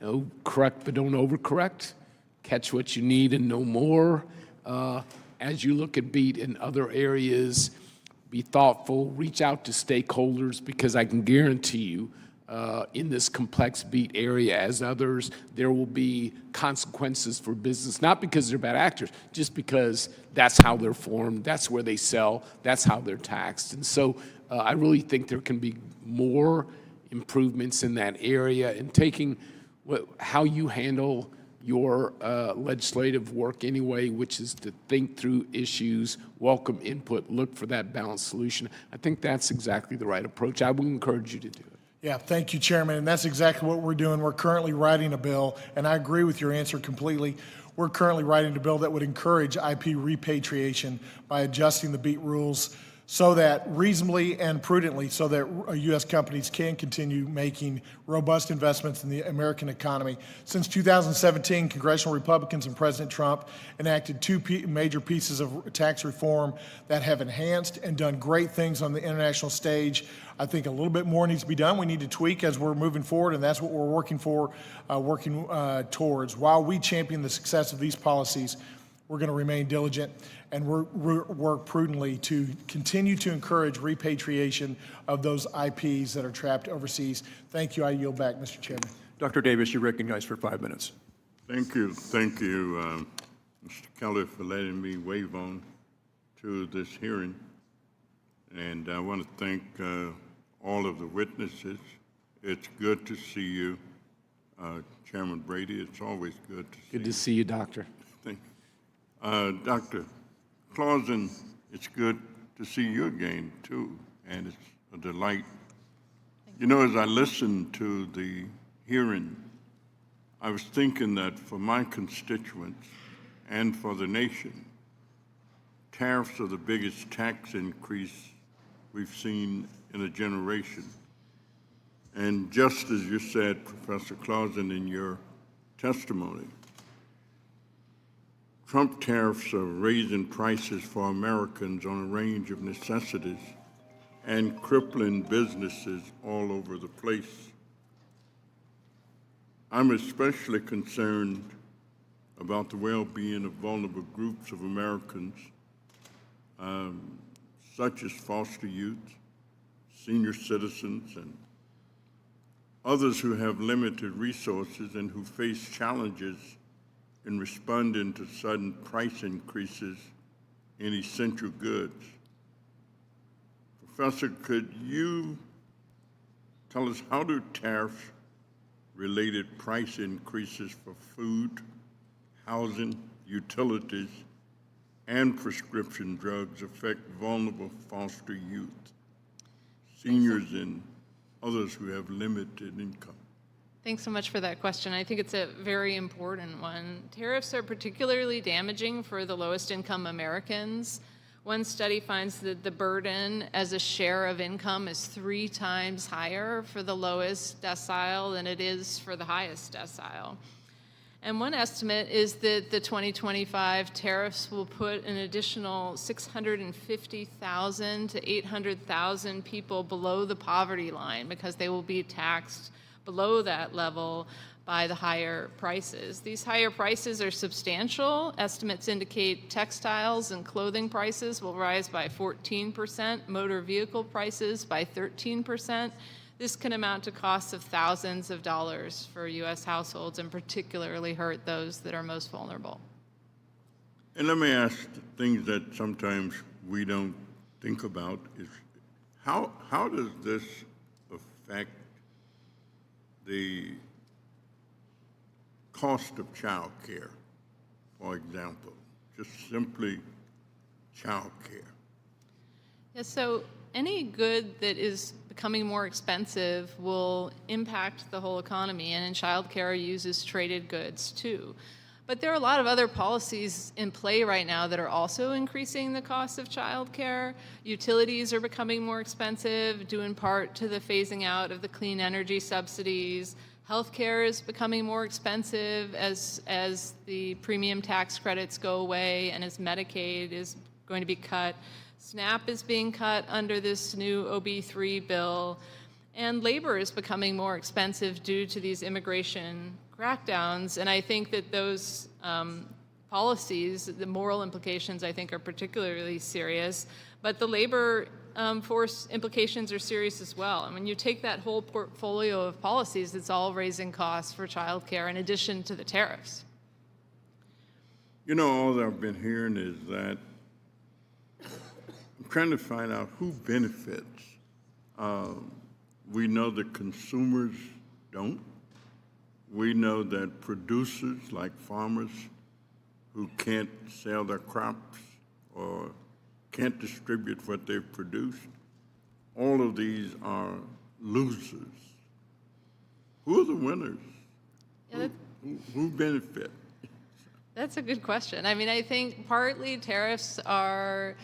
You know, correct but don't overcorrect. Catch what you need and no more. As you look at BEAT in other areas, be thoughtful, reach out to stakeholders, because I can guarantee you in this complex BEAT area, as others, there will be consequences for business, not because they're bad actors, just because that's how they're formed, that's where they sell, that's how they're taxed. And so I really think there can be more improvements in that area, and taking how you handle your legislative work anyway, which is to think through issues, welcome input, look for that balanced solution. I think that's exactly the right approach. I would encourage you to do it. Yeah, thank you, Chairman, and that's exactly what we're doing. We're currently writing a bill, and I agree with your answer completely. We're currently writing a bill that would encourage IP repatriation by adjusting the BEAT rules so that reasonably and prudently, so that U.S. companies can continue making robust investments in the American economy. Since 2017, congressional Republicans and President Trump enacted two major pieces of tax reform that have enhanced and done great things on the international stage. I think a little bit more needs to be done. We need to tweak as we're moving forward, and that's what we're working towards. While we champion the success of these policies, we're going to remain diligent and work prudently to continue to encourage repatriation of those IPs that are trapped overseas. Thank you. I yield back, Mr. Chairman. Dr. Davis, you're recognized for 5 minutes. Thank you. Thank you, Mr. Kelly, for letting me wave on to this hearing. And I want to thank all of the witnesses. It's good to see you, Chairman Brady. It's always good to see you. Good to see you, Doctor. Thank you. Dr. Clausen, it's good to see you again, too, and it's a delight. You know, as I listened to the hearing, I was thinking that for my constituents and for the nation, tariffs are the biggest tax increase we've seen in a generation. And just as you said, Professor Clausen, in your testimony, Trump tariffs are raising prices for Americans on a range of necessities and crippling businesses all over the place. I'm especially concerned about the well-being of vulnerable groups of Americans, such as foster youth, senior citizens, and others who have limited resources and who face challenges in responding to sudden price increases in essential goods. Professor, could you tell us, how do tariff-related price increases for food, housing, utilities, and prescription drugs affect vulnerable foster youth, seniors, and others who have limited income? Thanks so much for that question. I think it's a very important one. Tariffs are particularly damaging for the lowest income Americans. One study finds that the burden as a share of income is 3 times higher for the lowest decile than it is for the highest decile. And one estimate is that the 2025 tariffs will put an additional 650,000 to 800,000 people below the poverty line because they will be taxed below that level by the higher prices. These higher prices are substantial. Estimates indicate textiles and clothing prices will rise by 14%, motor vehicle prices by 13%. This can amount to costs of thousands of dollars for U.S. households and particularly hurt those that are most vulnerable. And let me ask things that sometimes we don't think about is how does this affect the cost of child care, for example, just simply child care? Yeah, so any good that is becoming more expensive will impact the whole economy, and childcare uses traded goods too. But there are a lot of other policies in play right now that are also increasing the cost of childcare. Utilities are becoming more expensive, due in part to the phasing out of the clean energy subsidies. Healthcare is becoming more expensive as the premium tax credits go away and as Medicaid is going to be cut. SNAP is being cut under this new OB3 bill. And labor is becoming more expensive due to these immigration crackdowns, and I think that those policies, the moral implications, I think, are particularly serious, but the labor force implications are serious as well. And when you take that whole portfolio of policies, it's all raising costs for childcare in addition to the tariffs. You know, all that I've been hearing is that I'm trying to find out who benefits. We know that consumers don't. We know that producers, like farmers, who can't sell their crops or can't distribute what they've produced, all of these are losers. Who are the winners? Yeah, who benefit? That's a good question. I mean, I think partly tariffs are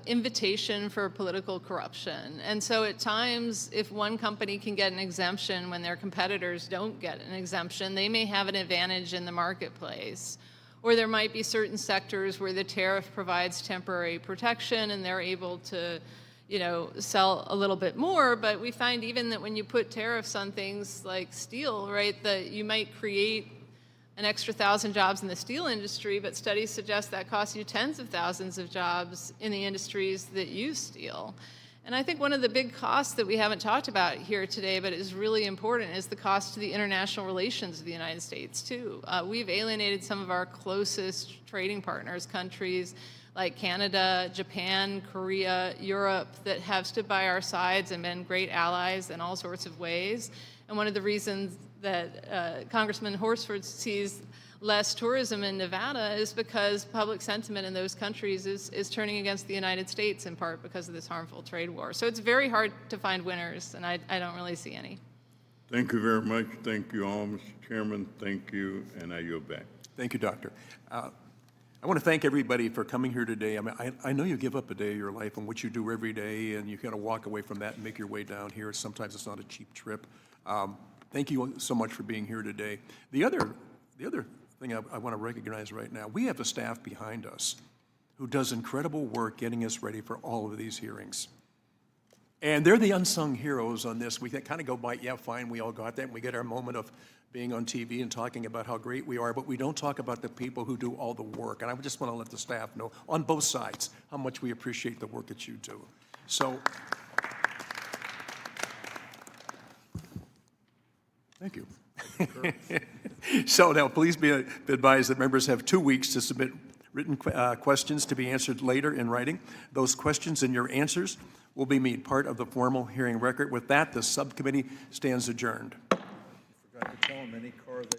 invitation for political corruption. And so at times, if one company can get an exemption when their competitors don't get an exemption, they may have an advantage in the marketplace. Or there might be certain sectors where the tariff provides temporary protection and they're able to, you know, sell a little bit more. But we find even that when you put tariffs on things like steel, right, that you might create an extra 1,000 jobs in the steel industry, but studies suggest that costs you tens of thousands of jobs in the industries that use steel. And I think one of the big costs that we haven't talked about here today, but is really important, is the cost to the international relations of the United States, too. We've alienated some of our closest trading partners, countries like Canada, Japan, Korea, Europe, that have stood by our sides and been great allies in all sorts of ways. And one of the reasons that Congressman Horsford sees less tourism in Nevada is because public sentiment in those countries is turning against the United States, in part because of this harmful trade war. So it's very hard to find winners, and I don't really see any. Thank you very much. Thank you all, Mr. Chairman. Thank you, and I yield back. Thank you, Doctor. I want to thank everybody for coming here today. I mean, I know you give up a day of your life and what you do every day, and you kind of walk away from that and make your way down here. Sometimes it's not a cheap trip. Thank you so much for being here today. The other thing I want to recognize right now, we have a staff behind us who does incredible work getting us ready for all of these hearings. And they're the unsung heroes on this. We kind of go by, yeah, fine, we all got that, and we get our moment of being on TV and talking about how great we are, but we don't talk about the people who do all the work. And I just want to let the staff know, on both sides, how much we appreciate the work that you do. So, thank you. So now, please be advised that members have 2 weeks to submit written questions to be answered later in writing. Those questions and your answers will be made part of the formal hearing record. With that, the subcommittee stands adjourned. Forgot to tell them any car they